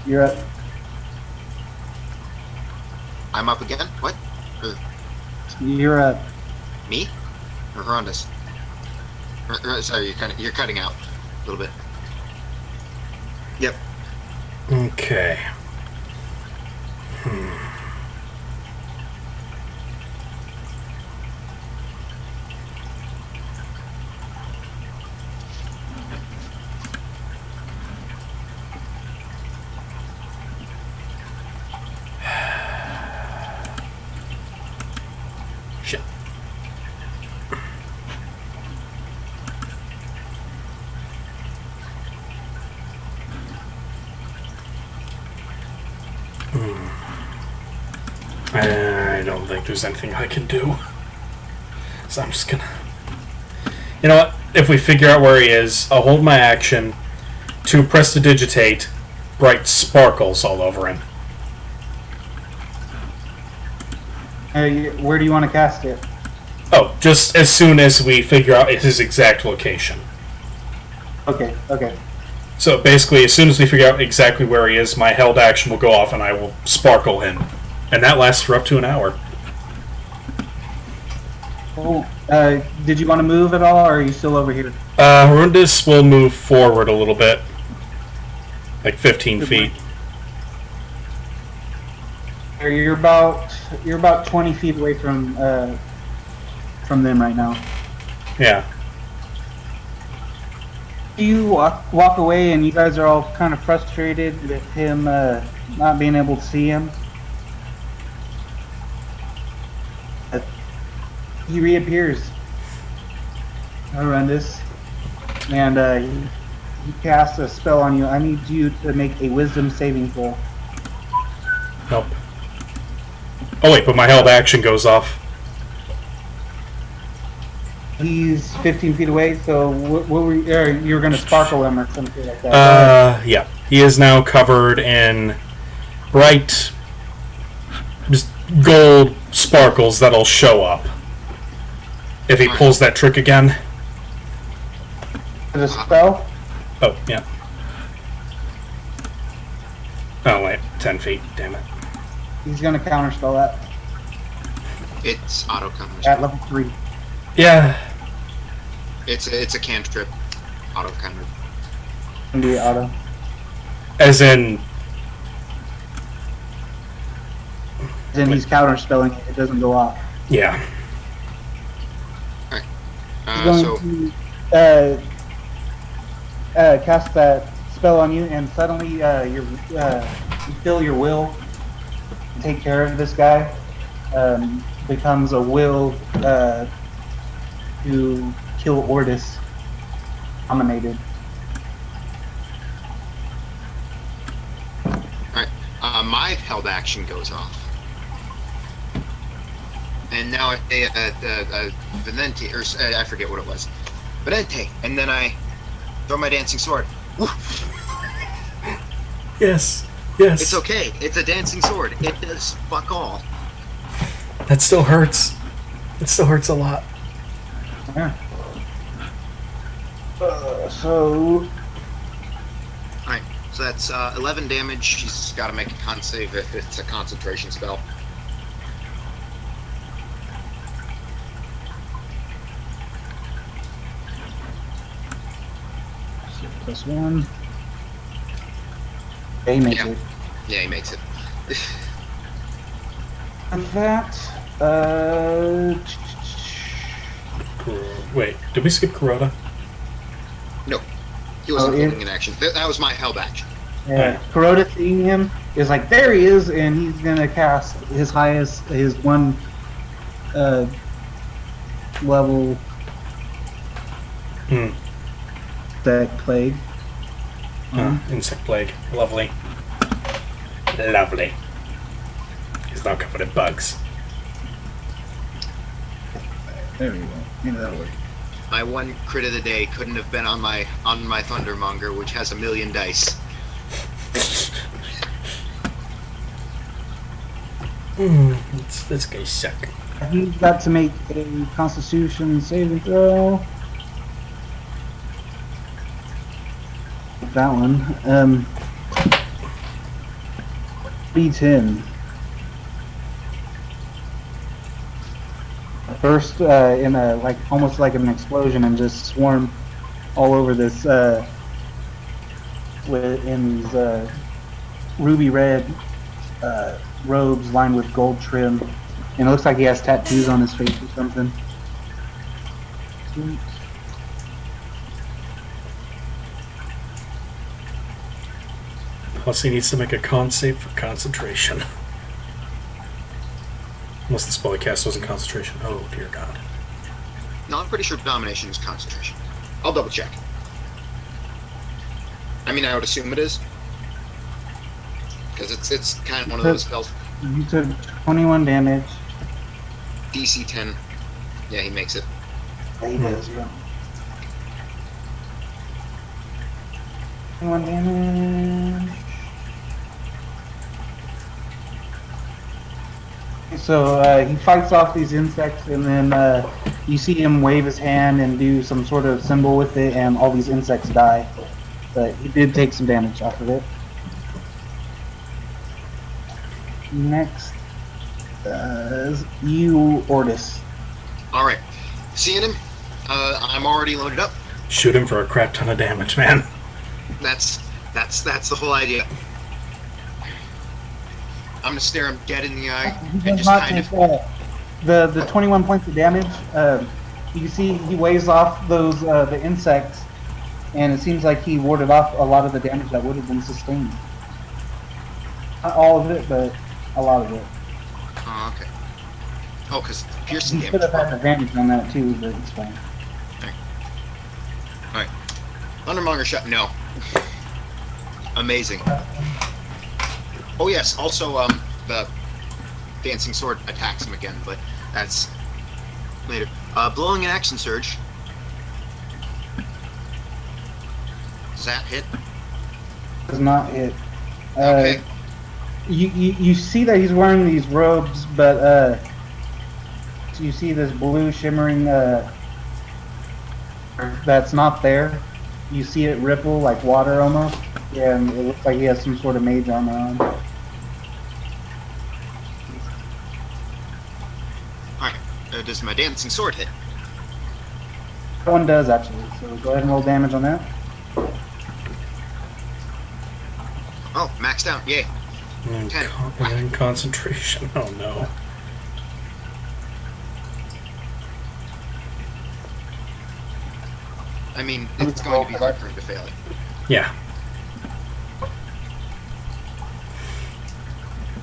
[SPEAKER 2] You're up.
[SPEAKER 1] I'm up again? What?
[SPEAKER 2] You're up.
[SPEAKER 1] Me? Or Horrendous? Sorry, you're cutting out a little bit. Yep.
[SPEAKER 3] Okay. I don't think there's anything I can do. So I'm just gonna... You know what? If we figure out where he is, I'll hold my action to prestidigitate bright sparkles all over him.
[SPEAKER 2] Where do you want to cast it?
[SPEAKER 3] Oh, just as soon as we figure out his exact location.
[SPEAKER 2] Okay, okay.
[SPEAKER 3] So basically, as soon as we figure out exactly where he is, my held action will go off and I will sparkle him. And that lasts for up to an hour.
[SPEAKER 2] Cool. Did you want to move at all, or are you still over here?
[SPEAKER 3] Rundis will move forward a little bit. Like 15 feet.
[SPEAKER 2] You're about 20 feet away from them right now.
[SPEAKER 3] Yeah.
[SPEAKER 2] You walk away, and you guys are all kind of frustrated with him not being able to see him. He reappears. Horrendous. And he casts a spell on you. I need you to make a wisdom saving throw.
[SPEAKER 3] Nope. Oh wait, but my held action goes off.
[SPEAKER 2] He's 15 feet away, so what were you were going to sparkle him or something like that.
[SPEAKER 3] Yeah. He is now covered in bright, just gold sparkles that'll show up if he pulls that trick again.
[SPEAKER 2] Is it a spell?
[SPEAKER 3] Oh, yeah. Oh, wait. 10 feet. Damn it.
[SPEAKER 2] He's going to counterspell that
[SPEAKER 1] It's auto counter.
[SPEAKER 2] at level 3.
[SPEAKER 3] Yeah.
[SPEAKER 1] It's a cantrip. Auto counter.
[SPEAKER 2] Can be auto.
[SPEAKER 3] As in...
[SPEAKER 2] Then he's counterspelling it. It doesn't go off.
[SPEAKER 3] Yeah.
[SPEAKER 2] He's going
[SPEAKER 1] So
[SPEAKER 2] to cast that spell on you, and suddenly you feel your will to take care of this guy becomes a will to kill Ordis dominated.
[SPEAKER 1] my held action goes off. And now I say Venente, or I forget what it was. Venente, and then I throw my dancing sword. Woo.
[SPEAKER 3] Yes. Yes.
[SPEAKER 1] It's okay. It's a dancing sword. It does fuck all.
[SPEAKER 3] That still hurts. It still hurts a lot.
[SPEAKER 2] Yeah. So
[SPEAKER 1] Alright, so that's 11 damage. She's got to make a con save if it's a concentration spell.
[SPEAKER 2] +1. They make it.
[SPEAKER 1] Yeah, he makes it.
[SPEAKER 2] And that,
[SPEAKER 3] Wait, did we skip Kuroda?
[SPEAKER 1] No. He wasn't
[SPEAKER 2] Oh, yeah.
[SPEAKER 1] holding an action. That was my held action.
[SPEAKER 2] yeah, Kuroda seeing him is like, there he is, and he's gonna cast his highest, his one level insect plague.
[SPEAKER 3] Insect plague. Lovely. Lovely. He's now covered in bugs.
[SPEAKER 2] There we go. Maybe that'll work.
[SPEAKER 1] My one crit of the day couldn't have been on my Thundermonger, which has 1,000,000 dice.
[SPEAKER 3] This guy's suck.
[SPEAKER 2] He's got to make a Constitution saving throw. That one. B10. First, in a almost like an explosion, and just swarm all over this. In these ruby red robes lined with gold trim, and it looks like he has tattoos on his face or something. Sweet.
[SPEAKER 3] Plus he needs to make a con save for concentration. Unless the spell he cast wasn't concentration. Oh dear god.
[SPEAKER 1] No, I'm pretty sure Domination is concentration. I'll double check. I mean, I would assume it is. Because it's kind of one of those spells.
[SPEAKER 2] You took 21 damage.
[SPEAKER 1] DC 10. Yeah, he makes it.
[SPEAKER 2] Yeah, he does, yeah. 21 damage. So he fights off these insects, and then you see him wave his hand and do some sort of symbol with it, and all these insects die. But he did take some damage off of it. Next, you, Ortis.
[SPEAKER 1] All right, seeing him. I'm already loaded up.
[SPEAKER 3] Shoot him for a crap ton of damage, man.
[SPEAKER 1] That's the whole idea. I'm gonna stare him dead in the eye
[SPEAKER 2] He
[SPEAKER 1] and
[SPEAKER 2] does
[SPEAKER 1] just
[SPEAKER 2] not
[SPEAKER 1] kind
[SPEAKER 2] take
[SPEAKER 1] of.
[SPEAKER 2] the 21 points of damage. You see, he waves off those the insects, and it seems like he warded off a lot of the damage that would have been sustained. Not all of it, but a lot of it.
[SPEAKER 1] Oh, okay. Oh, because piercing
[SPEAKER 2] He could
[SPEAKER 1] damage.
[SPEAKER 2] have had advantage on that too, but it's fine.
[SPEAKER 1] All right. Thundermonger shot. No. Amazing. Oh yes. Also, the dancing sword attacks him again, but that's later. Blowing an action surge. Does that hit?
[SPEAKER 2] Does not hit.
[SPEAKER 1] Okay.
[SPEAKER 2] You see that he's wearing these robes, but you see this blue shimmering that's not there. You see it ripple like water almost, and it looks like he has some sort of mage armor on.
[SPEAKER 1] Alright. Does my dancing sword hit?
[SPEAKER 2] That one does actually, so go ahead and roll damage on that.
[SPEAKER 1] Oh, maxed out. Yay.
[SPEAKER 3] And
[SPEAKER 1] 10.
[SPEAKER 3] then concentration. Oh no.
[SPEAKER 1] I mean, it's going to be hard for him to fail it.
[SPEAKER 3] Yeah.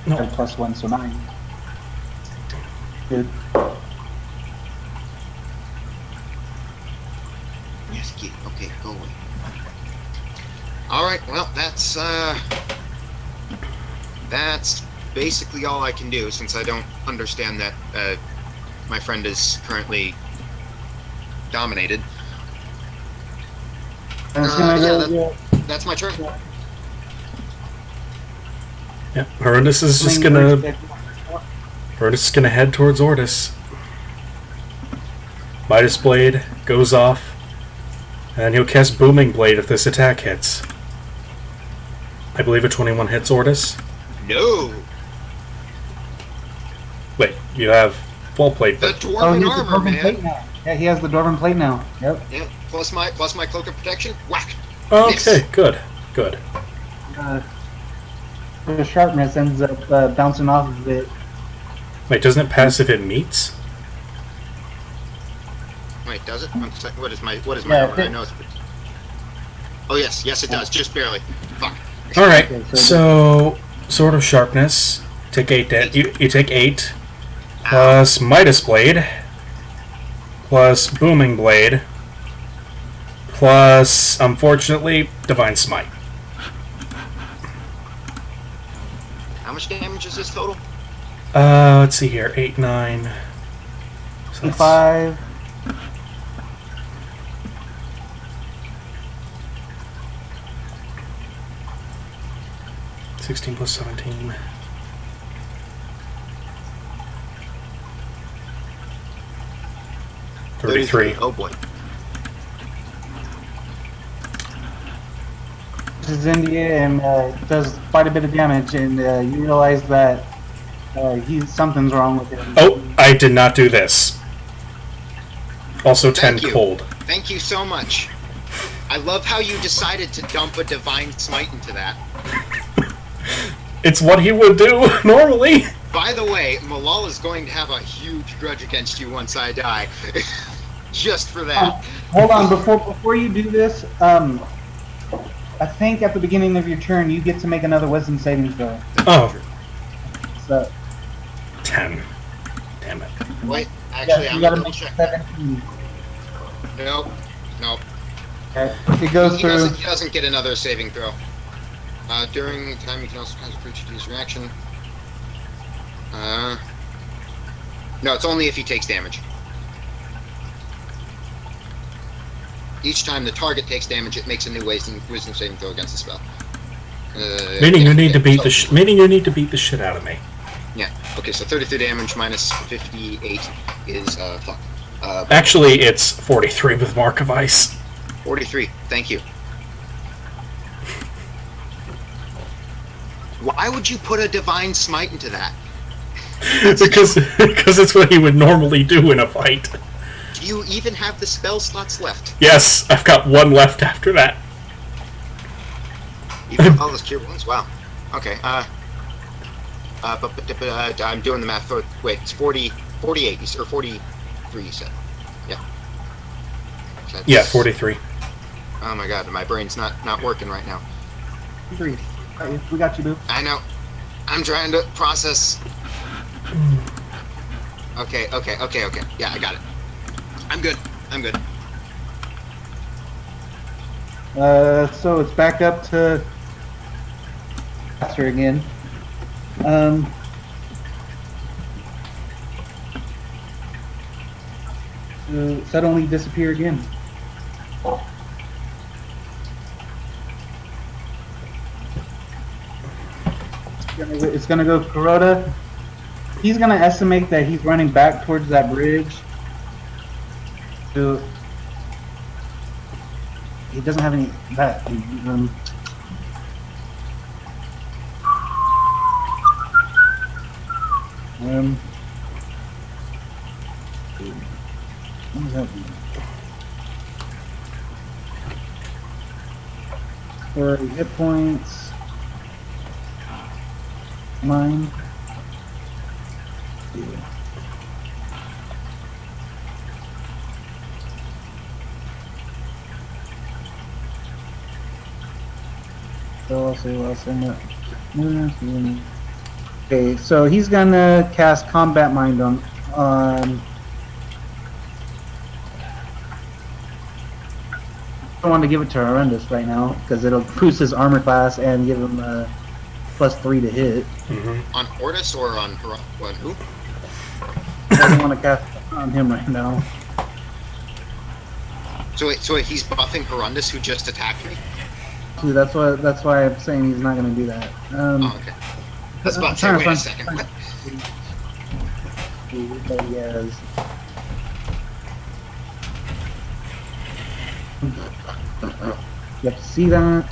[SPEAKER 3] No.
[SPEAKER 2] +1, so 9. Good.
[SPEAKER 1] Yes, kid. Okay, go away. Alright, well, that's basically all I can do, since I don't understand that my friend is currently dominated.
[SPEAKER 2] And it's gonna
[SPEAKER 1] yeah,
[SPEAKER 2] go,
[SPEAKER 1] That's my turn.
[SPEAKER 3] Yeah. Horrendous is just gonna. Horrendous is gonna head towards Ortis. Midas Blade goes off, and he'll cast Booming Blade if this attack hits. I believe a 21 hits Ortis.
[SPEAKER 1] No!
[SPEAKER 3] Wait, you have full plate.
[SPEAKER 1] The
[SPEAKER 3] But
[SPEAKER 2] he
[SPEAKER 1] dwarven
[SPEAKER 2] has the
[SPEAKER 1] armor,
[SPEAKER 2] dwarven
[SPEAKER 1] man!
[SPEAKER 2] plate now. Yeah, he has the dwarven plate now. Yep.
[SPEAKER 1] Yeah, plus my cloak of protection. Whack!
[SPEAKER 3] okay,
[SPEAKER 1] Miss.
[SPEAKER 3] good, good.
[SPEAKER 2] The sharpness ends up bouncing off of it.
[SPEAKER 3] Wait, doesn't it pass if it meets?
[SPEAKER 1] Wait, does it? I'm sorry, what is my
[SPEAKER 2] Yeah,
[SPEAKER 1] armor? I know it's. Oh yes, it does, just barely. Fuck.
[SPEAKER 3] All right.
[SPEAKER 2] Okay,
[SPEAKER 3] So sword of sharpness. Take 8. You take 8 plus Midas Blade plus Booming Blade plus, unfortunately, Divine Smite.
[SPEAKER 1] How much damage is this total?
[SPEAKER 3] Let's see here. 8, 9. So that's
[SPEAKER 2] 5.
[SPEAKER 3] 16 plus 17. $33.
[SPEAKER 1] Oh boy.
[SPEAKER 2] This is India and does quite a bit of damage, and you realize that something's wrong with him.
[SPEAKER 3] Oh, I did not do this. Also 10
[SPEAKER 1] Thank you.
[SPEAKER 3] cold.
[SPEAKER 1] Thank you so much. I love how you decided to dump a divine smite into that.
[SPEAKER 3] It's what he would do normally.
[SPEAKER 1] By the way, Malal is going to have a huge grudge against you once I die. Just for that.
[SPEAKER 2] Hold on, before you do this, I think at the beginning of your turn you get to make another wisdom saving throw.
[SPEAKER 3] Oh,
[SPEAKER 2] So
[SPEAKER 3] 10. Damn it.
[SPEAKER 1] Wait, actually,
[SPEAKER 2] yeah,
[SPEAKER 1] I'm
[SPEAKER 2] you
[SPEAKER 1] gonna
[SPEAKER 2] gotta
[SPEAKER 1] double
[SPEAKER 2] make
[SPEAKER 1] check.
[SPEAKER 2] 17.
[SPEAKER 1] Nope.
[SPEAKER 2] Okay. It goes
[SPEAKER 1] He
[SPEAKER 2] through.
[SPEAKER 1] doesn't get another saving throw. During time, you can also cause a creature to use reaction. No, it's only if he takes damage. Each time the target takes damage, it makes a new wisdom saving throw against the spell.
[SPEAKER 3] Meaning you need to beat meaning you need to beat the shit out of me.
[SPEAKER 1] Yeah. Okay, so 33 damage minus 58 is fuck.
[SPEAKER 3] Actually, it's 43 with Mark of Ice.
[SPEAKER 1] 43. Thank you. Why would you put a divine smite into that?
[SPEAKER 3] because it's what he would normally do in a fight.
[SPEAKER 1] Do you even have the spell slots left?
[SPEAKER 3] Yes, I've got one left after that.
[SPEAKER 1] Even with all those cure wounds? Wow. Okay. But I'm doing the math for. Wait, it's 48 or 43. You said. Yeah. That's,
[SPEAKER 3] Yeah, 43.
[SPEAKER 1] Oh my god, my brain's not working right now.
[SPEAKER 2] 3. We got you, boo.
[SPEAKER 1] I know. I'm trying to process. Okay. Yeah, I got it. I'm good.
[SPEAKER 2] So it's back up to faster again. Suddenly disappear again. It's gonna go Kuroda. He's gonna estimate that he's running back towards that bridge. So he doesn't have any that. What does that do? For hit points, mine. Yeah. So I'll say last time. Okay, so he's gonna cast Combat Mind on. I don't want to give it to Horrendous right now because it'll boost his armor class and give him +3 to hit.
[SPEAKER 3] Mm-hmm.
[SPEAKER 1] On Hortus or on what? Who?
[SPEAKER 2] I don't want to cast on him right now.
[SPEAKER 1] So wait, he's buffing Horrendous who just attacked me?
[SPEAKER 2] See, that's why I'm saying he's not going to do that.
[SPEAKER 1] Oh, okay. I was about to say, wait a second. What?
[SPEAKER 2] But yes. You have to see that.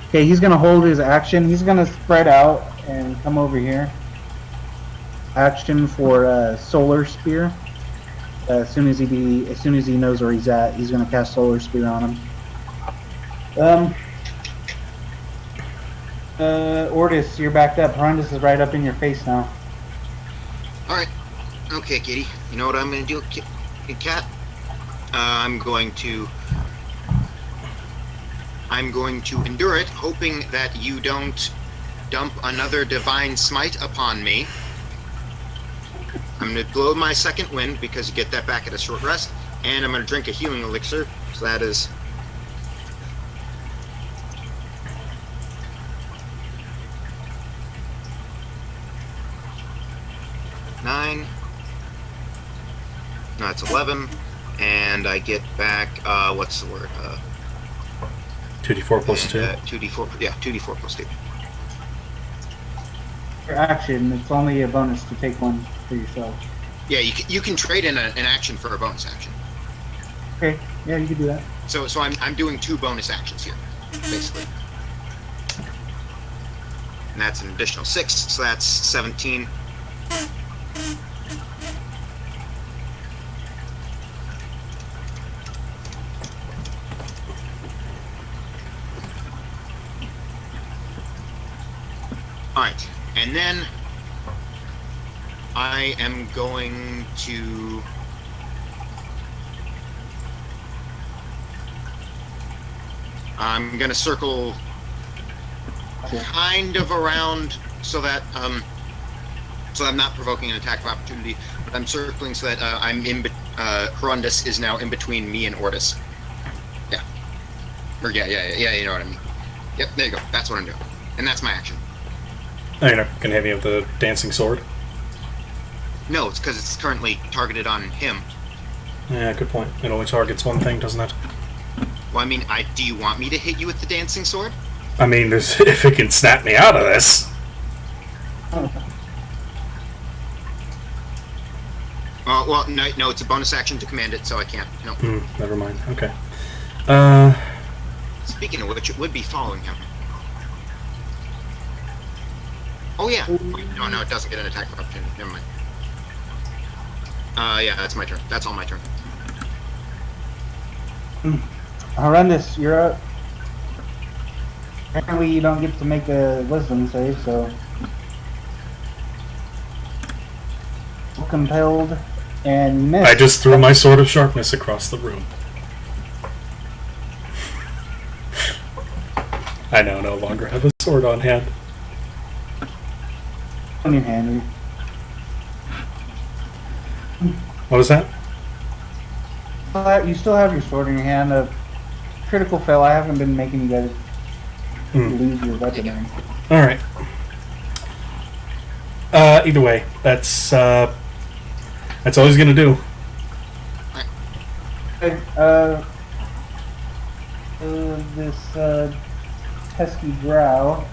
[SPEAKER 2] Okay, he's gonna hold his action. He's gonna spread out and come over here. Action for Solar Spear. As soon as he knows where he's at, he's gonna cast Solar Spear on him. Ortis, you're backed up. Horrendous is right up in your face now.
[SPEAKER 1] Alright. Okay, kitty. You know what I'm gonna do, cat? I'm going to endure it, hoping that you don't dump another divine smite upon me. I'm gonna blow my second wind because you get that back at a short rest, and I'm gonna drink a healing elixir. So that is 9. No, it's 11, and I get back. What's the word?
[SPEAKER 3] 2d4 plus 2.
[SPEAKER 1] 2d4. Yeah, 2d4 plus 2.
[SPEAKER 2] For action, it's only a bonus to take one for yourself.
[SPEAKER 1] Yeah, you can trade in an action for a bonus action.
[SPEAKER 2] Okay, yeah, you can do that.
[SPEAKER 1] So I'm doing 2 bonus actions here, basically. And that's an additional 6, so that's 17. Alright, and then I am going to circle kind of around so that so I'm not provoking an attack of opportunity, but I'm circling so that I'm in Horrendous is now in between me and Ortis. Yeah. Or yeah, you know what I mean. Yep, there you go. That's what I'm doing. And that's my action.
[SPEAKER 3] Oh, you're not going to hit me with the dancing sword?
[SPEAKER 1] No, it's because it's currently targeted on him.
[SPEAKER 3] Yeah, good point. It only targets one thing, doesn't it?
[SPEAKER 1] Well, I mean, do you want me to hit you with the dancing sword?
[SPEAKER 3] I mean, if it can snap me out of this.
[SPEAKER 1] Well, no, it's a bonus action to command it, so I can't. No.
[SPEAKER 3] Never mind. Okay.
[SPEAKER 1] Speaking of which, it would be following him. Oh yeah. Wait, no, it doesn't get an attack opportunity. Never mind. Yeah, that's my turn. That's all my turn.
[SPEAKER 2] Horrendous, you're up. Apparently you don't get to make a wisdom save, so... Compelled and missed.
[SPEAKER 3] I just threw my sword of sharpness across the room. I now no longer have a sword on hand.
[SPEAKER 2] On your hand.
[SPEAKER 3] What was that?
[SPEAKER 2] You still have your sword in your hand. A critical fail. I haven't been making you guys lose your weapon.
[SPEAKER 3] Alright. Either way, that's all he's gonna do.
[SPEAKER 2] This pesky Drow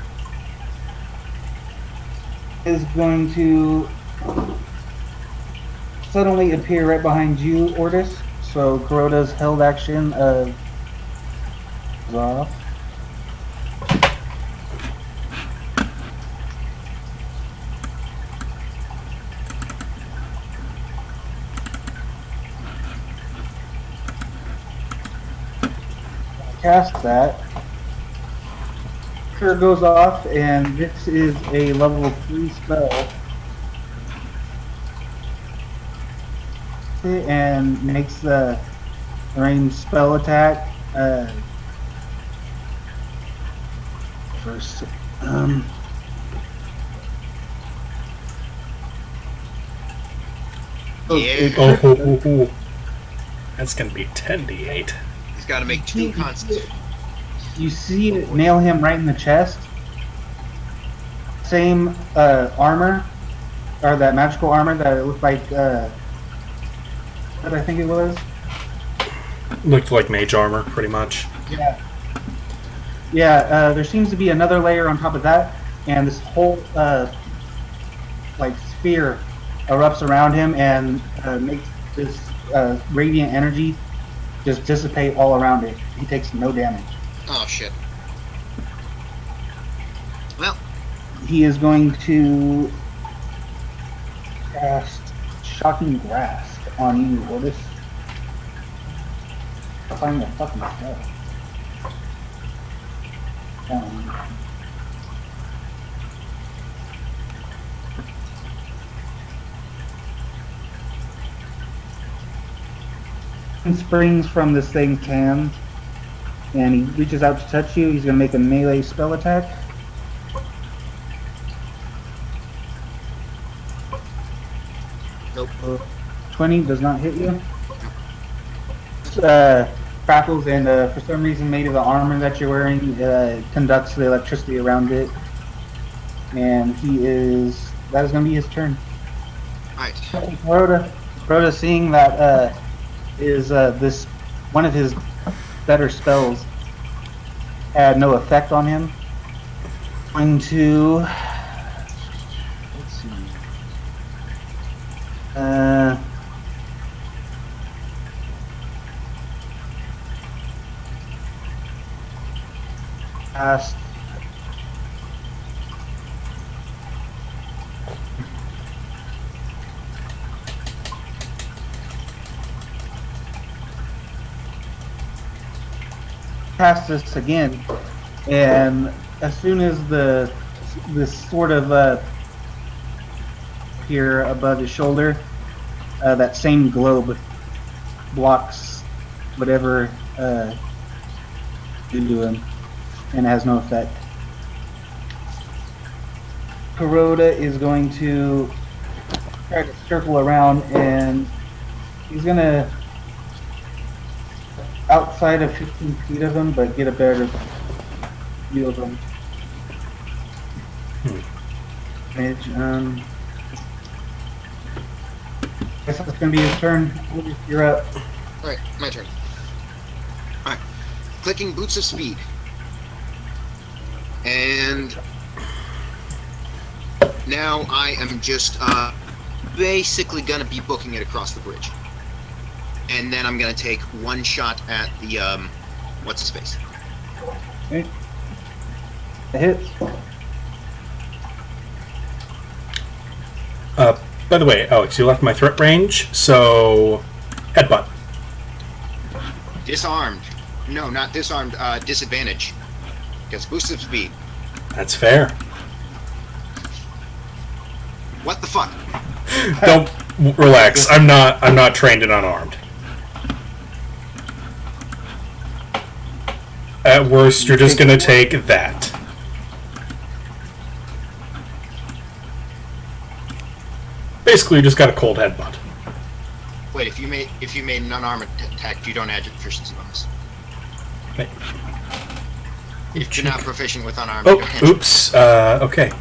[SPEAKER 2] is going to suddenly appear right behind you, Ortis. So Kuroda's held action is off. Cast that. Cure goes off, and this is a level 3 spell. And makes the ranged spell attack. First,
[SPEAKER 1] Yeah.
[SPEAKER 3] That's gonna be 10d8.
[SPEAKER 1] He's got to make 2 constants.
[SPEAKER 2] You see it nail him right in the chest. Same armor, or that magical armor that it looked like. What I think it was.
[SPEAKER 3] Looked like mage armor, pretty much.
[SPEAKER 2] Yeah. Yeah. There seems to be another layer on top of that, and this whole like sphere erupts around him and makes this radiant energy just dissipate all around it. He takes no damage.
[SPEAKER 1] Oh shit. Well,
[SPEAKER 2] He is going to cast Shocking Grasp on you, Otis. Find the fucking spell. Springs from this thing's hand, and he reaches out to touch you. He's going to make a melee spell attack.
[SPEAKER 1] nope.
[SPEAKER 2] 20 does not hit you. Crackles, and for some reason made of the armor that you're wearing conducts the electricity around it. And that is going to be his turn.
[SPEAKER 1] Alright.
[SPEAKER 2] Rhoda, seeing that is this one of his better spells had no effect on him. Going to let's see. Cast this again, and as soon as this sort of here above his shoulder, that same globe blocks whatever you do him and has no effect. Kuroda is going to try to circle around, and he's gonna outside of 15 feet of him, but get a better view of him. Damage. Guess it's gonna be his turn. You're up.
[SPEAKER 1] Alright, my turn. Alright. Clicking Boots of Speed. And now I am just basically gonna be booking it across the bridge. And then I'm gonna take one shot at the what's his face?
[SPEAKER 2] Okay. It hits.
[SPEAKER 3] By the way, Alex, you left my threat range, so headbutt.
[SPEAKER 1] Disarmed. No, not disarmed, disadvantage. Because boost of speed.
[SPEAKER 3] That's fair.
[SPEAKER 1] What the fuck?
[SPEAKER 3] Don't relax. I'm not trained and unarmed. At worst, you're just gonna take that. Basically, you just got a cold headbutt.
[SPEAKER 1] Wait, if you made an unarmed attack, you don't add your proficiency bonus.
[SPEAKER 3] Wait.
[SPEAKER 1] If you're not proficient with unarmed,
[SPEAKER 3] Oh,
[SPEAKER 1] you don't add your-
[SPEAKER 3] oops. Okay.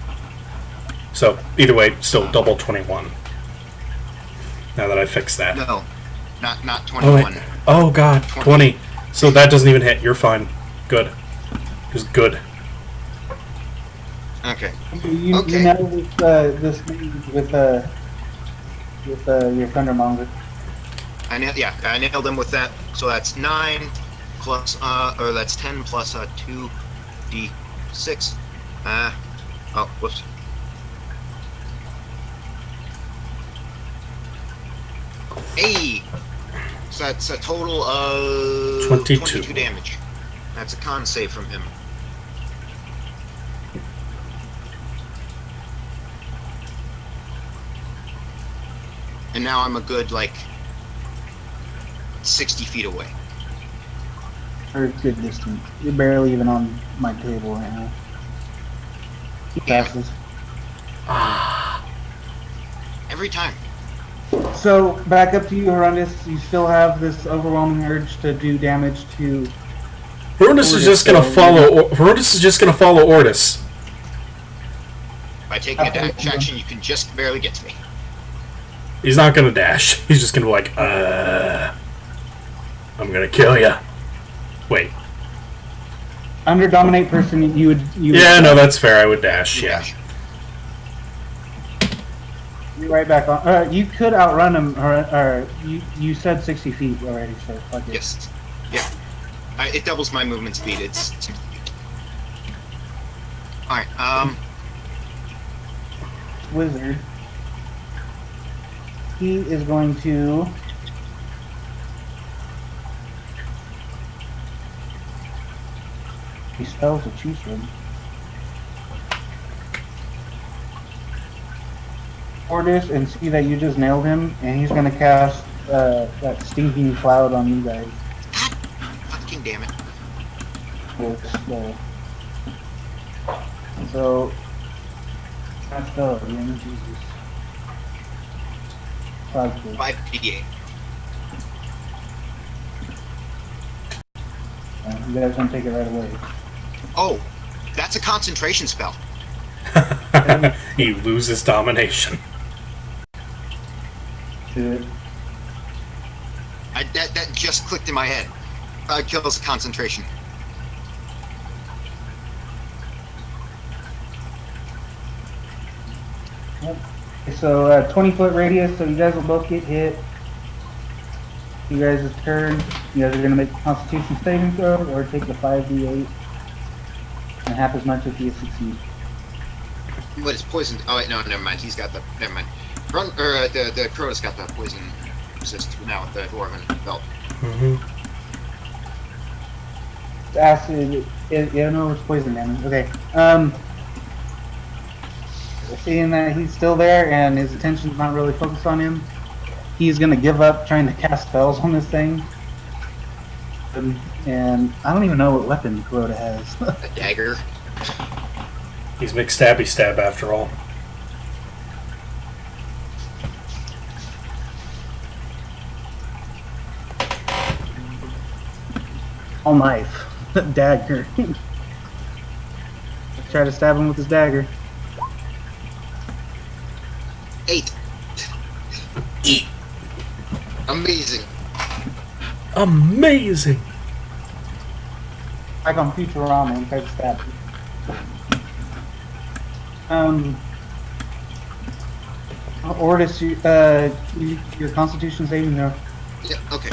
[SPEAKER 3] So either way, still double 21. Now that I fixed that.
[SPEAKER 1] No, not
[SPEAKER 3] Oh,
[SPEAKER 1] 21.
[SPEAKER 3] wait. Oh god, 20. So that doesn't even hit. You're fine. Good. Just good.
[SPEAKER 1] Okay.
[SPEAKER 2] You
[SPEAKER 1] Okay.
[SPEAKER 2] know with this with your thundermonger.
[SPEAKER 1] I nailed him with that. So that's 9 plus or that's 10 plus 2d6. Oh, whoops. Hey! So that's a total of
[SPEAKER 3] 22
[SPEAKER 1] damage. That's a con save from him. And now I'm a good, like, 60 feet away.
[SPEAKER 2] Or good distance. You're barely even on my table right now. He passes.
[SPEAKER 1] Every time.
[SPEAKER 2] So back up to you, Horrendous. You still have this overwhelming urge to do damage to.
[SPEAKER 3] Horrendous is just gonna follow. Horrendous is just gonna follow Ortis.
[SPEAKER 1] By taking a dash action, you can just barely get to me.
[SPEAKER 3] He's not gonna dash. He's just gonna be like, I'm gonna kill ya. Wait.
[SPEAKER 2] Under dominate person, you would.
[SPEAKER 3] Yeah, no, that's fair. I would dash. Yeah.
[SPEAKER 2] You're right back on. You could outrun him, or you said 60 feet already, so fuck it.
[SPEAKER 1] Yes. Yeah. It doubles my movement speed. It's 60 feet. Alright,
[SPEAKER 2] Wizard. He is going to. He spells to choose from. Orders and see that you just nailed him, and he's gonna cast that stinking cloud on you guys.
[SPEAKER 1] fucking damn it.
[SPEAKER 2] So that's spell again, Jesus.
[SPEAKER 1] 5d8.
[SPEAKER 2] You guys want to take it right away.
[SPEAKER 1] Oh, that's a concentration spell.
[SPEAKER 3] He loses domination.
[SPEAKER 2] Do it.
[SPEAKER 1] That just clicked in my head. Kills concentration.
[SPEAKER 2] Yep. So 20-foot radius, so you guys will both get hit. You guys' turn. You guys are gonna make a Constitution saving throw or take the 5d8 and half as much if you succeed.
[SPEAKER 1] But it's poisoned. Oh wait, no, never mind. He's got the. Never mind. Run or the Crota's got the poison resist now with the Dwarven belt.
[SPEAKER 3] Mm-hmm.
[SPEAKER 2] It's acid. Yeah, no, it's poison damage. Okay. Seeing that he's still there and his attention's not really focused on him, he's gonna give up trying to cast spells on this thing. And I don't even know what weapon Crota has.
[SPEAKER 1] A dagger.
[SPEAKER 3] He's McStabby Stab after all.
[SPEAKER 2] All knife. Dagger. Try to stab him with his dagger.
[SPEAKER 1] 8.
[SPEAKER 3] Eat.
[SPEAKER 1] Amazing.
[SPEAKER 3] Amazing.
[SPEAKER 2] Like on Futurama and try to stab him. Ordis, your Constitution saving throw.
[SPEAKER 1] Yeah, okay.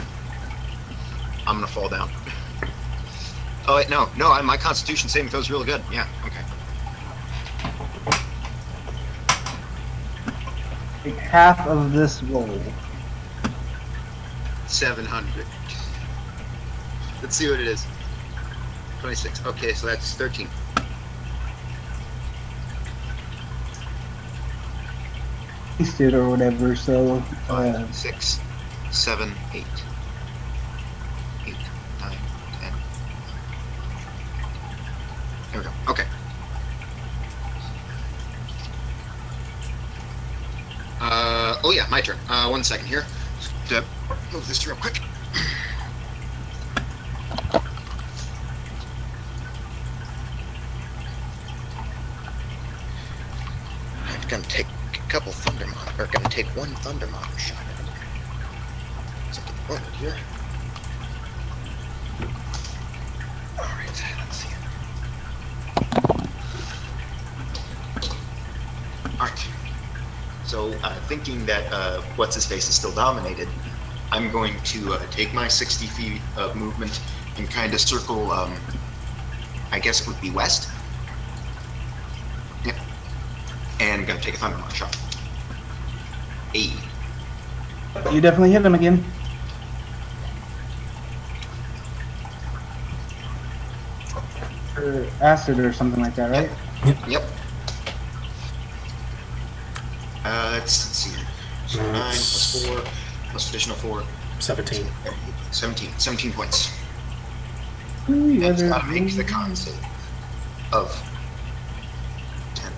[SPEAKER 1] I'm gonna fall down. Oh wait, no, my Constitution saving throw is really good. Yeah, okay.
[SPEAKER 2] Take half of this roll.
[SPEAKER 1] 700. Let's see what it is. 26. Okay, so that's 13.
[SPEAKER 2] Wasted or whatever, so
[SPEAKER 1] 6, 7, 8. 8, 9, 10. There we go. Okay. Oh yeah, my turn. 1 second here. Just, move this real quick. I'm gonna take a couple Thundermon, or gonna take one Thundermon shot at him. Let's get the bullet here. Alright, let's see. Alright. So, thinking that What's-His-Face is still dominated, I'm going to take my 60 feet of movement and kind of circle, I guess it would be west. Yep. And I'm going to take a Thundermon shot. 8.
[SPEAKER 2] you definitely hit him again. Or acid or something like that, right?
[SPEAKER 1] Yep. Let's see here. So 9 plus 4 plus additional 4.
[SPEAKER 3] 17.
[SPEAKER 1] 17 points.
[SPEAKER 2] Ooh, you
[SPEAKER 1] And
[SPEAKER 2] guys
[SPEAKER 1] it's
[SPEAKER 2] are-
[SPEAKER 1] got to make the con save of 10.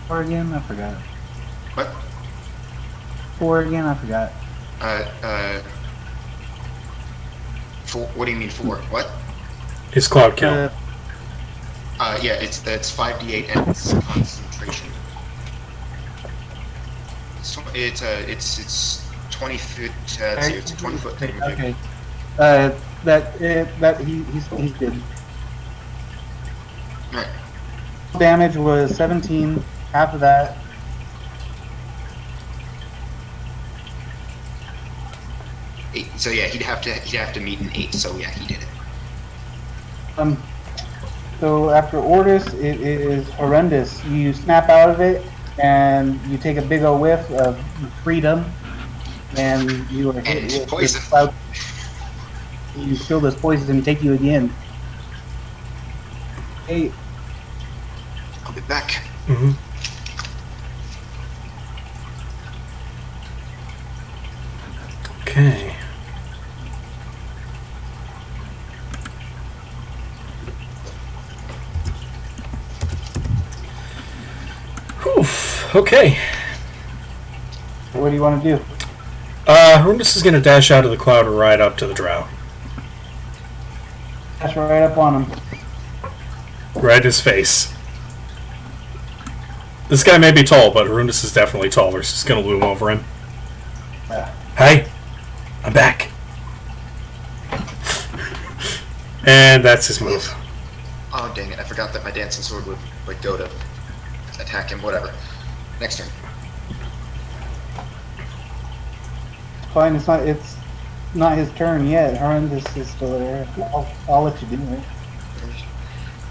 [SPEAKER 2] Four again? I forgot.
[SPEAKER 1] What?
[SPEAKER 2] 4 again? I forgot.
[SPEAKER 1] 4. What do you mean 4? What?
[SPEAKER 3] His cloud kill.
[SPEAKER 1] Yeah, it's 5d8 and it's concentration. It's 20 foot. Let's see, it's a 20 foot thing.
[SPEAKER 2] Okay. He's good.
[SPEAKER 1] Alright.
[SPEAKER 2] Damage was 17. Half of that.
[SPEAKER 1] Eight. So yeah, he'd have to meet an 8. So yeah, he did it.
[SPEAKER 2] So after Ordis, it is horrendous. You snap out of it, and you take a big old whiff of freedom, and you are hit
[SPEAKER 1] And
[SPEAKER 2] with
[SPEAKER 1] poison.
[SPEAKER 2] this cloud. You feel this poison and take you again. Hey,
[SPEAKER 1] I'll be back.
[SPEAKER 3] Mm-hmm. Okay. Whew. Okay.
[SPEAKER 2] what do you want to do?
[SPEAKER 3] Horundus is going to dash out of the cloud and ride up to the Drow.
[SPEAKER 2] Dash right up on him.
[SPEAKER 3] Right in his face. This guy may be tall, but Horundus is definitely taller, so he's going to loom over him. Hey, I'm back. And that's his move.
[SPEAKER 1] Oh dang it! I forgot that my dancing sword would like go to attack him. Whatever. Next turn.
[SPEAKER 2] Fine, it's not his turn yet. Horrendous is still there. I'll let you do it.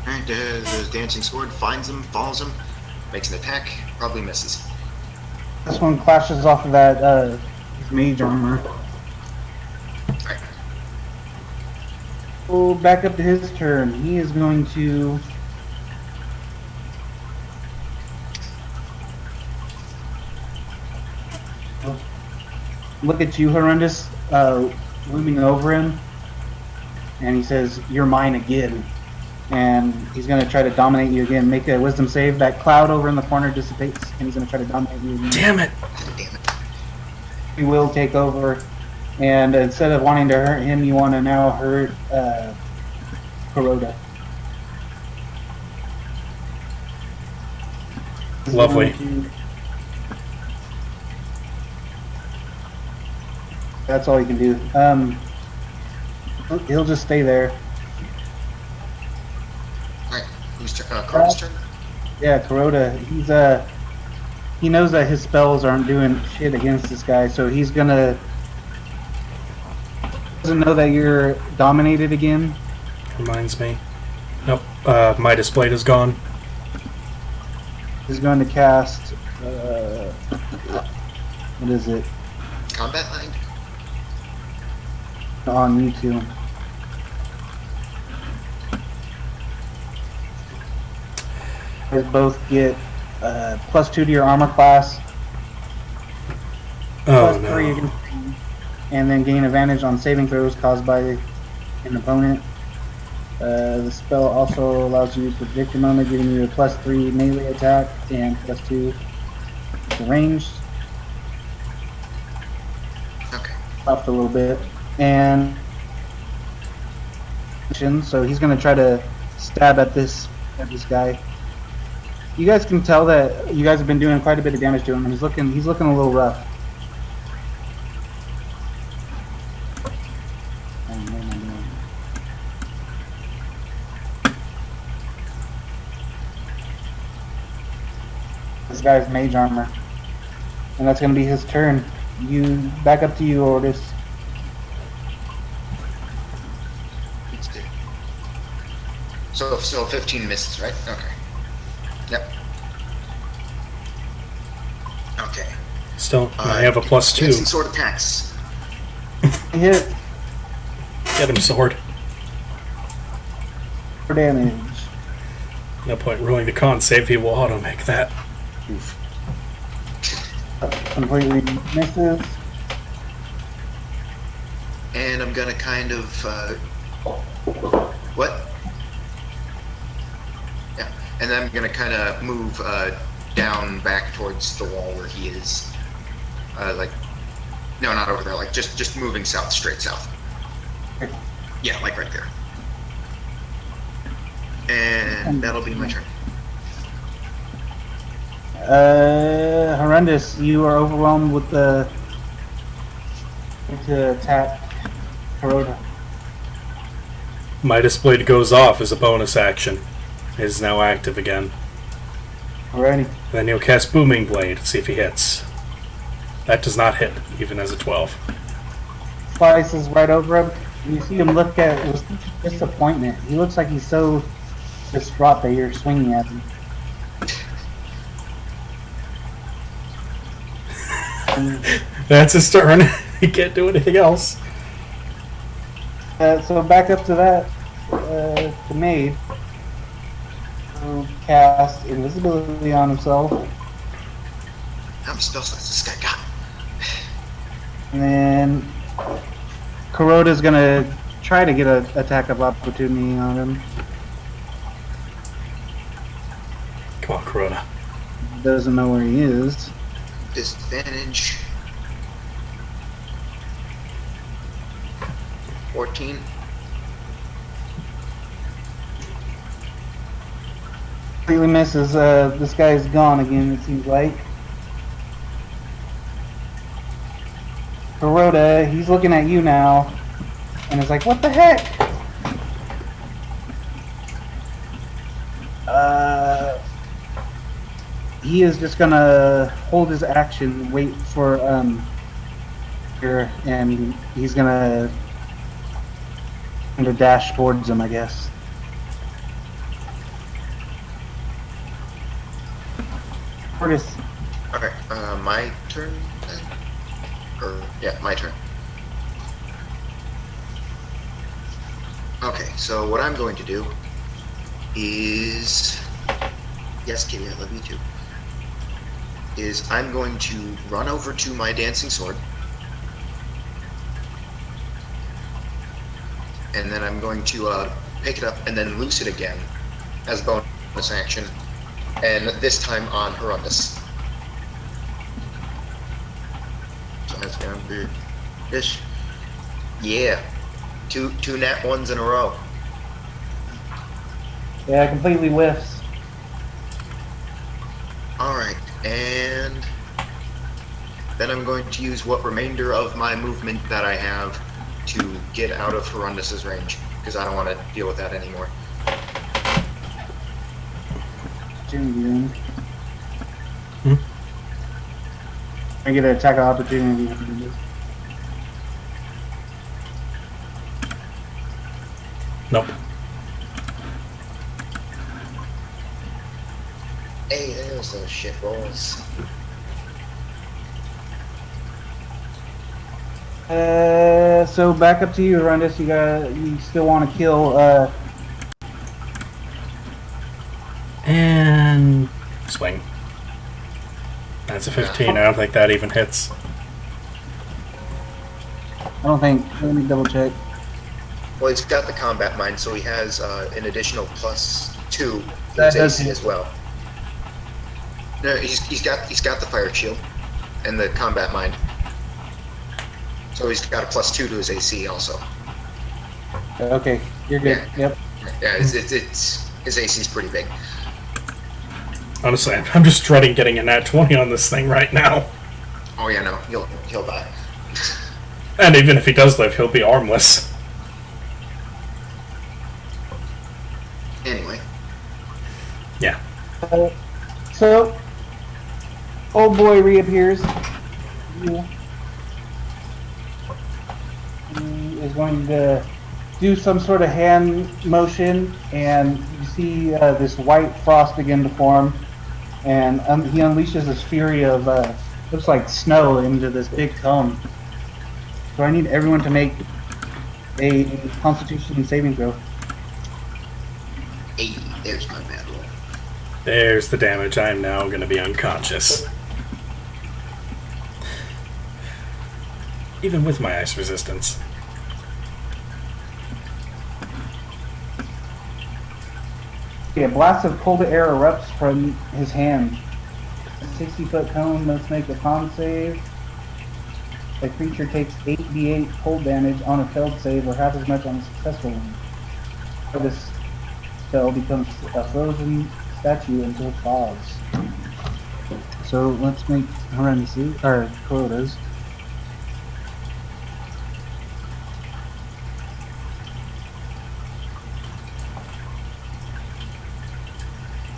[SPEAKER 1] Alright, the dancing sword finds him, follows him, makes an attack, probably misses.
[SPEAKER 2] This one clashes off of that mage armor.
[SPEAKER 1] Alright.
[SPEAKER 2] Oh, back up to his turn. He is going to look at you, Horrendous, looming over him, and he says, "You're mine again." And he's going to try to dominate you again. Make a wisdom save. That cloud over in the corner dissipates, and he's going to try to dominate you again.
[SPEAKER 3] Damn it!
[SPEAKER 1] Damn it.
[SPEAKER 2] you will take over, and instead of wanting to hurt him, you want to now hurt Kuroda.
[SPEAKER 3] Lovely.
[SPEAKER 2] That's all you can do. He'll just stay there.
[SPEAKER 1] Alright, who's Carl's turn?
[SPEAKER 2] Yeah, Kuroda. He knows that his spells aren't doing shit against this guy, so he's gonna. Doesn't know that you're dominated again.
[SPEAKER 3] Reminds me. Nope. Midas Blade is gone.
[SPEAKER 2] He's going to cast. What is it?
[SPEAKER 1] Combat Mind?
[SPEAKER 2] On you two. You guys both get +2 to your armor class,
[SPEAKER 3] Oh
[SPEAKER 2] +3
[SPEAKER 3] no.
[SPEAKER 2] against, and then gain advantage on saving throws caused by an opponent. The spell also allows you to predict a moment, giving you a +3 melee attack and +2 to range.
[SPEAKER 1] Okay.
[SPEAKER 2] Upped a little bit, and so he's gonna try to stab at this guy. You guys can tell that you guys have been doing quite a bit of damage to him, and he's looking a little rough. This guy's mage armor, and that's gonna be his turn. You back up to you, Ortis.
[SPEAKER 1] So 15 misses, right? Okay. Yep. Okay.
[SPEAKER 3] Still, I have a +2.
[SPEAKER 1] Dancing sword attacks.
[SPEAKER 2] Hit
[SPEAKER 3] Get him, sword.
[SPEAKER 2] for damage.
[SPEAKER 3] No point ruling the con save. He will auto make that.
[SPEAKER 1] Oof.
[SPEAKER 2] Completely misses.
[SPEAKER 1] And I'm gonna kind of what? Yeah. And then I'm gonna kind of move down back towards the wall where he is. Like, no, not over there. Like just moving south, straight south. Yeah, like right there. And that'll be my turn.
[SPEAKER 2] Horrendous, you are overwhelmed with the to attack Kuroda.
[SPEAKER 3] Midas Blade goes off as a bonus action. It is now active again.
[SPEAKER 2] Alrighty.
[SPEAKER 3] And then he'll cast Booming Blade, see if he hits. That does not hit, even as a 12.
[SPEAKER 2] Slices right over him. You see him look at it with disappointment. He looks like he's so distraught that you're swinging at him.
[SPEAKER 3] That's his turn. He can't do anything else.
[SPEAKER 2] So back up to that, the maid will cast invisibility on himself,
[SPEAKER 1] How many spell slots does this guy got?
[SPEAKER 2] and then Kuroda's gonna try to get an attack of opportunity on him.
[SPEAKER 3] Come on, Corona.
[SPEAKER 2] Doesn't know where he is.
[SPEAKER 1] Disadvantage. 14.
[SPEAKER 2] Completely misses. This guy's gone again, it seems like. Kuroda, he's looking at you now, and it's like, what the heck? He is just gonna hold his action, wait for here, and he's gonna dash towards him, I guess. Curtis,
[SPEAKER 1] Okay, my turn then? Or, yeah, my turn. Okay, so what I'm going to do is... Yes, Kitty, I love you too. Is I'm going to run over to my dancing sword. And then I'm going to pick it up and then loose it again as bonus action. And this time on Horrendous. So That's gonna be this. Yeah, two nat ones in a row.
[SPEAKER 2] Yeah, completely whiffs.
[SPEAKER 1] All right, and then I'm going to use what remainder of my movement that I have to get out of Horrendus's range because I don't want to deal with that anymore.
[SPEAKER 2] Opportunity.
[SPEAKER 3] Hmm?
[SPEAKER 2] I get an attack of opportunity.
[SPEAKER 3] Nope.
[SPEAKER 1] Hey, there's those shit rolls.
[SPEAKER 2] So back up to you, Rundus. You still want to kill
[SPEAKER 3] And swing. That's a 15. I don't think that even hits.
[SPEAKER 2] I don't think. Let me double check.
[SPEAKER 1] Well, he's got the combat mind, so he has an additional +2 to
[SPEAKER 2] That
[SPEAKER 1] his
[SPEAKER 2] does
[SPEAKER 1] AC
[SPEAKER 2] hit.
[SPEAKER 1] as well. No, he's got the fire shield and the combat mind, so he's got a +2 to his AC also.
[SPEAKER 2] Okay, you're good.
[SPEAKER 1] Yeah.
[SPEAKER 2] Yep.
[SPEAKER 1] Yeah, it's his AC is pretty big.
[SPEAKER 3] Honestly, I'm just dreading getting a nat 20 on this thing right now.
[SPEAKER 1] Oh yeah, no, he'll die.
[SPEAKER 3] And even if he does live, he'll be armless.
[SPEAKER 1] Anyway,
[SPEAKER 3] Yeah.
[SPEAKER 2] So, old boy reappears. He is going to do some sort of hand motion, and you see this white frost begin to form, and he unleashes this fury of looks like snow into this big cone. So I need everyone to make a Constitution saving throw.
[SPEAKER 1] hey, there's my bad roll.
[SPEAKER 3] There's the damage. I am now going to be unconscious. Even with my ice resistance.
[SPEAKER 2] A blast of cold air erupts from his hand. A 60-foot cone must make a con save. The creature takes 8d8 cold damage on a failed save, or half as much on a successful one. So this spell becomes a frozen statue until it thaws. So let's make horrendous or quotas.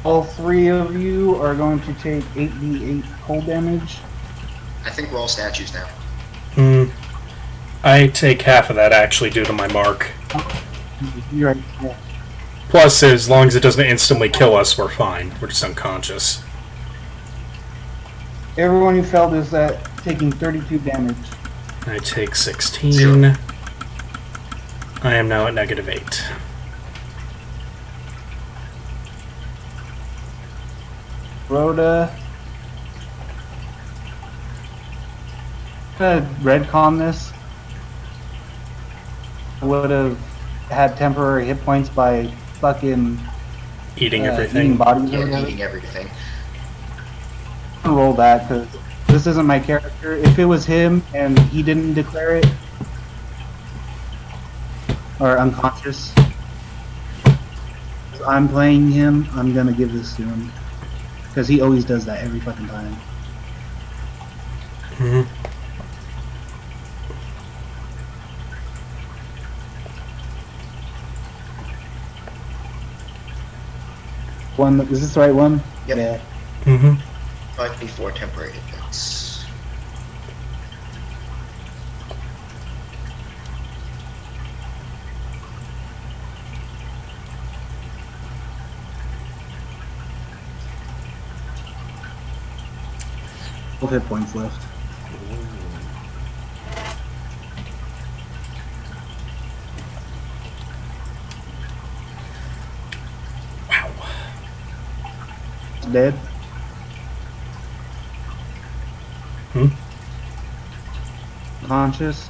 [SPEAKER 2] All three of you are going to take 8d8 cold damage.
[SPEAKER 1] I think we're all statues now.
[SPEAKER 3] I take half of that actually due to my mark.
[SPEAKER 2] You're right. Yeah.
[SPEAKER 3] Plus, as long as it doesn't instantly kill us, we're fine. We're just unconscious.
[SPEAKER 2] Everyone who failed is taking 32 damage.
[SPEAKER 3] I take 16. I am now at -8.
[SPEAKER 2] Rhoda. Redcon this. I would have had temporary hit points by fucking
[SPEAKER 3] Eating
[SPEAKER 2] eating
[SPEAKER 3] everything.
[SPEAKER 2] bodies or
[SPEAKER 1] Yeah,
[SPEAKER 2] whatever.
[SPEAKER 1] eating everything.
[SPEAKER 2] I'm gonna roll that because this isn't my character. If it was him and he didn't declare it or unconscious, if I'm playing him, I'm gonna give this to him because he always does that every fucking time.
[SPEAKER 3] Mhm.
[SPEAKER 2] One, is this the right one?
[SPEAKER 1] Yep.
[SPEAKER 2] Yeah.
[SPEAKER 3] Mm-hmm.
[SPEAKER 1] 5d4 temporary hit points.
[SPEAKER 2] Both hit points left.
[SPEAKER 3] Wow.
[SPEAKER 2] Dead.
[SPEAKER 3] Hmm?
[SPEAKER 2] Conscious.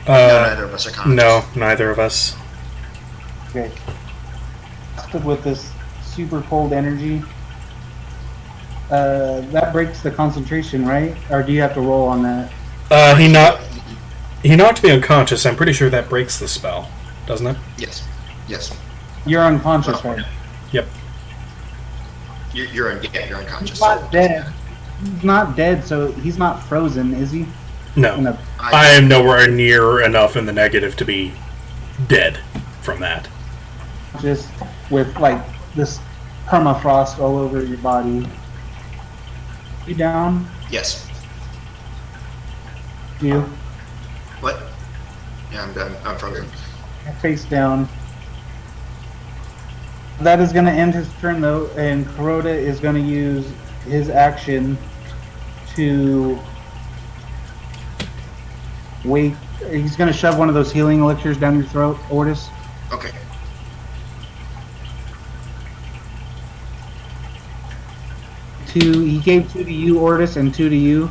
[SPEAKER 1] No, neither of us are conscious.
[SPEAKER 3] No, neither of us.
[SPEAKER 2] Okay. With this super cold energy, That breaks the concentration, right? Or do you have to roll on that?
[SPEAKER 3] He knocked me unconscious. I'm pretty sure that breaks the spell, doesn't it?
[SPEAKER 1] Yes. Yes.
[SPEAKER 2] You're unconscious,
[SPEAKER 1] Well,
[SPEAKER 2] right?
[SPEAKER 3] Yep.
[SPEAKER 1] You're unconscious.
[SPEAKER 2] He's not dead. He's not dead, so he's not frozen, is he?
[SPEAKER 3] No.
[SPEAKER 2] In a-
[SPEAKER 3] I am nowhere near enough in the negative to be dead from that.
[SPEAKER 2] Just with like this permafrost all over your body. You down?
[SPEAKER 1] Yes.
[SPEAKER 2] You?
[SPEAKER 1] What? Yeah, I'm done. I'm frozen.
[SPEAKER 2] Face down. That is going to end his turn though, and Kuroda is going to use his action to wait. He's going to shove one of those healing elixirs down your throat, Ortis.
[SPEAKER 1] Okay.
[SPEAKER 2] He gave 2 to you, Ortis, and 2 to you.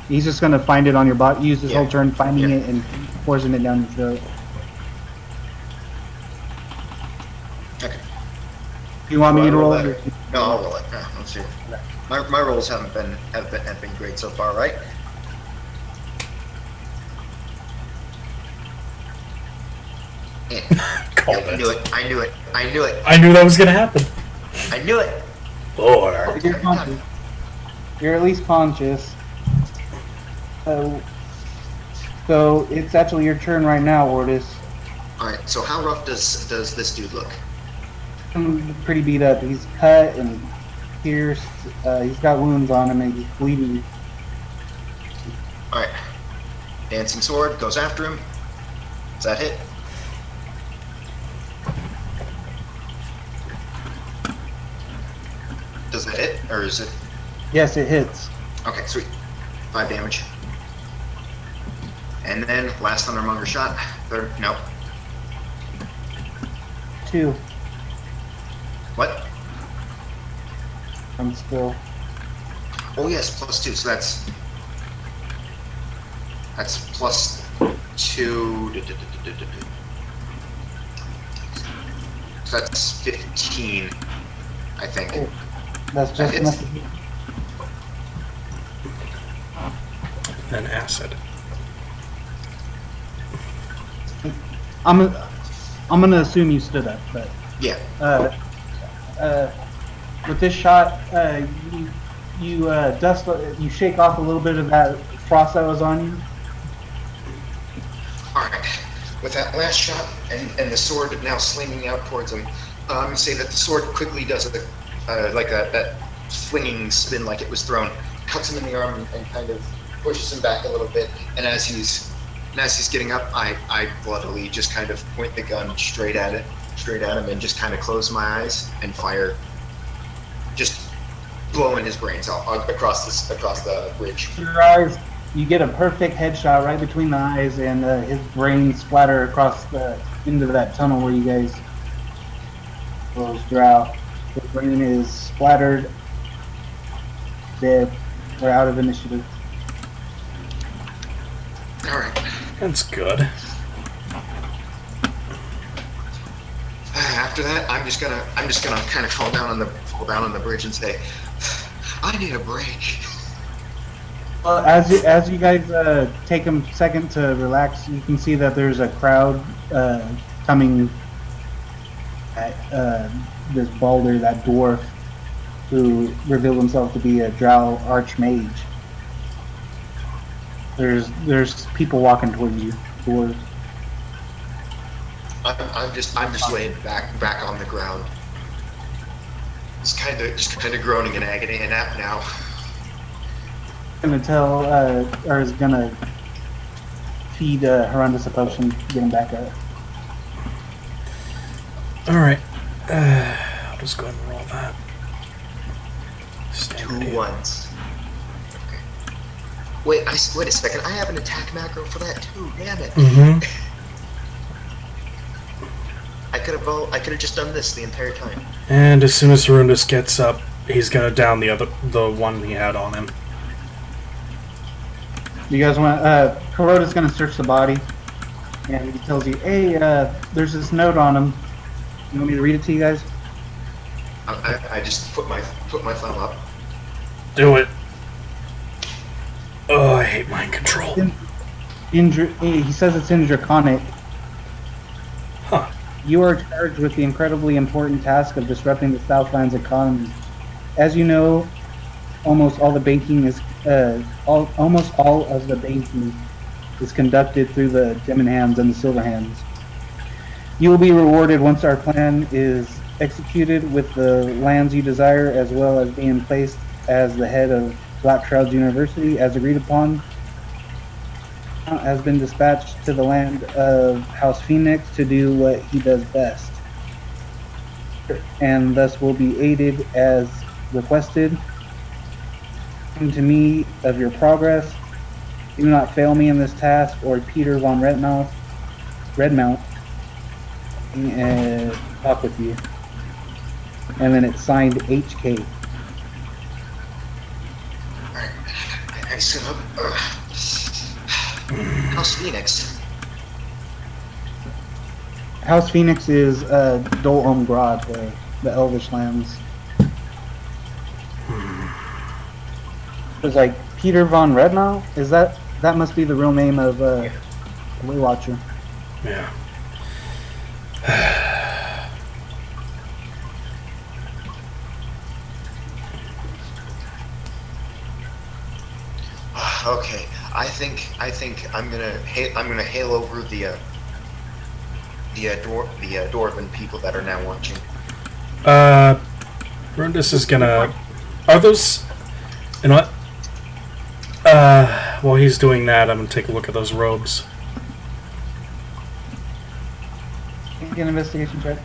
[SPEAKER 2] He's just going to find it on your body, use his
[SPEAKER 1] Yeah.
[SPEAKER 2] whole turn finding
[SPEAKER 1] Yeah.
[SPEAKER 2] it and forcing it down your throat.
[SPEAKER 1] Okay.
[SPEAKER 2] You want me to roll
[SPEAKER 1] that?
[SPEAKER 2] it?
[SPEAKER 1] No, I'll roll it. Yeah, let's see. My rolls haven't been great so far, right? Yeah.
[SPEAKER 3] Called
[SPEAKER 1] I knew it. I knew it. I knew it.
[SPEAKER 3] I knew that was gonna happen.
[SPEAKER 1] I knew it.
[SPEAKER 3] Lord.
[SPEAKER 2] You're conscious. You're at least conscious. So it's actually your turn right now, Ortis.
[SPEAKER 1] All right. So how rough does this dude look?
[SPEAKER 2] Pretty beat up. He's cut and pierced. He's got wounds on him and he's bleeding.
[SPEAKER 1] All right. Dancing sword goes after him. Does that hit? Does that hit, or is it?
[SPEAKER 2] Yes, it hits.
[SPEAKER 1] Okay, sweet. 5 damage. And then last Thundermonger shot. Third. Nope.
[SPEAKER 2] 2.
[SPEAKER 1] What?
[SPEAKER 2] I'm still.
[SPEAKER 1] Oh yes, +2. So that's +2. So that's 15, I think.
[SPEAKER 2] Oh. That's just
[SPEAKER 1] It's-
[SPEAKER 2] enough.
[SPEAKER 3] Then acid.
[SPEAKER 2] I'm gonna assume you stood up, but
[SPEAKER 1] Yeah.
[SPEAKER 2] with this shot, you dust, you shake off a little bit of that frost that was on you.
[SPEAKER 1] All right. With that last shot and the sword now slinging out towards him, I'm gonna say that the sword quickly does that flinging spin like it was thrown, cuts him in the arm and kind of pushes him back a little bit. And as he's getting up, I bloodily just kind of point the gun straight at him, and just kind of close my eyes and fire, just blowing his brains out across the bridge.
[SPEAKER 2] Your eyes, you get a perfect headshot right between the eyes, and his brain splatter across into that tunnel where you guys those Drow. His brain is splattered, dead. We're out of initiative.
[SPEAKER 1] All right.
[SPEAKER 3] That's good.
[SPEAKER 1] After that, I'm just gonna kind of fall down on the bridge and say, I need a break.
[SPEAKER 2] Well, as you guys take a second to relax, you can see that there's a crowd coming at this Balder, that dwarf, who revealed himself to be a Drow archmage. There's people walking towards you, dwarves.
[SPEAKER 1] I'm just laying back on the ground. Just kind of groaning in agony and now.
[SPEAKER 2] Gonna tell, or is gonna feed Horrendous a potion, get him back up.
[SPEAKER 3] Alright. I'll just go ahead and roll that. Standard
[SPEAKER 1] 2
[SPEAKER 3] deal.
[SPEAKER 1] 1s. Okay. Wait a second. I have an attack macro for that too. Damn it.
[SPEAKER 3] Mm-hmm.
[SPEAKER 1] I could have just done this the entire time.
[SPEAKER 3] And as soon as Horrendous gets up, he's gonna down the one he had on him.
[SPEAKER 2] You guys want? Kuroda's gonna search the body, and he tells you, "Hey, there's this note on him. You want me to read it to you guys?"
[SPEAKER 1] I just put my thumb up.
[SPEAKER 3] Do it. Oh, I hate mind control.
[SPEAKER 2] He says it's in Draconic.
[SPEAKER 3] Huh.
[SPEAKER 2] You are charged with the incredibly important task of disrupting the Southland's economy. As you know, almost all of the banking is conducted through the Demon Hands and the Silver Hands. You will be rewarded once our plan is executed with the lands you desire, as well as being placed as the head of Black Shrouds University, as agreed upon. Has been dispatched to the land of House Phoenix to do what he does best, and thus will be aided as requested. To me of your progress. Do not fail me in this task, or Peter von Redmount talk with you. And then it's signed HK.
[SPEAKER 1] Alright, I sit up. House Phoenix.
[SPEAKER 2] House Phoenix is Dol Omgrad, the Elvish lands. It was like Peter von Redmount? Is that must be the real name of Waywatcher?
[SPEAKER 3] Yeah.
[SPEAKER 1] Okay, I think I'm gonna hail over the Dwarven people that are now watching.
[SPEAKER 3] Rundus is gonna. Are those? You know what? While he's doing that, I'm gonna take a look at those robes.
[SPEAKER 2] Make an investigation check.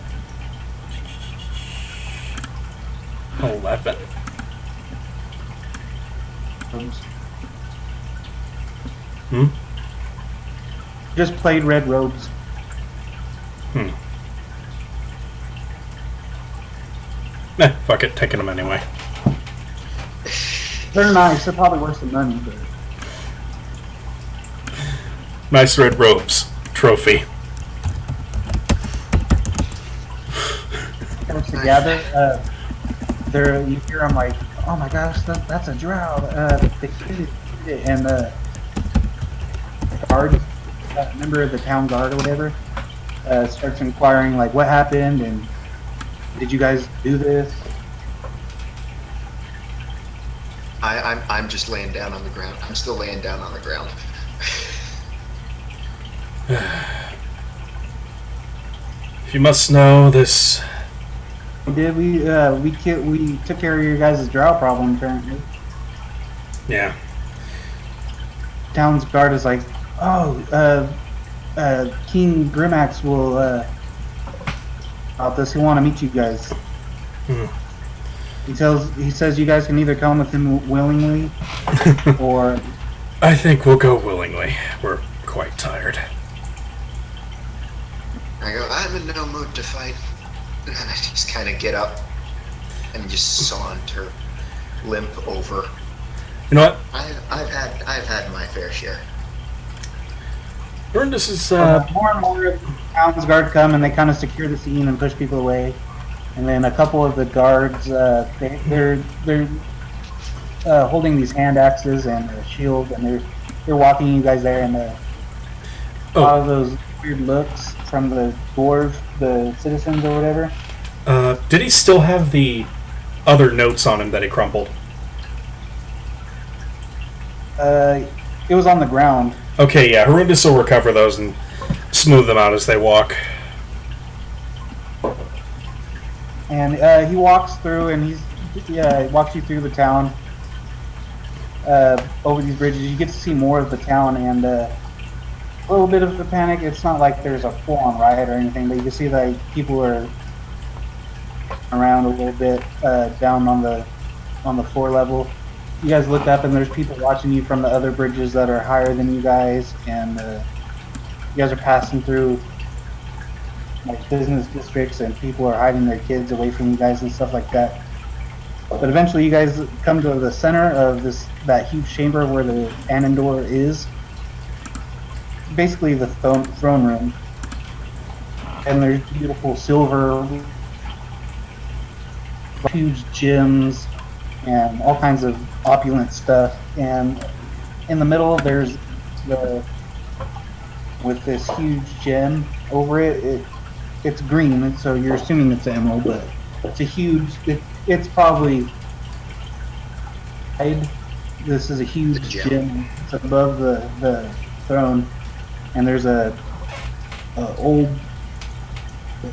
[SPEAKER 3] 11. Hmm?
[SPEAKER 2] Just played red robes.
[SPEAKER 3] Fuck it, taking them anyway.
[SPEAKER 2] They're nice. They're probably worth some money, but
[SPEAKER 3] Nice red robes. Trophy.
[SPEAKER 2] once together, you hear them like, "Oh my gosh, that's a Drow." They hit it, and the guard, member of the town guard or whatever, starts inquiring like, "What happened? And did you guys do this?"
[SPEAKER 1] I'm just laying down on the ground. I'm still laying down on the ground.
[SPEAKER 3] If you must know, this.
[SPEAKER 2] Did we took care of your guys' Drow problem apparently.
[SPEAKER 3] Yeah.
[SPEAKER 2] Town's guard is like, "Oh, King Grimax will about this. He want to meet you guys." He says you guys can either come with him willingly, or
[SPEAKER 3] I think we'll go willingly. We're quite tired.
[SPEAKER 1] I go, I'm in no mood to fight. And then I just kind of get up and just saunter, limp over.
[SPEAKER 3] You know what?
[SPEAKER 1] I've had my fair share.
[SPEAKER 3] Rundus is,
[SPEAKER 2] more and more of the town's guard come and they kind of secure the scene and push people away. And then a couple of the guards, they're holding these hand axes and a shield, and they're walking you guys there, and a lot of those weird looks from the dwarves, the citizens or whatever.
[SPEAKER 3] Did he still have the other notes on him that he crumpled?
[SPEAKER 2] It was on the ground.
[SPEAKER 3] Okay, yeah, Harundus will recover those and smooth them out as they walk.
[SPEAKER 2] And he walks through, and he walks you through the town, over these bridges. You get to see more of the town, and a little bit of the panic. It's not like there's a full-on riot or anything, but you can see that people are around a little bit down on the floor level. You guys look up, and there's people watching you from the other bridges that are higher than you guys, and you guys are passing through like business districts, and people are hiding their kids away from you guys and stuff like that. But eventually you guys come to the center of that huge chamber where the Anandor is. Basically the throne room. And there's beautiful silver, huge gems, and all kinds of opulent stuff. And in the middle, there's the with this huge gem over it. It's green, so you're assuming it's an emerald, but it's a huge. It's probably. This is a huge gem. It's above the throne, and there's a old.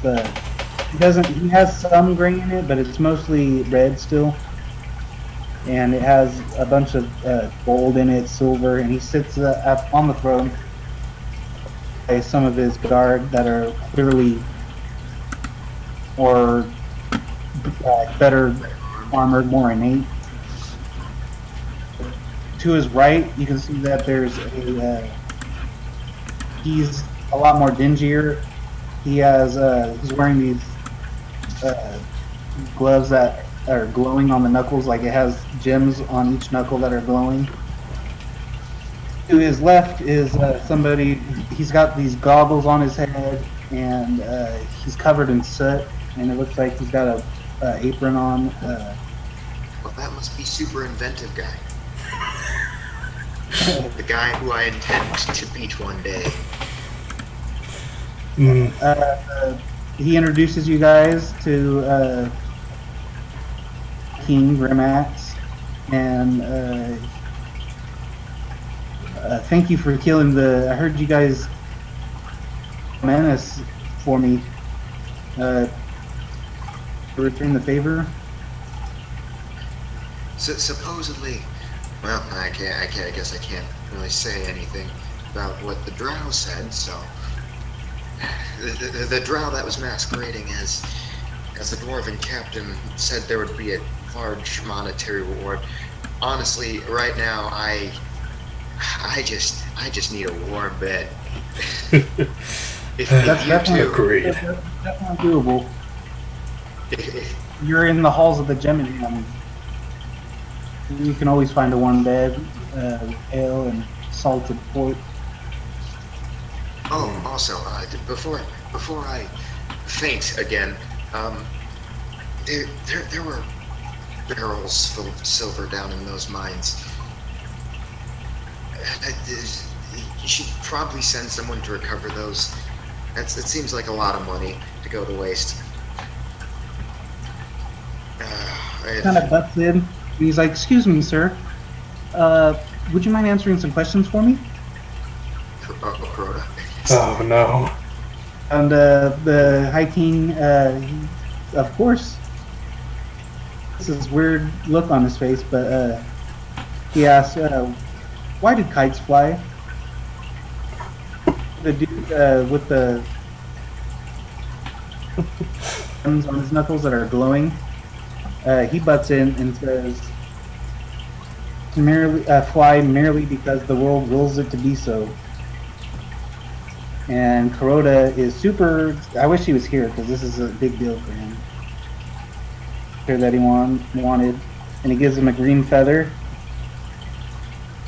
[SPEAKER 2] He has some gray in it, but it's mostly red still. And it has a bunch of gold in it, silver, and he sits on the throne. Some of his guard that are clearly more better armored, more innate. To his right, you can see that there's he's a lot more dingier. He has he's wearing these gloves that are glowing on the knuckles, like it has gems on each knuckle that are glowing. To his left is somebody. He's got these goggles on his head, and he's covered in soot, and it looks like he's got a apron on.
[SPEAKER 1] Well, that must be super inventive guy. The guy who I intend to beat one day.
[SPEAKER 2] He introduces you guys to King Grimax, and thank you for killing the. I heard you guys menace for me. To return the favor.
[SPEAKER 1] Supposedly, well, I guess I can't really say anything about what the Drow said. So, the Drow that was masquerading as a dwarven captain said there would be a large monetary reward. Honestly, right now, I just need a warm bed. if
[SPEAKER 2] That's
[SPEAKER 1] you
[SPEAKER 2] definitely
[SPEAKER 1] two,
[SPEAKER 3] Agreed.
[SPEAKER 2] That's definitely doable.
[SPEAKER 1] if,
[SPEAKER 2] You're in the halls of the Gemini. You can always find a warm bed, ale, and salted pork.
[SPEAKER 1] oh, also, before I faint again, there were barrels full of silver down in those mines. You should probably send someone to recover those. It seems like a lot of money to go to waste.
[SPEAKER 2] Kind of butts in. He's like, "Excuse me, sir. Would you mind answering some questions for me?"
[SPEAKER 1] Crota.
[SPEAKER 3] Oh no.
[SPEAKER 2] And the High King, of course, this is weird look on his face, but he asks, "Why do kites fly?" The dude with the gems on his knuckles that are glowing, he butts in and says, "Merely fly merely because the world wills it to be so." And Kuroda is super. I wish he was here because this is a big deal for him. Here that he wanted, and he gives him a green feather.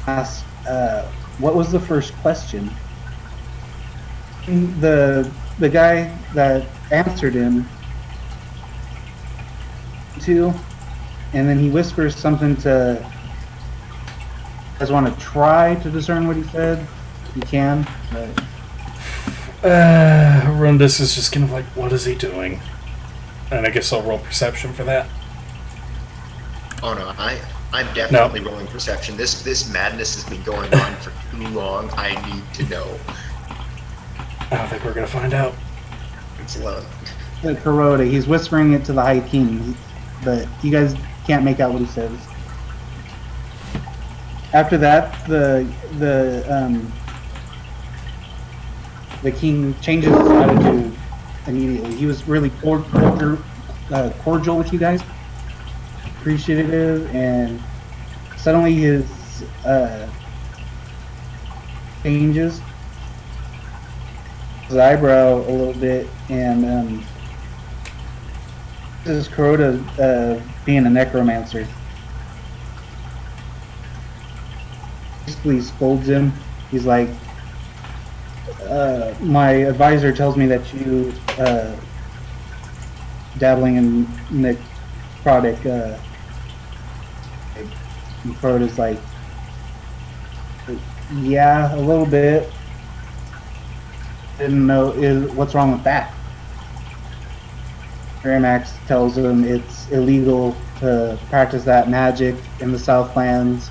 [SPEAKER 2] Asks, "What was the first question?" And the guy that answered him to, and then he whispers something to. You guys want to try to discern what he said? You can, but.
[SPEAKER 3] Rundus is just kind of like, what is he doing? And I guess I'll roll perception for that.
[SPEAKER 1] Oh no, I'm definitely rolling perception. This madness has been going on for too long. I need to know.
[SPEAKER 3] I don't think we're gonna find out.
[SPEAKER 1] It's low.
[SPEAKER 2] The Kuroda, he's whispering it to the High King, but you guys can't make out what he says. After that, the king changes his attitude immediately. He was really cordial with you guys, appreciative, and suddenly his changes his eyebrow a little bit, and this is Kuroda being a necromancer. Basically scolds him. He's like, my advisor tells me that you dabbling in necrotic Frodo's like, yeah, a little bit. Didn't know what's wrong with that. Ramax tells him it's illegal to practice that magic in the Southlands.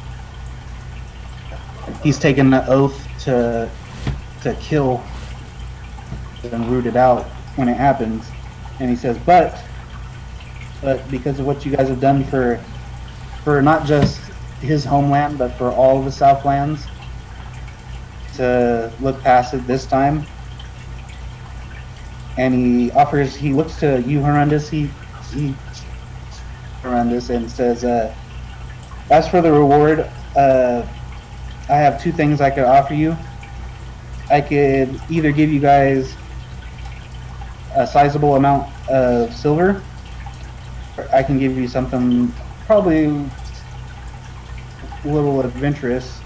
[SPEAKER 2] He's taken the oath to kill and root it out when it happens. And he says, but because of what you guys have done for not just his homeland, but for all of the Southlands, to look past it this time. And he looks to you, Horrendous, Horrendous, and says, as for the reward, I have two things I could offer you. I could either give you guys a sizable amount of silver, or I can give you something probably a little adventurous.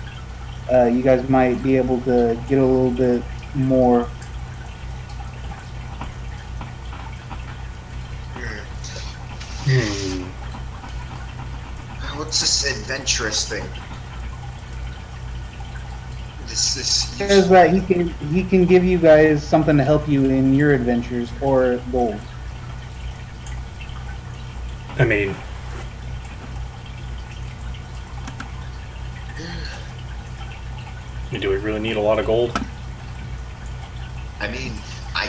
[SPEAKER 2] You guys might be able to get a little bit more.
[SPEAKER 1] What's this adventurous thing? This
[SPEAKER 2] Says that he can give you guys something to help you in your adventures, or gold.
[SPEAKER 3] I mean, do we really need a lot of gold?
[SPEAKER 1] I mean, I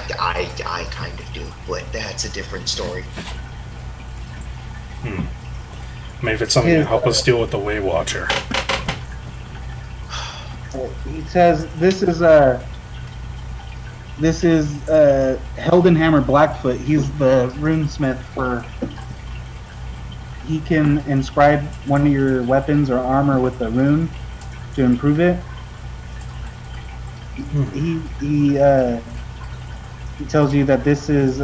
[SPEAKER 1] kind of do, but that's a different story.
[SPEAKER 3] I mean, if it's something to help us deal with the Way Watcher.
[SPEAKER 2] He says this is Heldenhammer Blackfoot. He's the runesmith for. He can inscribe one of your weapons or armor with a rune to improve it. He tells you that this is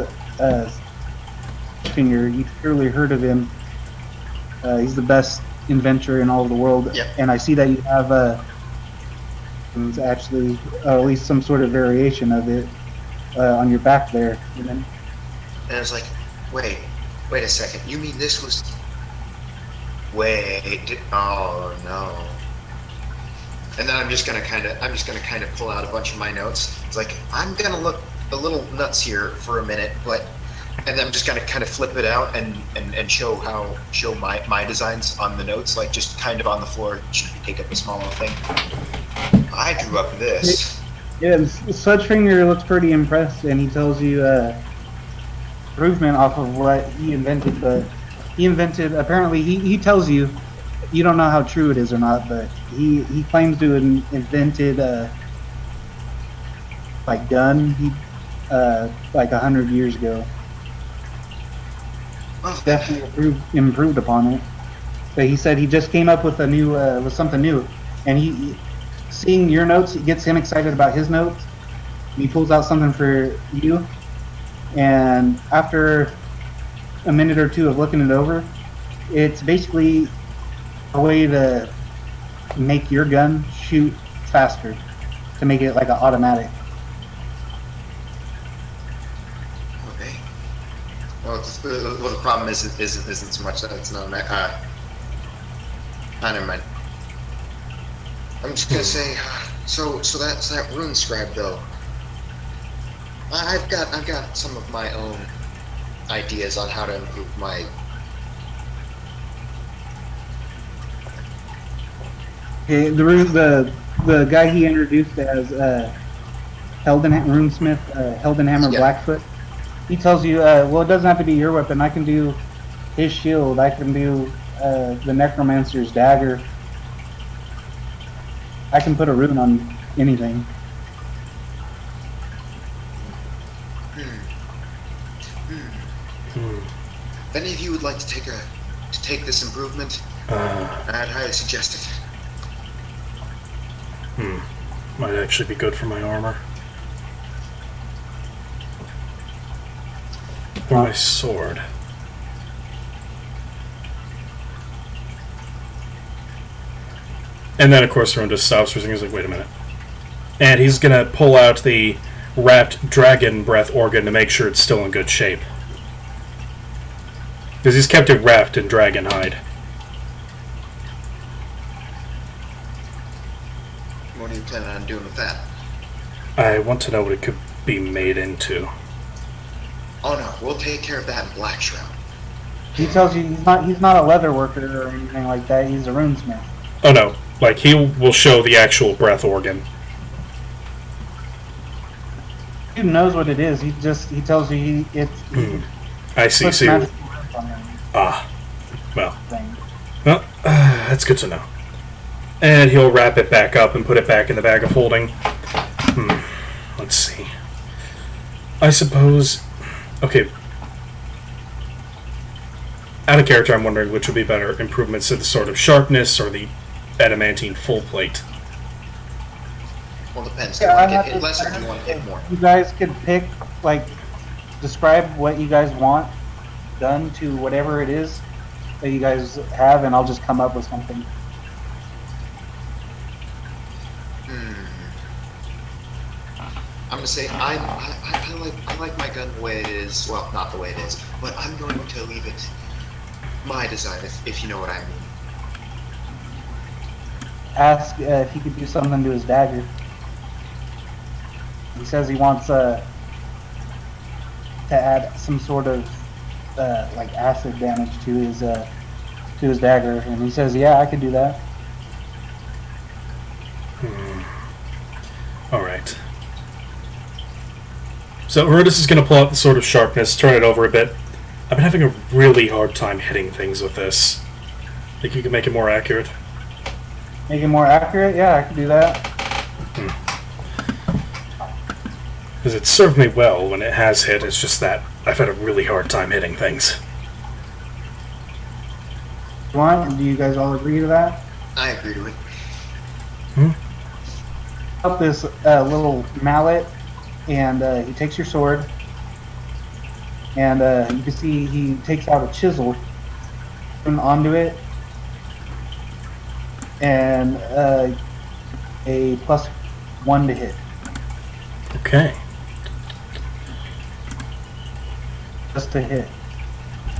[SPEAKER 2] you've surely heard of him. He's the best inventor in all of the world.
[SPEAKER 1] Yep.
[SPEAKER 2] And I see that you have actually at least some sort of variation of it on your back there.
[SPEAKER 1] And I was like, wait a second. You mean this was? Oh no. And then I'm just gonna kind of pull out a bunch of my notes. It's like I'm gonna look a little nuts here for a minute, and I'm just gonna kind of flip it out and show my designs on the notes, like just kind of on the floor. Should take up a small little thing. I drew up this.
[SPEAKER 2] Yeah, Sludgefinger looks pretty impressed, and he tells you improvement off of what he invented. But he invented, apparently, he tells you, you don't know how true it is or not, but he claims to have invented like gun like 100 years ago.
[SPEAKER 1] Oh.
[SPEAKER 2] Definitely improved upon it. But he said he just came up with with something new, and he seeing your notes, it gets him excited about his notes. He pulls out something for you, and after a minute or two of looking it over, it's basically a way to make your gun shoot faster, to make it like an automatic.
[SPEAKER 1] Okay. Well, the problem isn't so much that it's not never mind. I'm just gonna say, so that's that rune scribe though. I've got some of my own ideas on how to improve my.
[SPEAKER 2] Okay, the guy he introduced as runesmith Heldenhammer
[SPEAKER 1] Yeah.
[SPEAKER 2] Blackfoot. He tells you, well, it doesn't have to be your weapon. I can do his shield. I can do the necromancer's dagger. I can put a rune on anything.
[SPEAKER 1] If any of you would like to take this improvement, I'd highly suggest it.
[SPEAKER 3] Might actually be good for my armor. Or my sword. And then, of course, everyone just stops for a second. He's like, wait a minute. And he's going to pull out the wrapped dragon breath organ to make sure it's still in good shape. Because he's kept it wrapped in dragon hide.
[SPEAKER 1] What are you planning on doing with that?
[SPEAKER 3] I want to know what it could be made into.
[SPEAKER 1] Oh no, we'll take care of that in Black Shroud.
[SPEAKER 2] He tells you he's not a leather worker or anything like that. He's a runesmith.
[SPEAKER 3] Oh no, like he will show the actual breath organ.
[SPEAKER 2] He knows what it is. He tells you
[SPEAKER 3] I see.
[SPEAKER 2] puts
[SPEAKER 3] So
[SPEAKER 2] magical runes on him.
[SPEAKER 3] Well,
[SPEAKER 2] Thing.
[SPEAKER 3] that's good to know. And he'll wrap it back up and put it back in the bag of holding. Let's see. I suppose. Okay. Out of character, I'm wondering which would be better: improvements to the sword of sharpness or the adamantine full plate.
[SPEAKER 1] Well, depends. Do you want to get hit less or do you want to hit more?
[SPEAKER 2] You guys could pick, like, describe what you guys want done to whatever it is that you guys have, and I'll just come up with something.
[SPEAKER 1] I'm gonna say I like my gun the way it is. Well, not the way it is, but I'm going to leave it my design, if you know what I mean.
[SPEAKER 2] Ask if he could do something to his dagger. He says he wants to add some sort of like acid damage to his dagger, and he says, "Yeah, I could do that."
[SPEAKER 3] All right. So Herodis is going to pull out the sword of sharpness, turn it over a bit. I've been having a really hard time hitting things with this. Think you can make it more accurate?
[SPEAKER 2] Make it more accurate? Yeah, I could do that.
[SPEAKER 3] Because it served me well when it has hit, it's just that I've had a really hard time hitting things.
[SPEAKER 2] Do you guys all agree to that?
[SPEAKER 1] I agree to it.
[SPEAKER 2] Up this little mallet, and he takes your sword, and you can see he takes out a chisel and onto it, and a +1 to hit.
[SPEAKER 3] Okay.
[SPEAKER 2] Just to hit.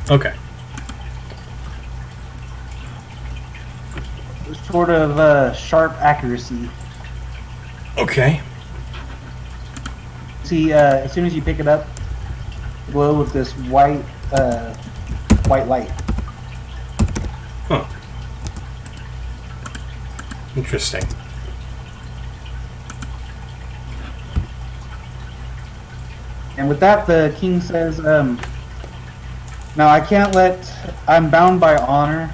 [SPEAKER 3] Okay.
[SPEAKER 2] Sort of sharp accuracy.
[SPEAKER 3] Okay.
[SPEAKER 2] See, as soon as you pick it up, glow with this white light.
[SPEAKER 3] Huh. Interesting.
[SPEAKER 2] And with that, the king says, now I'm bound by honor,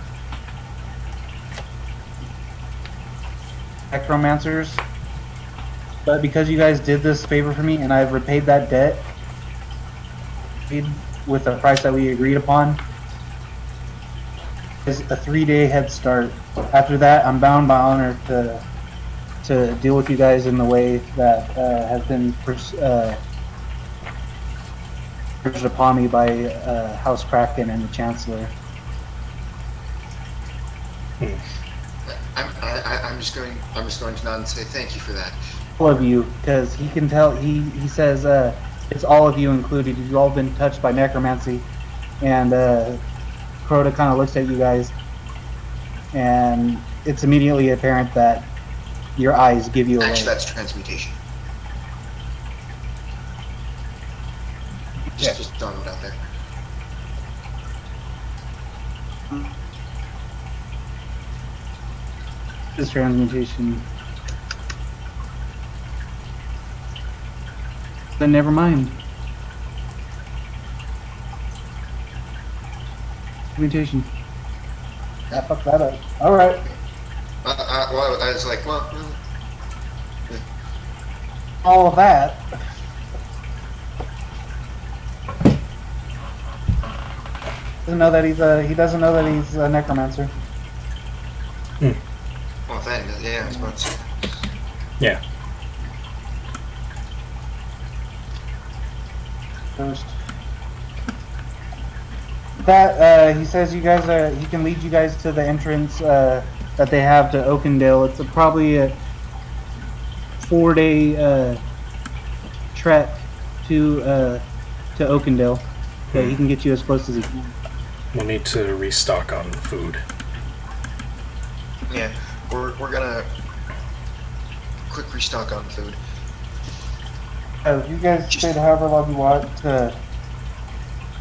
[SPEAKER 2] necromancers, but because you guys did this favor for me and I've repaid that debt with a price that we agreed upon, is a 3-day head start. After that, I'm bound by honor to deal with you guys in the way that has been urged upon me by House Kraken and the Chancellor.
[SPEAKER 1] I'm just going to nod and say thank you for that.
[SPEAKER 2] All of you, because he can tell. He says it's all of you included. You've all been touched by necromancy, and Crota kind of looks at you guys, and it's immediately apparent that your eyes give you away.
[SPEAKER 1] Actually, that's transmutation. Just throwing it out there.
[SPEAKER 2] This transmutation. Then never mind. Transmutation. I fucked that up. All right.
[SPEAKER 1] Well, I was like, well,
[SPEAKER 2] All of that. Doesn't know that he doesn't know that he's a necromancer.
[SPEAKER 1] well, that, yeah, I was about to say.
[SPEAKER 3] Yeah.
[SPEAKER 2] First. That he says you guys he can lead you guys to the entrance that they have to Oakendale. It's probably a 4-day trek to Oakendale. But he can get you as close as he can.
[SPEAKER 3] We'll need to restock on food.
[SPEAKER 1] Yeah, we're gonna quick restock on food.
[SPEAKER 2] You guys spend however long you want to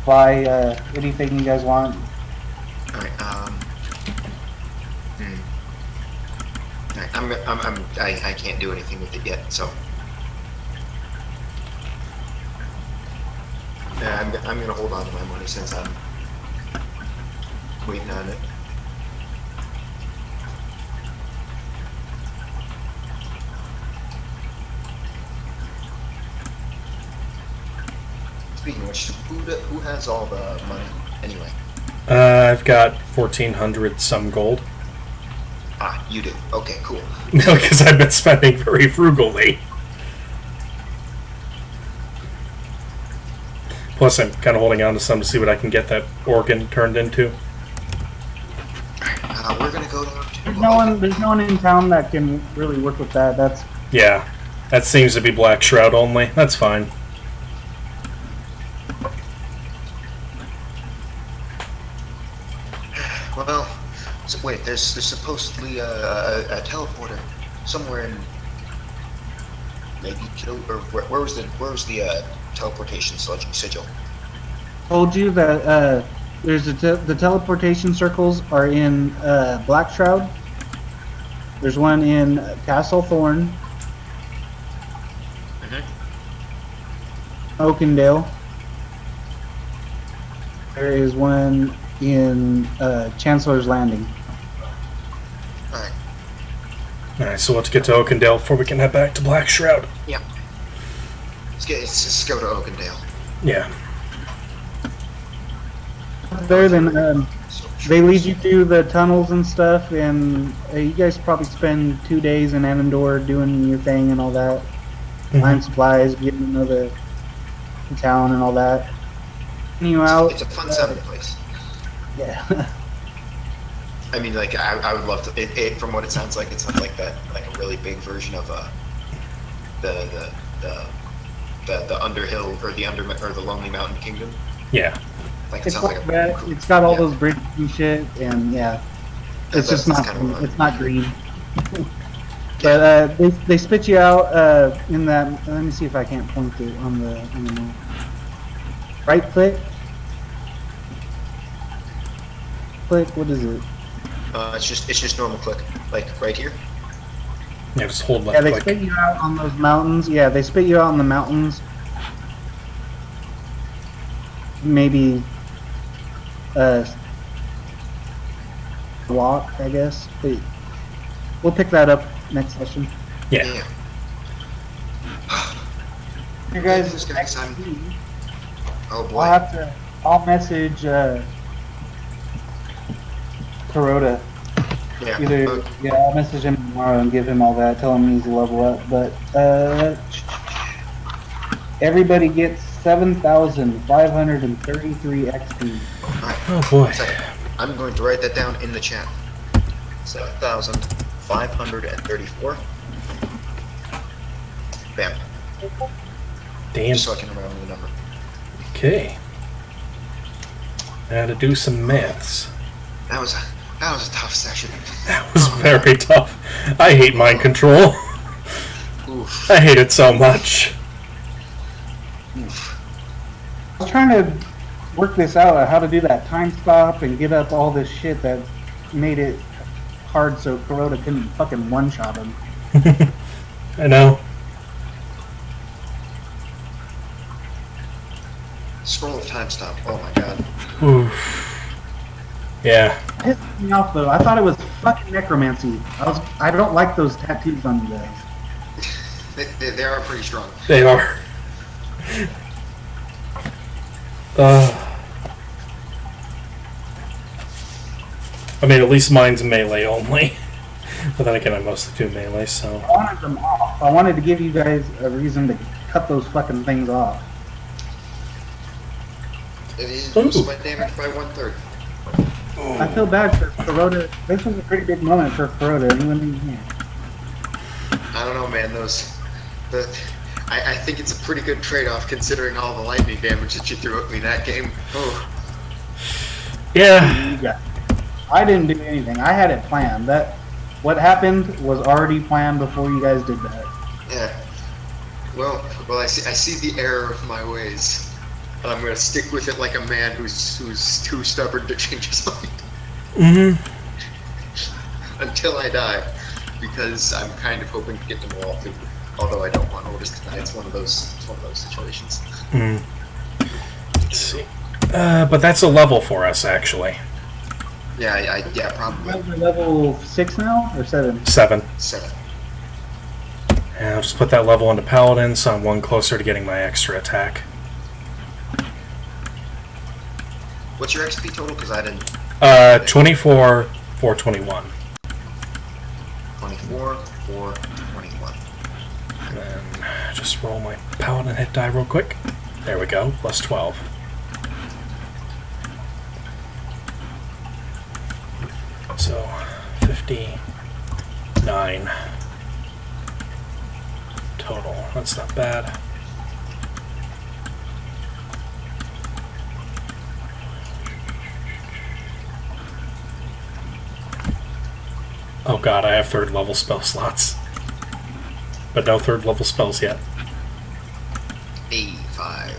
[SPEAKER 2] buy anything you guys want.
[SPEAKER 1] Alright, Alright, I can't do anything with it yet, so. Yeah, I'm gonna hold on to my money since I'm waiting on it. Speaking of which, who has all the money anyway?
[SPEAKER 3] I've got 1,400 some gold.
[SPEAKER 1] Ah, you do. Okay, cool.
[SPEAKER 3] No, because I've been spending very frugally. Plus, I'm kind of holding on to some to see what I can get that organ turned into.
[SPEAKER 1] We're gonna go down to.
[SPEAKER 2] There's no one in town that can really work with that. That's
[SPEAKER 3] Yeah, that seems to be Black Shroud only. That's fine.
[SPEAKER 1] Well, so wait. There's supposedly a teleporter somewhere in maybe or where was the teleportation sigil?
[SPEAKER 2] told you that there's the teleportation circles are in Black Shroud. There's one in Castle Thorn, Oakendale. There is one in Chancellor's Landing.
[SPEAKER 1] Alright.
[SPEAKER 3] Alright, so let's get to Oakendale before we can head back to Black Shroud.
[SPEAKER 1] Yeah. Let's just go to Oakendale.
[SPEAKER 3] Yeah.
[SPEAKER 2] There, then they lead you through the tunnels and stuff, and you guys probably spend 2 days in Anandor doing your thing and all that. Buying supplies, getting to know the town and all that. You out.
[SPEAKER 1] It's a fun sounding place.
[SPEAKER 2] Yeah.
[SPEAKER 1] I mean, like I would love to. It from what it sounds like like a really big version of the Underhill or the Lonely Mountain Kingdom.
[SPEAKER 3] Yeah.
[SPEAKER 1] Like it
[SPEAKER 2] It's
[SPEAKER 1] sounds
[SPEAKER 2] like
[SPEAKER 1] like
[SPEAKER 2] that.
[SPEAKER 1] cool.
[SPEAKER 2] It's got all
[SPEAKER 1] Yeah.
[SPEAKER 2] those bridges and shit, and yeah, it's just not. It's not green. But they spit you out in that. Let me see if I can't point it on the map. Right click. Click. What is it?
[SPEAKER 1] It's just normal click, like right here.
[SPEAKER 3] Yeah, just hold
[SPEAKER 2] Yeah,
[SPEAKER 3] left
[SPEAKER 2] they
[SPEAKER 3] click.
[SPEAKER 2] spit you out on those mountains. Yeah, they spit you out on the mountains. Maybe walk, I guess. But we'll pick that up next session.
[SPEAKER 3] Yeah.
[SPEAKER 2] You guys,
[SPEAKER 1] This guy's on. Oh boy.
[SPEAKER 2] I'll message Kuroda.
[SPEAKER 1] Yeah.
[SPEAKER 2] I'll message him tomorrow and give him all that. Tell him he needs to level up. But everybody gets 7,533 XP.
[SPEAKER 3] Oh boy.
[SPEAKER 1] Second. I'm going to write that down in the chat. 7,534. Bam.
[SPEAKER 3] Damn.
[SPEAKER 1] Just so I can remember the number.
[SPEAKER 3] Okay. Now to do some maths.
[SPEAKER 1] That was a tough session.
[SPEAKER 3] That was very tough. I hate mind control.
[SPEAKER 1] Oof.
[SPEAKER 3] I hate it so much.
[SPEAKER 1] Oof.
[SPEAKER 2] I was trying to work this out, how to do that time stop and get up all this shit that made it hard so Kuroda couldn't fucking one-shot him.
[SPEAKER 3] I know.
[SPEAKER 1] Scroll of time stop. Oh my god.
[SPEAKER 3] Oof. Yeah.
[SPEAKER 2] It pissed me off though. I thought it was fucking necromancy. I don't like those tattoos on you guys.
[SPEAKER 1] They are pretty strong.
[SPEAKER 3] They are. I mean, at least mine's melee only. But then again, I mostly do melee, so.
[SPEAKER 2] I wanted them off. I wanted to give you guys a reason to cut those fucking things off.
[SPEAKER 1] It is
[SPEAKER 3] Ooh.
[SPEAKER 1] split damage by 1/3.
[SPEAKER 2] I feel bad for Kuroda. This was a pretty big moment for Kuroda. He went in here.
[SPEAKER 1] I don't know, man. I think it's a pretty good trade-off considering all the lightning damage that you threw at me that game. Oh.
[SPEAKER 3] Yeah.
[SPEAKER 2] You got it. I didn't do anything. I had it planned. what happened was already planned before you guys did that.
[SPEAKER 1] Yeah. Well, I see the error of my ways, and I'm gonna stick with it like a man who's too stubborn to change his mind until I die, because I'm kind of hoping to get them all too. Although I don't want Otis to die. It's one of those situations.
[SPEAKER 3] Let's see. But that's a level for us, actually.
[SPEAKER 1] Yeah, probably.
[SPEAKER 2] We're level 6 now or 7?
[SPEAKER 3] 7.
[SPEAKER 1] 7.
[SPEAKER 3] And I'll just put that level into Paladin, so I'm one closer to getting my extra attack.
[SPEAKER 1] What's your XP total? Because I didn't.
[SPEAKER 3] 24, 421.
[SPEAKER 1] 24, 4, 21.
[SPEAKER 3] And then just roll my Paladin hit die real quick. There we go, plus 12. So, 59 total. That's not bad. Oh god, I have 3rd level spell slots. But no 3rd level spells yet.
[SPEAKER 1] A5.